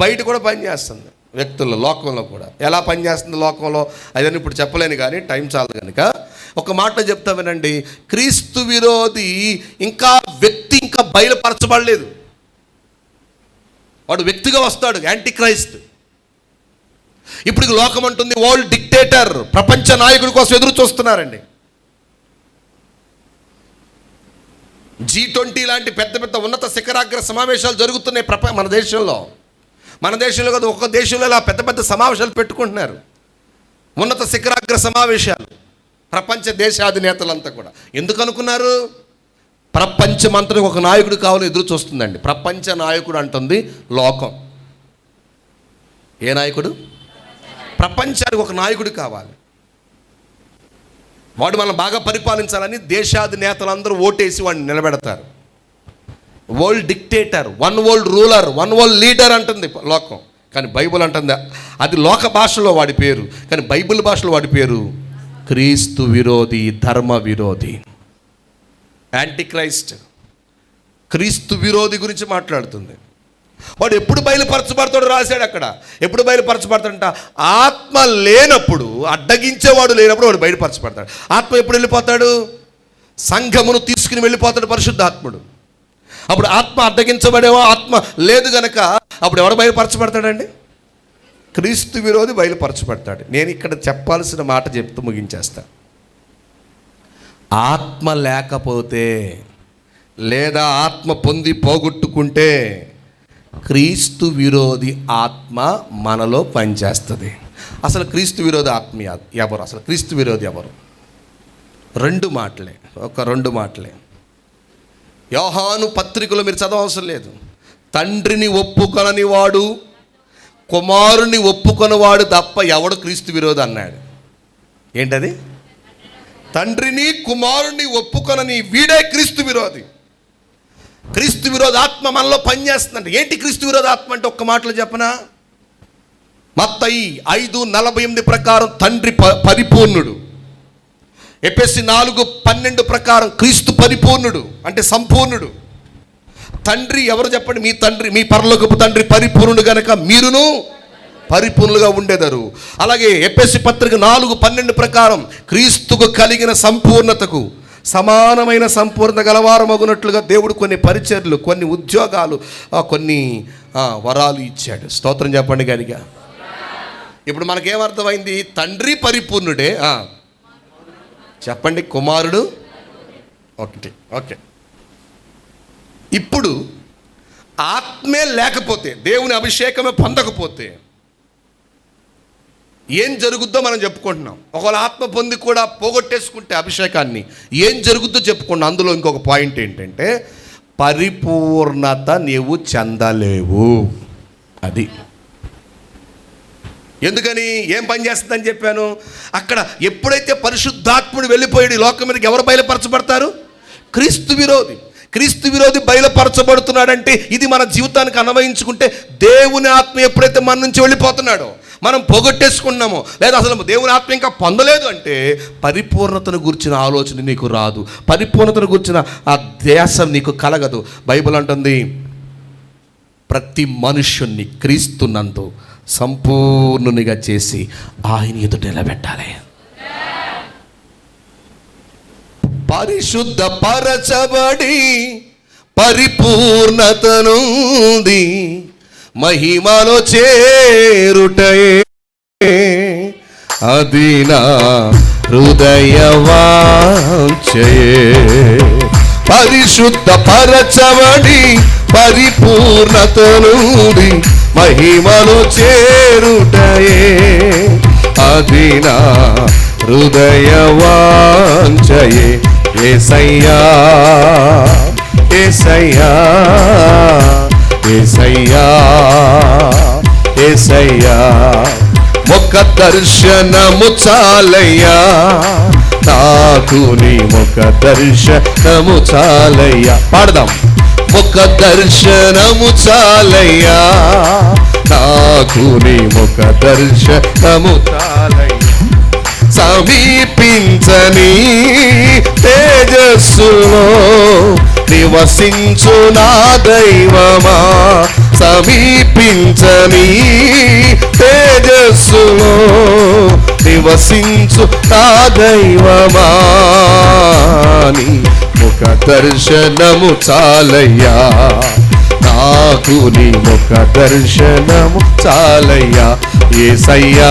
బయట కూడా పనిచేస్తుంది, వ్యక్తుల్లో, లోకంలో కూడా. ఎలా పనిచేస్తుంది లోకంలో అదని ఇప్పుడు చెప్పలేను, కానీ టైం చాలదు కనుక ఒక మాట చెప్తా వినండి. క్రీస్తు విరోధి ఇంకా వ్యక్తి ఇంకా బయలుపరచబడలేదు. వాడు వ్యక్తిగా వస్తాడు, యాంటీ క్రైస్ట్. ఇప్పుడు లోకం అంటుంది వరల్డ్ డిక్టేటర్, ప్రపంచ నాయకుడి కోసం ఎదురు చూస్తున్నారండి. G20 లాంటి పెద్ద పెద్ద ఉన్నత శిఖరాగ్ర సమావేశాలు జరుగుతున్నాయి మన దేశంలో. మన దేశంలో కాదు, ఒక్క దేశంలో ఇలా పెద్ద పెద్ద సమావేశాలు పెట్టుకుంటున్నారు, ఉన్నత శిఖరాగ్ర సమావేశాలు. ప్రపంచ దేశాధినేతలంతా కూడా ఎందుకు అనుకున్నారు? ప్రపంచమంతటికి ఒక నాయకుడు కావాలని ఎదురు చూస్తుందండి. ప్రపంచ నాయకుడు అంటుంది లోకం. ఏ నాయకుడు? ప్రపంచానికి ఒక నాయకుడు కావాలి, వాడు మనం బాగా పరిపాలించాలని దేశాధినేతలందరూ ఓటేసి వాడిని నిలబెడతారు. World dictator, one world ruler, one world leader అంటుంది లోకం. కానీ బైబిల్ అంటుంది అది లోక భాషలో వాడి పేరు, కానీ బైబిల్ భాషలో వాడి పేరు క్రీస్తు విరోధి, ధర్మ విరోధి, యాంటీ క్రైస్ట్. క్రీస్తు విరోధి గురించి మాట్లాడుతుంది. వాడు ఎప్పుడు బయలుపరచబడతాడు రాశాడు అక్కడ. ఎప్పుడు బయలుపరచబడతాడంట? ఆత్మ లేనప్పుడు, అడ్డగించేవాడు లేనప్పుడు వాడు బయలుపరచబడతాడు. ఆత్మ ఎప్పుడు వెళ్ళిపోతాడు? సంఘమును తీసుకుని వెళ్ళిపోతాడు పరిశుద్ధాత్ముడు. అప్పుడు ఆత్మ అడ్డగించబడేవో ఆత్మ లేదు గనక అప్పుడు ఎవడు బయలుపరచబడతాడండి? క్రీస్తు విరోధి బయలుపరచబడతాడు. నేను ఇక్కడ చెప్పాల్సిన మాట చెప్తూ ముగించేస్తా. ఆత్మ లేకపోతే లేదా ఆత్మ పొంది పోగొట్టుకుంటే క్రీస్తు విరోధి ఆత్మ మనలో పనిచేస్తుంది. అసలు క్రీస్తు విరోధి ఆత్మ ఎవరు? అసలు క్రీస్తు విరోధి ఎవరు? రెండు మాటలే. యోహాను పత్రికలో మీరు చదవవసరం లేదు. తండ్రిని ఒప్పుకొనని వాడు కుమారుని ఒప్పుకొనవాడు తప్ప ఎవడు క్రీస్తు విరోధి అన్నాడు. ఏంటది? తండ్రిని కుమారుని ఒప్పుకొనని వీడే క్రీస్తు విరోధి. క్రీస్తు విరోధ ఆత్మ మనలో పనిచేస్తుందండి. ఏంటి క్రీస్తు విరోధ ఆత్మ అంటే ఒక్క మాటలో చెప్పనా? మత్తయి 5:48 ప్రకారం తండ్రి పరిపూర్ణుడు. ఎఫెసీ 4:12 ప్రకారం క్రీస్తు పరిపూర్ణుడు అంటే సంపూర్ణుడు. తండ్రి ఎవరు చెప్పండి? మీ తండ్రి, మీ పరలోకపు తండ్రి పరిపూర్ణుడు గనక మీరును పరిపూర్ణులుగా ఉండేదారు. అలాగే ఎఫెసీ పత్రిక 4:12 ప్రకారం క్రీస్తుకు కలిగిన సంపూర్ణతకు సమానమైన సంపూర్ణ గలవారమగునట్లుగా దేవుడు కొన్ని పరిచర్లు, కొన్ని ఉద్యోగాలు, కొన్ని వరాలు ఇచ్చాడు. స్తోత్రం చెప్పండి గరిగా. ఇప్పుడు మనకేమర్థమైంది? తండ్రి పరిపూర్ణుడే, చెప్పండి కుమారుడు ఒకటి. ఓకే, ఇప్పుడు ఆత్మే లేకపోతే, దేవుని అభిషేకమే పొందకపోతే ఏం జరుగుద్దో మనం చెప్పుకుంటున్నాం. ఒకవేళ ఆత్మ పొంది కూడా పోగొట్టేసుకుంటే అభిషేకాన్ని ఏం జరుగుద్దో చెప్పుకున్నాం. అందులో ఇంకొక పాయింట్ ఏంటంటే పరిపూర్ణత నీవు చెందలేవు. అది ఎందుకని? ఏం పని చేస్తుందని చెప్పాను. అక్కడ ఎప్పుడైతే పరిశుద్ధాత్ముడు వెళ్ళిపోయాడు ఈ లోకం మీదకి ఎవరు బయలుపరచబడతారు? క్రీస్తు విరోధి. క్రీస్తు విరోధి బయలుపరచబడుతున్నాడంటే ఇది మన జీవితానికి అన్వయించుకుంటే దేవుని ఆత్మ ఎప్పుడైతే మన నుంచి వెళ్ళిపోతున్నాడో, మనం పోగొట్టేసుకున్నామో, లేదా అసలు దేవుని ఆత్మ ఇంకా పొందలేదు అంటే పరిపూర్ణతను గురించిన ఆలోచన నీకు రాదు, పరిపూర్ణతను గురించిన ఆ ధ్యాస నీకు కలగదు. బైబిల్ అంటుంది ప్రతి మనుష్యుణ్ణి క్రీస్తునందు సంపూర్ణునిగా చేసి ఆయన ఎదుట నిలబెట్టాలి. పరిశుద్ధ పరచబడి పరిపూర్ణతనుంది మహిమలో చేరుటయే అది నా హృదయ వాంఛయే. పరిశుద్ధ పరచబడి పరిపూర్ణతనుంది మహిమలో చేరుటయే అది నా హృదయ వాంఛయే. యేసయ్యా యేసయ్యా యేసయ్యా యేసయ్యా ముఖ దర్శనము చాలయ్యా నాకు నీ ముఖ దర్శనము చాలయ్యా. పాడదాం. ముఖ దర్శనము చాలయ్యా నాకు నీ ముఖ దర్శనము చాలయ్యా. సమీపించని తేజస్సులో నివసించు నా దైవమా. సమీపించని తేజస్సులో నివసించు నా దైవమా. నీ ముఖ దర్శనము చాలయ్యా నా నాకు నీ ముఖ దర్శనము చాలయ్యా యేసయ్యా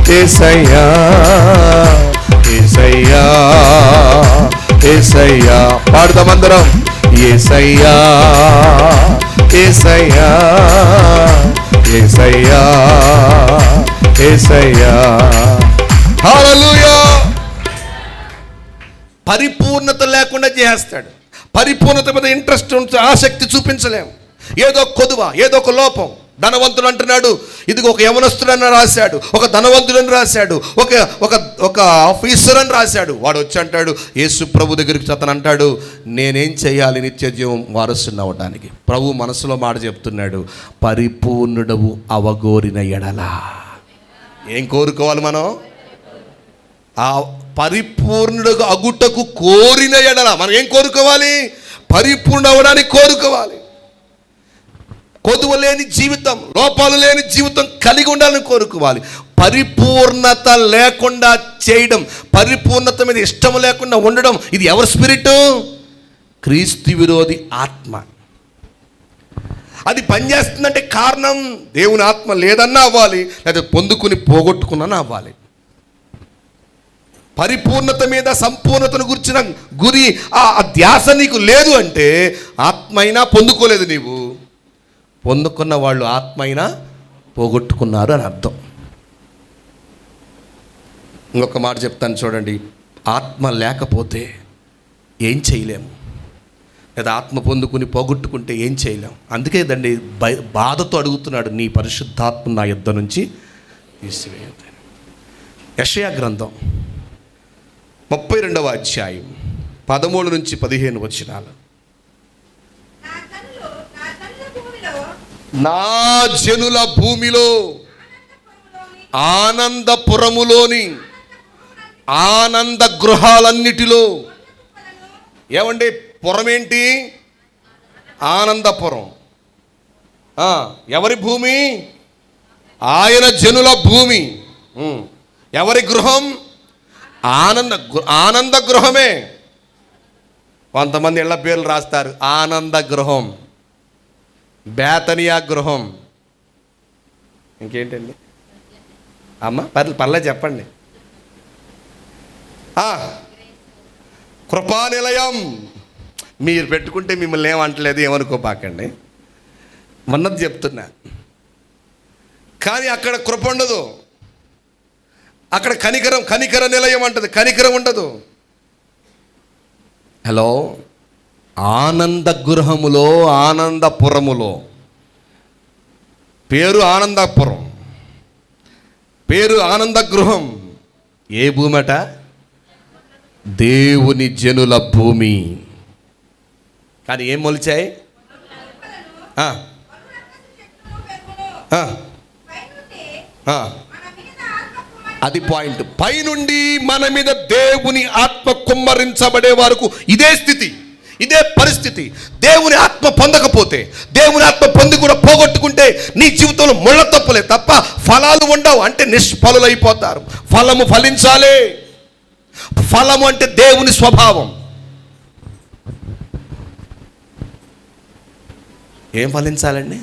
యేసయ్యా యేసయ్యా యేసయ్యా పాడదామందరం యేసయ్యా యేసయ్యా యేసయ్యా యేసయ్యా హల్లెలూయా. పరిపూర్ణత లేకుండా చేస్తాడు. పరిపూర్ణత మీద ఇంట్రెస్ట్ ఉంటే ఆసక్తి చూపించలేము. ఏదో కొదువ, ఏదో ఒక లోపం. ధనవంతుడు అంటున్నాడు, ఇదిగో ఒక యవనస్తుడని రాశాడు, ఒక ధనవంతుడని రాశాడు, ఒక ఆఫీసర్ అని రాశాడు. వాడు వచ్చి అంటాడు యేసు ప్రభు దగ్గరికి అతను అంటాడు, నేనేం చేయాలి నిత్య జీవం వారసుని అవ్వడానికి? ప్రభు మనసులో మాట చెప్తున్నాడు, పరిపూర్ణుడవు అవగోరిన ఎడలా. ఏం కోరుకోవాలి మనం? ఆ పరిపూర్ణుడుగా అగుటకు కోరిన ఎడల మనం ఏం కోరుకోవాలి? పరిపూర్ణ అవ్వడానికి కోరుకోవాలి. కొదువ లేని జీవితం, లోపాలు లేని జీవితం కలిగి ఉండాలని కోరుకోవాలి. పరిపూర్ణత లేకుండా చేయడం, పరిపూర్ణత మీద ఇష్టం లేకుండా ఉండడం, ఇది ఎవరి స్పిరిట్? క్రీస్తు విరోధి ఆత్మ. అది పనిచేస్తుందంటే కారణం దేవుని ఆత్మ లేదన్నా అవ్వాలి, లేదా పొందుకుని పోగొట్టుకున్నా అవ్వాలి. పరిపూర్ణత మీద, సంపూర్ణతను గురించిన గురి, ఆ ధ్యాస నీకు లేదు అంటే ఆత్మ అయినా పొందుకోలేదు. నీవు పొందుకున్న వాళ్ళు ఆత్మ అయినా పోగొట్టుకున్నారు అని అర్థం. ఇంకొక మాట చెప్తాను చూడండి, ఆత్మ లేకపోతే ఏం చేయలేము, లేదా ఆత్మ పొందుకుని పోగొట్టుకుంటే ఏం చేయలేము. అందుకే దండి బాధతో అడుగుతున్నాడు, నీ పరిశుద్ధాత్మ నా యుద్ధ నుంచి తీసివేయండి. యెషయా గ్రంథం 32వ అధ్యాయం 13 నుంచి 15 వచనాలు. నా జనుల భూమిలో ఆనందపురములోని ఆనంద గృహాలన్నిటిలో, ఏమండి పురం ఏంటి? ఆనందపురం. ఎవరి భూమి? ఆయన జనుల భూమి. ఎవరి గృహం? ఆనంద గృహమే. కొంతమంది ఇళ్ల పేర్లు రాస్తారు, ఆనంద గృహం, బేతనియా గృహం, ఇంకేంటండి అమ్మ పర్లే చెప్పండి. కృపానిలయం. మీరు పెట్టుకుంటే మిమ్మల్ని ఏమంటలేదు, ఏమనుకోపాకండి, ఉన్నది చెప్తున్నా. కానీ అక్కడ కృప ఉండదు, అక్కడ కనికర నిలయం అంటది, కనికరం ఉండదు. హలో, ఆనంద గృహములో, ఆనందపురములో, పేరు ఆనందపురం, పేరు ఆనంద గృహం. ఏ భూమి అట? దేవుని జనుల భూమి. కానీ ఏం మొలిచాయి? అది పాయింట్. పైనుండి మన మీద దేవుని ఆత్మ కుమ్మరించబడే వరకు ఇదే స్థితి, ఇదే పరిస్థితి. దేవుని ఆత్మ పొందకపోతే, దేవుని ఆత్మ పొంది కూడా పోగొట్టుకుంటే నీ జీవితంలో ముళ్ళ తప్పులే తప్ప ఫలాలు ఉండవు. అంటే నిష్ఫలులైపోతారు. ఫలము ఫలించాలి. ఫలము అంటే దేవుని స్వభావం. ఏం ఫలించాలండి?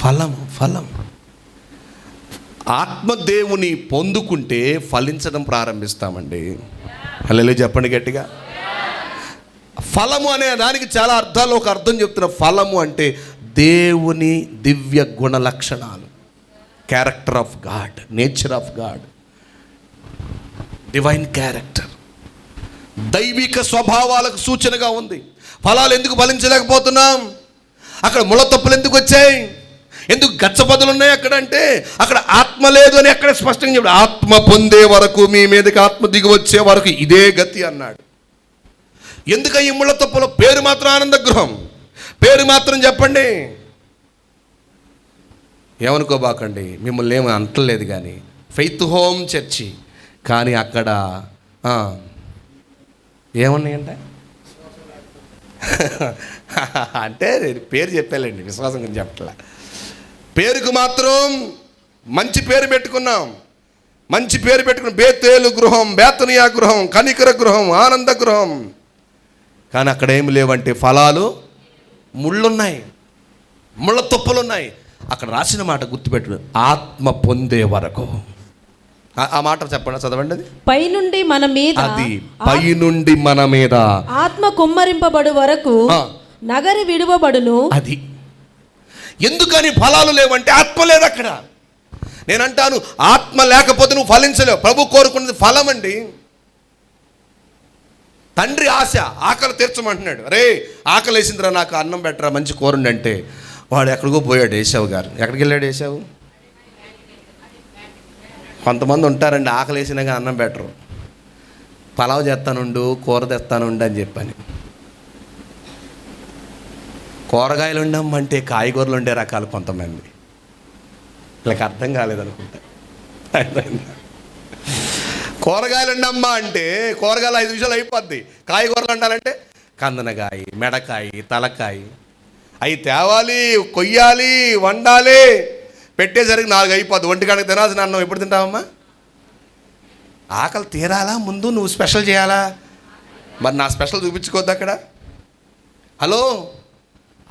ఫలం. ఆత్మదేవుని పొందుకుంటే ఫలించడం ప్రారంభిస్తామండి. హల్లెలూయా చెప్పండి గట్టిగా. ఫలము అనే దానికి చాలా అర్థాలు. ఒక అర్థం చెప్తున్నా. ఫలము అంటే దేవుని దివ్య గుణ లక్షణాలు, character of God, nature of God, divine character, దైవిక స్వభావాలకు సూచనగా ఉంది. ఫలాలు ఎందుకు ఫలించలేకపోతున్నాం? అక్కడ ముళ్ళ తప్పులు ఎందుకు వచ్చాయి? ఎందుకు గచ్చబదులు ఉన్నాయి అక్కడ అంటే, అక్కడ ఆత్మ లేదు అని అక్కడ స్పష్టంగా చెప్పాడు. ఆత్మ పొందే వరకు, మీ మీదకి ఆత్మ దిగి వచ్చే వరకు ఇదే గతి అన్నాడు. ఎందుక ఈ ముళ్ళ తప్పులో? పేరు మాత్రం ఆనంద గృహం, పేరు మాత్రం చెప్పండి. ఏమనుకోబాకండి, మిమ్మల్ని ఏమీ అంటలేదు కానీ ఫెయిత్ హోమ్ చర్చి. కానీ అక్కడ ఏమున్నాయంటే అంటే పేరు చెప్పాలండి, విశ్వాసం గురించి చెప్పట్లా. పేరుకు మాత్రం మంచి పేరు పెట్టుకున్నాం, మంచి పేరు పెట్టుకున్నాం. బేతేలు గృహం, బేతనియా గృహం, కనికర గృహం, ఆనంద గృహం. కానీ అక్కడ ఏమి లేవంటే ఫలాలు ముళ్ళున్నాయి, ముళ్ళ తుప్పలున్నాయి. అక్కడ రాసిన మాట గుర్తుపెట్టు, ఆత్మ పొందే వరకు. ఆ మాట చెప్పండి, చదవండి. అది పైనుండి మన మీద, అది పైనుండి మన మీద ఆత్మ కుమ్మరింపబడు వరకు నగరి విడువబడును. అది ఎందుకని ఫలాలు లేవంటే ఆత్మ లేదు అక్కడ. నేనంటాను, ఆత్మ లేకపోతే నువ్వు ఫలించలేవు. ప్రభు కోరుకున్నది ఫలం అండి. తండ్రి ఆశ, ఆకలి తీర్చమంటున్నాడు. అరే ఆకలి వేసిందిరా, నాకు అన్నం పెట్టరా, మంచి కూరండి అంటే వాడు ఎక్కడికో పోయాడు. ఏసావు గారు ఎక్కడికి వెళ్ళాడు? ఏసావు. కొంతమంది ఉంటారండి, ఆకలి వేసినాక అన్నం పెట్టరు. పలావ్ చేస్తానుండు, కూర తెస్తానుండు అని చెప్పని. కూరగాయలు ఉండమంటే కాయగూరలు ఉండే రకాలు కొంతమంది. వీళ్ళకి అర్థం కాలేదనుకుంటా. కూరగాయలు ఉండమ్మా అంటే కూరగాయలు 5 నిమిషాలు అయిపోద్ది. కాయగూరలు ఉండాలంటే కందనకాయ, మెడకాయ, తలకాయ అవి తేవాలి, కొయ్యాలి, వండాలి. పెట్టేసరికి 4 అయిపోద్ది. 1 గంటకు తినాల్సిన అన్నం ఎప్పుడు తింటావమ్మా? ఆకలి తీరాలా ముందు, నువ్వు స్పెషల్ చేయాలా? మరి నా స్పెషల్ చూపించుకోవద్దు అక్కడ. హలో,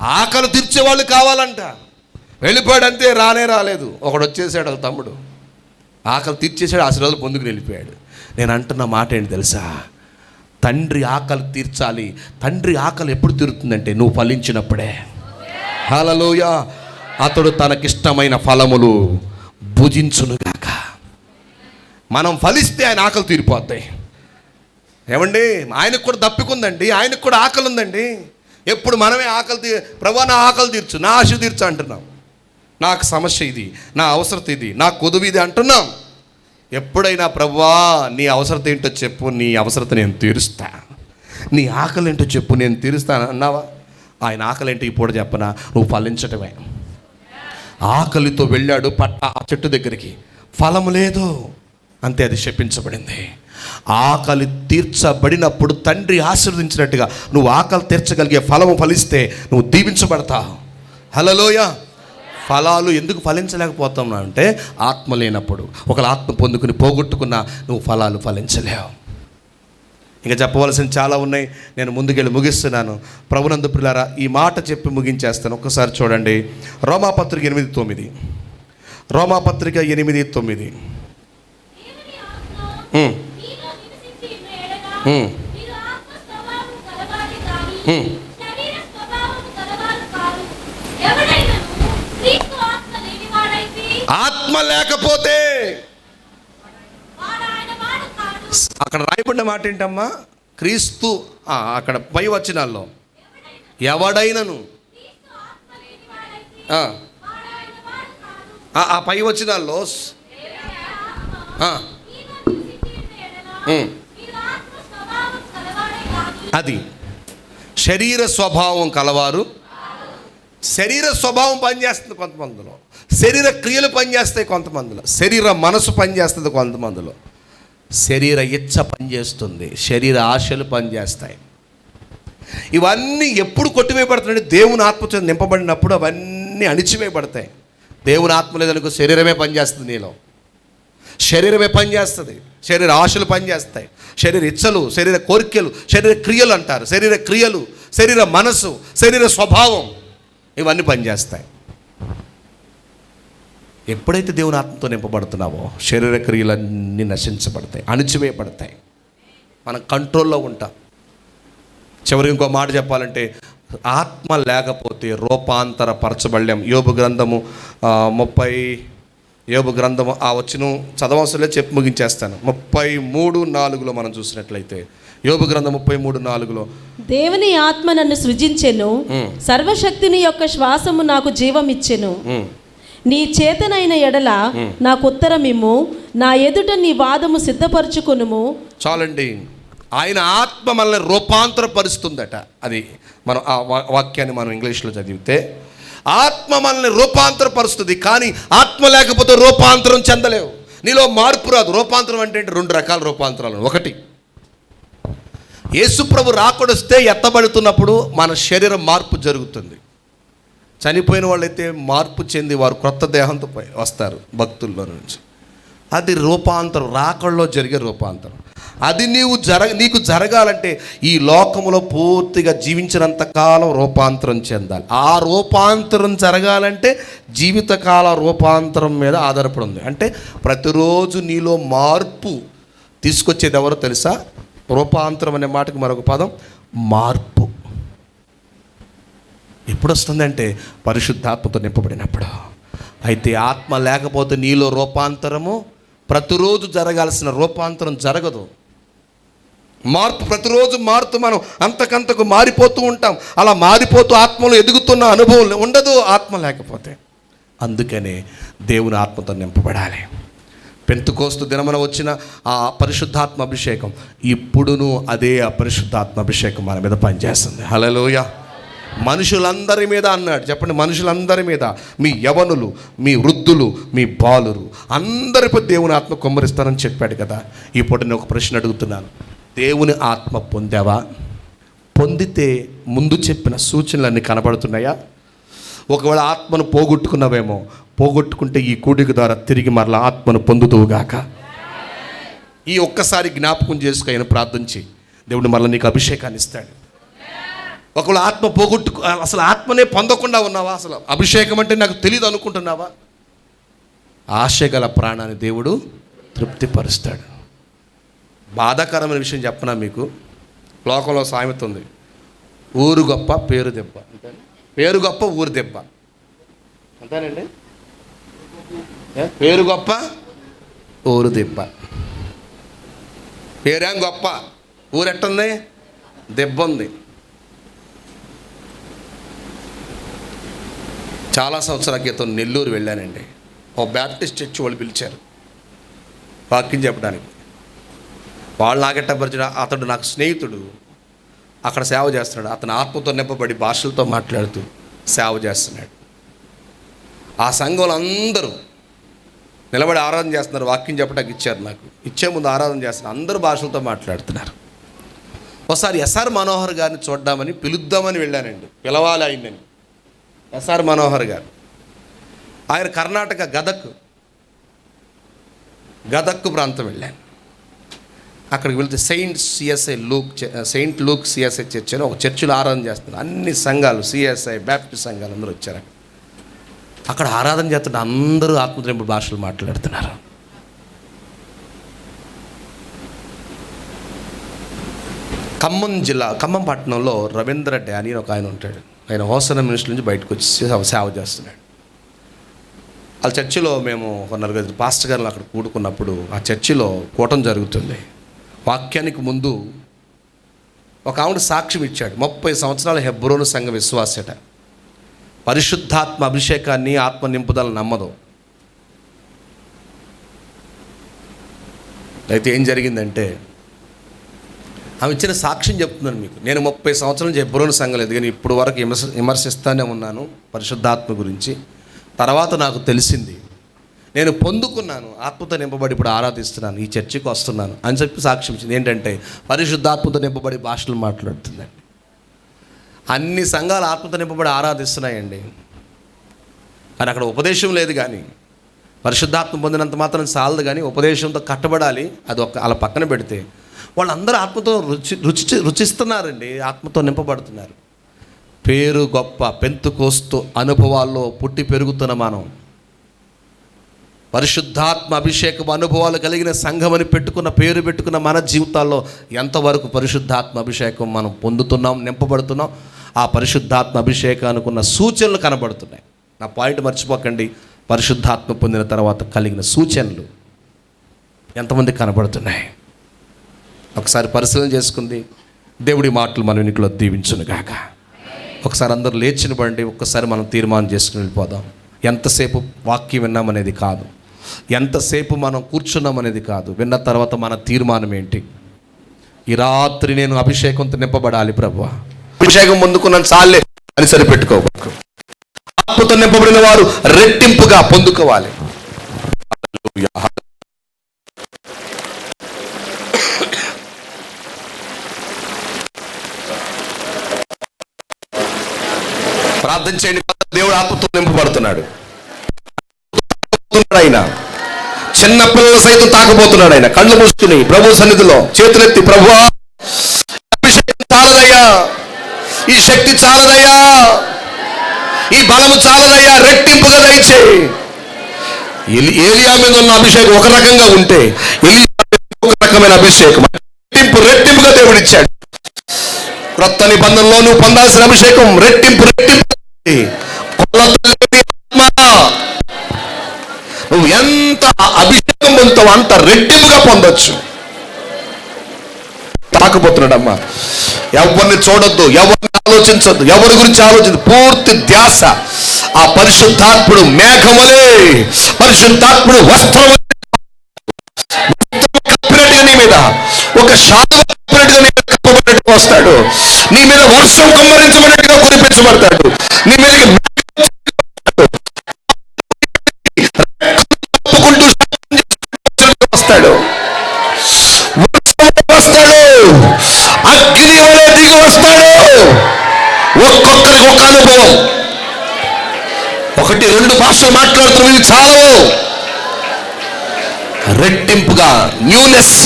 ఆకలి తీర్చేవాళ్ళు కావాలంట. వెళ్ళిపోయాడు అంతే, రాలేదు. ఒకడు వచ్చేసాడు, వాళ్ళ తమ్ముడు ఆకలి తీర్చేసాడు, ఆశీర్వాదాలు పొందుకుని వెళ్ళిపోయాడు. నేను అంటున్న మాట ఏంటి తెలుసా? తండ్రి ఆకలి తీర్చాలి. తండ్రి ఆకలి ఎప్పుడు తీరుతుందంటే నువ్వు ఫలించినప్పుడే. హల్లెలూయా. అతడు తనకిష్టమైన ఫలములు భుజించునుగాక. మనం ఫలిస్తే ఆయన ఆకలి తీరిపోతాయి. ఏమండి, ఆయనకు కూడా దప్పికుందండి, ఆయనకు కూడా ఆకలి ఉందండి. ఎప్పుడు మనమే ప్రభువా నా ఆకలి తీర్చు, నా ఆశ తీర్చు అంటున్నాం. నాకు సమస్య ఇది, నా అవసరత ఇది, నా కొదువు ఇది అంటున్నాం. ఎప్పుడైనా ప్రభువా నీ అవసరత ఏంటో చెప్పు, నీ అవసరత నేను తీరుస్తా, నీ ఆకలి ఏంటో చెప్పు, నేను తీరుస్తాను అన్నావా? ఆయన ఆకలి ఏంటో ఇప్పుడు చెప్పనా? నువ్వు ఫలించటమే. ఆకలితో వెళ్ళాడు ఆ చెట్టు దగ్గరికి, ఫలము లేదు అంతే, అది శపించబడింది. ఆకలి తీర్చబడినప్పుడు తండ్రి ఆశీర్వదించినట్టుగా నువ్వు ఆకలి తీర్చగలిగే ఫలము ఫలిస్తే నువ్వు దీవించబడతావు. హల్లెలూయా. ఫలాలు ఎందుకు ఫలించలేకపోతున్నావు అంటే ఆత్మ లేనప్పుడు. ఒకవేళ ఆత్మ పొందుకుని పోగొట్టుకున్నా నువ్వు ఫలాలు ఫలించలేవు. ఇంకా చెప్పవలసిన చాలా ఉన్నాయి, నేను ముందుకెళ్ళి ముగిస్తున్నాను. ప్రభునందు ప్రియులారా, ఈ మాట చెప్పి ముగించేస్తాను. ఒక్కసారి చూడండి, రోమాపత్రిక 8:9. రోమాపత్రిక 8:9. ఆత్మ లేకపోతే అక్కడ రాయబడిన మాట ఏంటమ్మా? క్రీస్తు. అక్కడ పై వచనాల్లో ఎవడైనను, ఆ పై వచనాల్లో అది శరీర స్వభావం కలవారు. శరీర స్వభావం పనిచేస్తుంది కొంతమందిలో, శరీర క్రియలు పనిచేస్తాయి కొంతమందిలో, శరీర మనసు పనిచేస్తుంది కొంతమందిలో, శరీర ఇచ్చ పనిచేస్తుంది, శరీర ఆశలు పనిచేస్తాయి. ఇవన్నీ ఎప్పుడు కొట్టివేయబడుతున్నాయి? దేవుని ఆత్మతో నింపబడినప్పుడు అవన్నీ అణిచివేయబడతాయి. దేవుని ఆత్మ లేదనుకో శరీరమే పనిచేస్తుంది, నీలో శరీరమే పనిచేస్తుంది, శరీర ఆశలు పనిచేస్తాయి, శరీర ఇచ్చలు, శరీర కోరికలు, శరీర క్రియలు అంటారు. శరీర క్రియలు, శరీర మనసు, శరీర స్వభావం ఇవన్నీ పనిచేస్తాయి. ఎప్పుడైతే దేవుని ఆత్మతో నింపబడుతున్నావో శరీర క్రియలన్నీ నశించబడతాయి, అణిచివేయబడతాయి. మనం కంట్రోల్లో ఉంటాం. చివరికి ఇంకో మాట చెప్పాలంటే, ఆత్మ లేకపోతే రూపాంతర పరచబడలేం. యోబు గ్రంథము 30, యోబు గ్రంథము ఆ వచనం చదవవసరం చెప్పి ముగించేస్తాను. 33:4 మనం చూసినట్లయితే, యోబు గ్రంథం 33:4 దేవుని ఆత్మ నన్ను సృజించెను, సర్వశక్తిని యొక్క శ్వాసము నాకు జీవమిచ్చెను. నీ చేతనైన ఎడల నాకు ఉత్తరమిమ్ము, నా ఎదుట నీ వాదము సిద్ధపరచుకొనుము. చాలండి. ఆయన ఆత్మ మనల్ని రూపాంతరపరుస్తుందట. అది మనం ఆ వాక్యాన్ని మనం ఇంగ్లీష్లో చదివితే, ఆత్మ మనల్ని రూపాంతరపరుస్తుంది. కానీ ఆత్మ లేకపోతే రూపాంతరం చెందలేవు, నీలో మార్పు రాదు. రూపాంతరం అంటే 2 రకాల రూపాంతరాలు. ఒకటి, యేసుప్రభు రాకొడొస్తే ఎత్తబడుతున్నప్పుడు మన శరీరం మార్పు జరుగుతుంది. చనిపోయిన వాళ్ళైతే మార్పు చెంది వారు క్రొత్త దేహంతో వస్తారు భక్తుల్లో నుంచి. అది రూపాంతరం, రాకడలో జరిగే రూపాంతరం. అది నీకు జరగాలంటే ఈ లోకములో పూర్తిగా జీవించినంత కాలం రూపాంతరం చెందాలి. ఆ రూపాంతరం జరగాలంటే జీవితకాల రూపాంతరం మీద ఆధారపడి ఉంది. అంటే ప్రతిరోజు నీలో మార్పు తీసుకొచ్చేది ఎవరో తెలుసా? రూపాంతరం అనే మాటకి మరొక పదం మార్పు. ఎప్పుడు వస్తుందంటే పరిశుద్ధాత్మతో నింపబడినప్పుడు. అయితే ఆత్మ లేకపోతే నీలో రూపాంతరము ప్రతిరోజు జరగాల్సిన రూపాంతరం జరగదు. మార్పు ప్రతిరోజు మారుతూ మనం అంతకంతకు మారిపోతూ ఉంటాం. అలా మారిపోతూ ఆత్మలో ఎదుగుతున్న అనుభవం ఉండదు ఆత్మ లేకపోతే. అందుకనే దేవుని ఆత్మతో నింపబడాలి. పెంతెకోస్తు దినమున వచ్చిన ఆ పరిశుద్ధాత్మ అభిషేకం ఇప్పుడును అదే ఆ పరిశుద్ధాత్మ అభిషేకం మన మీద పనిచేస్తుంది. హల్లెలూయా. మనుషులందరి మీద అన్నాడు. చెప్పండి, మనుషులందరి మీద, మీ యవనులు, మీ వృద్ధులు, మీ బాలురు అందరిపై దేవుని ఆత్మ కుమ్మరిస్తానని చెప్పాడు కదా. ఇప్పుడు నేను ఒక ప్రశ్న అడుగుతున్నాను. దేవుని ఆత్మ పొందావా? పొందితే ముందు చెప్పిన సూచనలన్నీ కనబడుతున్నాయా? ఒకవేళ ఆత్మను పోగొట్టుకున్నావేమో, పోగొట్టుకుంటే ఈ కూడిక ద్వారా తిరిగి మరలా ఆత్మను పొందుతువుగాక. ఈ ఒక్కసారి జ్ఞాపకం చేసుకొని ప్రార్థించి దేవుడు మరలా నీకు అభిషేకాన్ని ఇస్తాడు. ఒకవేళ ఆత్మ అసలు ఆత్మనే పొందకుండా ఉన్నావా? అసలు అభిషేకం అంటే నాకు తెలియదు అనుకుంటున్నావా? ఆశ గల ప్రాణాన్ని దేవుడు తృప్తిపరుస్తాడు. బాధాకరమైన విషయం చెప్పనా మీకు? లోకంలో సామెత ఉంది, ఊరు గొప్ప పేరు దెబ్బ. పేరు గొప్ప ఊరు దెబ్బ అంతేనండి. పేరు గొప్ప ఊరు దెబ్బ. పేరేం గొప్ప, ఊరెట్టుంది, దెబ్బ ఉంది. చాలా సంవత్సరాల క్రితం నెల్లూరు వెళ్ళానండి. ఓ బ్యాప్టిస్ట్ చర్చ్ వాళ్ళు పిలిచారు వాక్యం చెప్పడానికి. వాళ్ళు నాగెట్టపరిచిన అతడు నాకు స్నేహితుడు, అక్కడ సేవ చేస్తున్నాడు. అతను ఆత్మతో నింపబడి భాషలతో మాట్లాడుతూ సేవ చేస్తున్నాడు. ఆ సంఘంలో అందరూ నిలబడి ఆరాధన చేస్తున్నారు. వాక్యం చెప్పడానికి ఇచ్చారు నాకు. ఇచ్చే ముందు ఆరాధన చేస్తున్నారు. అందరూ భాషలతో మాట్లాడుతున్నారు. ఒకసారి ఎస్ఆర్ మనోహర్ గారిని చూద్దామని పిలుద్దామని వెళ్ళానండి. పిలవాలి అయిందని. ఎస్ఆర్ మనోహర్ గారు, ఆయన కర్ణాటక గదక్ ప్రాంతం వెళ్ళాను. అక్కడికి వెళ్తే సెయింట్ లూక్ సిఎస్ఐ చర్చ్ అని ఒక చర్చిలో ఆరాధన చేస్తున్నారు. అన్ని సంఘాలు, సిఎస్ఐ, బ్యాప్టిస్ట్ సంఘాలు అందరూ వచ్చారు. అక్కడ ఆరాధన చేస్తుంటే అందరూ ఆత్మనింపుడు భాషలు మాట్లాడుతున్నారు. ఖమ్మం పట్టణంలో రవీంద్ర డ్యానీ ఒక ఆయన ఉంటాడు. ఆయన హోసన మినిస్ట్రీ నుంచి బయటకు వచ్చి సేవ చేస్తున్నాడు. ఆ చర్చిలో మేము ఒక 4 పాస్టర్ గారులు అక్కడ కూడుకున్నప్పుడు ఆ చర్చిలో కూటం జరుగుతుంది. వాక్యానికి ముందు ఒక ఆవిడ సాక్ష్యం ఇచ్చాడు. 30 సంవత్సరాల హెబ్రోను సంఘ విశ్వాసట. పరిశుద్ధాత్మ అభిషేకాన్ని, ఆత్మ నింపుదల నమ్మదు. అయితే ఏం జరిగిందంటే, ఆమె ఇచ్చిన సాక్ష్యం చెప్తున్నాను మీకు. నేను 30 సంవత్సరాల నుంచి హెబ్రోను సంఘం లేదు, కానీ ఇప్పుడు వరకు విమర్శిస్తూనే ఉన్నాను పరిశుద్ధాత్మ గురించి. తర్వాత నాకు తెలిసింది, నేను పొందుకున్నాను, ఆత్మతో నింపబడి ఇప్పుడు ఆరాధిస్తున్నాను, ఈ చర్చికి వస్తున్నాను అని చెప్పి సాక్ష్యం ఇచ్చింది. ఏంటంటే పరిశుద్ధాత్మతో నింపబడి భాషలు మాట్లాడుతుందండి. అన్ని సంఘాలు ఆత్మతో నింపబడి ఆరాధిస్తున్నాయండి, కానీ అక్కడ ఉపదేశం లేదు. కానీ పరిశుద్ధాత్మ పొందినంత మాత్రం చాలదు, కానీ ఉపదేశంతో కట్టబడాలి. అది అలా పక్కన పెడితే వాళ్ళందరూ ఆత్మతో రుచిస్తున్నారండి, ఆత్మతో నింపబడుతున్నారు. పేరు గొప్ప పెంతెకోస్తు అనుభవాల్లో పుట్టి పెరుగుతున్న మనం, పరిశుద్ధాత్మ అభిషేకం అనుభవాలు కలిగిన సంఘమని పెట్టుకున్న మన జీవితాల్లో ఎంతవరకు పరిశుద్ధాత్మ అభిషేకం మనం పొందుతున్నాం, నింపబడుతున్నాం? ఆ పరిశుద్ధాత్మ అభిషేకానికి ఉన్న సూచనలు కనబడుతున్నాయి. నా పాయింట్ మర్చిపోకండి. పరిశుద్ధాత్మ పొందిన తర్వాత కలిగిన సూచనలు ఎంతమంది కనబడుతున్నాయి? ఒకసారి పరిశీలన చేసుకుంది. దేవుడి మాటలు మనం ఇంట్లో దీవించునుగాక. ఒకసారి అందరూ లేచి నిలబడండి. ఒక్కసారి మనం తీర్మానం చేసుకుని వెళ్ళిపోదాం. ఎంతసేపు వాక్యం విన్నామనేది కాదు, ఎంతసేపు మనం కూర్చున్నామనేది కాదు, విన్న తర్వాత మన తీర్మానం ఏంటి? ఈ రాత్రి నేను అభిషేకంతో నింపబడాలి ప్రభువా, అభిషేకం పొందుకున్నాను చాలే అని సరిపెట్టుకోవచ్చు. ఆత్మతో నింపబడిన వారు రెట్టింపుగా పొందుకోవాలి. ప్రార్థన చేయండి. దేవుడు ఆత్మతో నింపబడుతున్నాడు. ఆయన చిన్న పిల్లల సైతం తాకబోతున్నాడు ఆయన. కళ్ళు మూసుకుని ప్రభు సన్నిధిలో చేతులెత్తి, ప్రభువా అభిషేకం చాలదయ్యా, ఈ శక్తి చాలదయ్యా, ఈ బలము చాలదయ్యా, రెట్టింపుగా దయచేయి. ఏలియా మీద ఉన్న అభిషేకం ఒక రకంగా ఉంటే ఎలీషా ఒక రకమైన అభిషేకం, రెట్టింపుగా దేవుడు ఇచ్చాడు. క్రొత్త నిబంధనలో నువ్వు పొందాల్సిన అభిషేకం రెట్టింపు. నువ్వు ఎంత అభిషేకం పొందుతావు అంత రెట్టింపుగా పొందొచ్చు. తాకపోతున్నాడమ్మా. ఎవరిని చూడొద్దు, ఎవరిని ఆలోచించొద్దు, ఎవరి గురించి ఆలోచించదు. పూర్తి ధ్యాస ఆ పరిశుద్ధాత్ముడు మేఘములే, పరిశుద్ధాత్ముడు వస్త్రం నీ మీద ఒక కప్పబడినట్టు వస్తాడు. నీ మీద వర్షం కుమ్మరించబడినట్టుగా కురిపించబడతాడు. నీ మీద వస్తాడు, అగ్ని వలె దిగి వస్తాడు. ఒక్కొక్కరికి ఒక అనుభవం. 1-2 భాషలు మాట్లాడుతున్నవి చాలు. రెట్టింపుగా newness,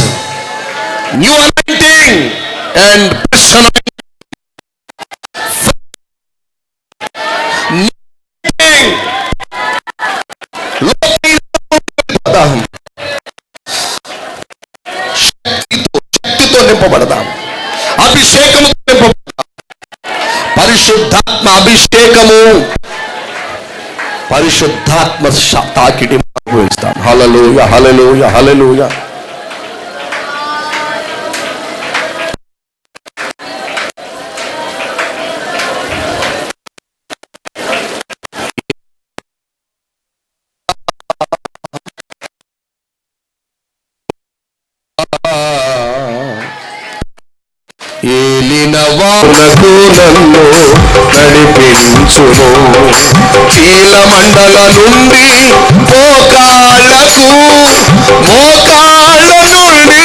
new anointing and personal శక్తితో నింపబడదాం, అభిషేకము నింపబడదాం. పరిశుద్ధాత్మ అభిషేకము, పరిశుద్ధాత్మ తాకిడి అనుభవిస్తాం. హల్లెలూయా, హల్లెలూయా, హల్లెలూయా. ఏలినవారునకు నన్ను నడిపించును, చీలమండల నుండి మోకాళ్ళకు, మోకాళ్ళ నుండి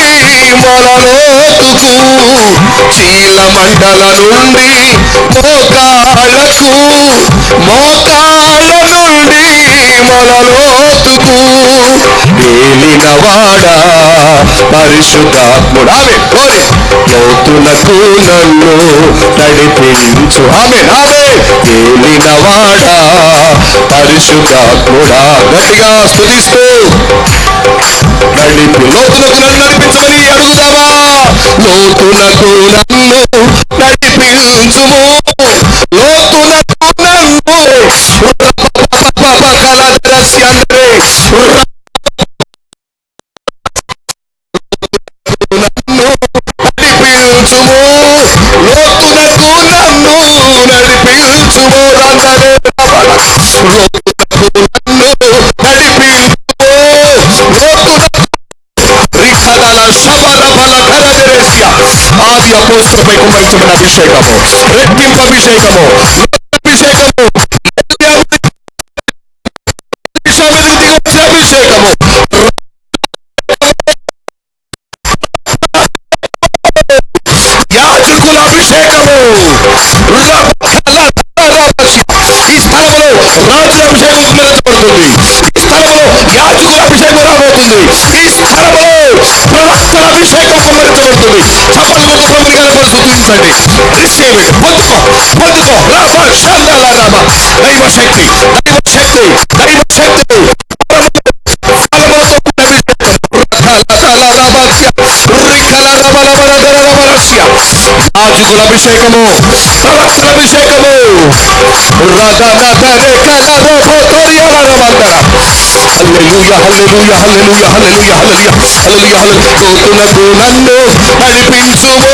మొలలోతుకు, చీలమండల నుండి మోకాళ్ళకు, మోకాళ్ళ నుండి మొలలోతుకు, ఏలినవాడా పరిశుద్ధాత్ముడా లోతులకు నన్ను నడిపించు. ఏలినవాడా పరిశుద్ధాత్ముడా, గట్టిగా స్తుతిస్తూ లోతులకు నన్ను నడిపించమని అడుగుదామా? లోతులకు నన్ను నడిపించుము, లోతులకు నన్ను ఆది అపోస్తలులపై కుమ్మరించబడిన అభిషేకము, రెట్టింపు అభిషేకము, అభిషేకము, అభిషేకము, యాజకుల అభిషేకము. ఈ స్థలంలో రాజుల అభిషేకం కుమ్మరించబడుతుంది. ఈ స్థలంలో యాజకుల అభిషేకం రాబోతుంది. ఈ స్థలంలో ప్రవక్తల అభిషేకం కుమ్మరించబడుతుంది. చప్పట్లు కొట్టు ప్రభువుని కనపరుస్తూ స్తుతించండి. Receive it. పొందుకో, పొందుకో. రామ షల్లల్లారామ. దైవ శక్తి, దైవ శక్తి, దైవ శక్తి. యాజకుల అభిషేకము, ప్రవక్తల అభిషేకము. హల్లెలూయా, హల్లెలూయా, హల్లెలూయా, హల్లెలూయా, హల్లెలూయా, హల్లెలూయా. లోతులకు నన్ను నడిపించుము,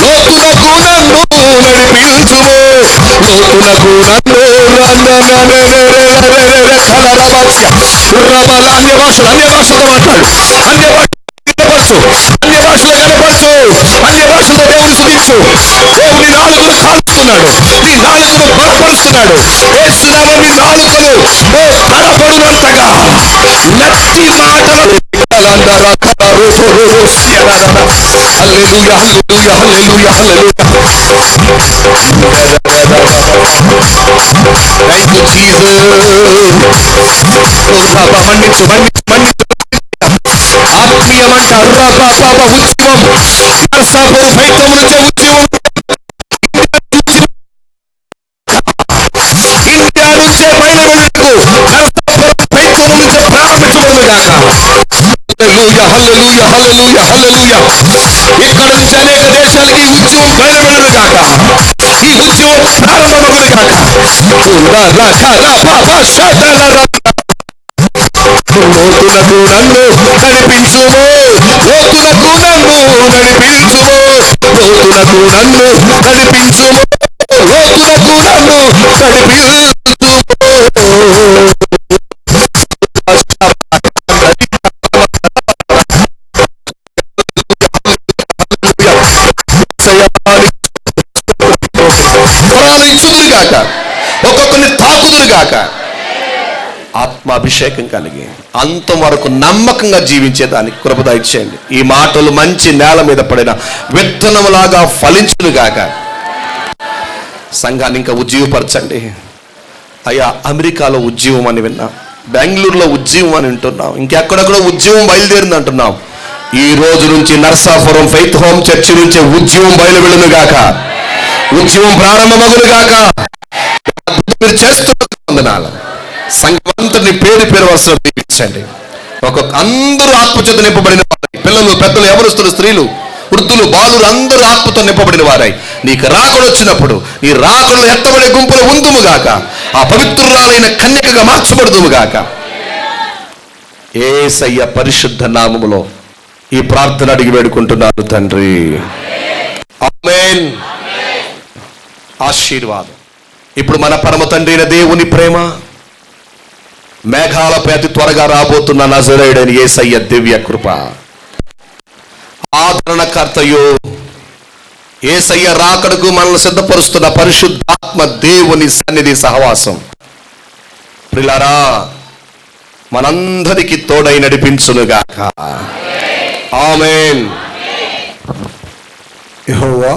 లోతులకు నన్ను నడిపించుము, లోతులకు నన్ను అన్య భాషలతో మాట్లాడు, అన్య భాష అన్య భాషలో కనపరచు, అన్య భాషతో దేవుని స్తుతించు. దేవుని నాలుకను కాల్చుతున్నాడు, నీ నాలుకను బలపరుస్తున్నాడు. యేసునామమున మీ నాలుకలు బలపడినంతగా నచ్చి మాటలు. Hallelujah, hallelujah, hallelujah, hallelujah. Thank you Jesus. మన్నించు, మన్నించు, మన్నించు. ఏమంటారు? నరసాపురం ఫైతం నుంచే ఉద్యమం, ఇండియా నుంచే బయలుదేరుటకు నరసాపురం ఫైతం నుంచే ప్రారంభించబడును గాక. హల్లెలూయా, హల్లెలూయా, హల్లెలూయా, హల్లెలూయా. ఇక్కడ నుంచి అనేక దేశాలకి ఈ ఉద్యమం బయలుదేరును గాక. ఈ ఉద్యమం ప్రారంభమగును గాక. లోతులకు నన్ను నడిపించుము, లోతులకు నన్ను నడిపించుము, లోతులకు నన్ను నడిపించుము, లోతులకు నన్ను నడిపించుము. గాక, ఒక్కొక్కరిని తాకుదురు గాక. ఆత్మాభిషేకం కలిగి అంతం వరకు నమ్మకంగా జీవించేదానికి కృప దయచేయండి. ఈ మాటలు మంచి నేల మీద పడిన విత్తనములాగా ఫలించును గాక. సంఘాన్ని ఇంకా ఉజ్జీవపరచండి అయ్యా. అమెరికాలో ఉద్యమం అని విన్నాం, బెంగళూరులో ఉద్యమం అని వింటున్నాం, ఇంకెక్కడెక్కడో ఉద్యమం బయలుదేరింది అంటున్నాం. ఈ రోజు నుంచి నరసాపురం ఫెయిత్ హోమ్ చర్చి నుంచి ఉద్యమం బయలువెళ్ళును గాక, ఉద్యమం ప్రారంభమగును గాక. మీరు చేస్తున్న సంఘమంతని పేరు పేరు వరుసలో దీవించండి. ఒక్కొక్క అందరూ ఆత్మచేత నింపబడిన వారై, పిల్లలు, పెద్దలు, యవనస్తులు, స్త్రీలు, వృద్ధులు, బాలురు అందరూ ఆత్మతో నింపబడిన వారై నీకు రాకడ వచ్చినప్పుడు నీ రాకడలు ఎత్తబడే గుంపులు ఉందుము గాక. ఆ పవిత్రురాలైన కన్యకగా మార్చబడుదుము గాక. యేసయ్య పరిశుద్ధ నామములో ఈ ప్రార్థన అడిగి వేడుకుంటున్నాను తండ్రి, ఆమేన్. ఆశీర్వాదం. ఇప్పుడు మన పరమ తండ్రి అయిన దేవుని ప్రేమ, మేఘాలపై అతి త్వరగా రాబోతున్న నజరేయుడైన యేసయ్య దివ్య కృప, ఆదరణకర్తయు యేసయ్య రాకడకు మనల్ని సిద్ధపరుస్తున్న పరిశుద్ధాత్మ దేవుని సన్నిధి సహవాసం ప్రియులారా మనందరికి తోడై నడిపించునుగాక. ఆమేన్. యెహోవా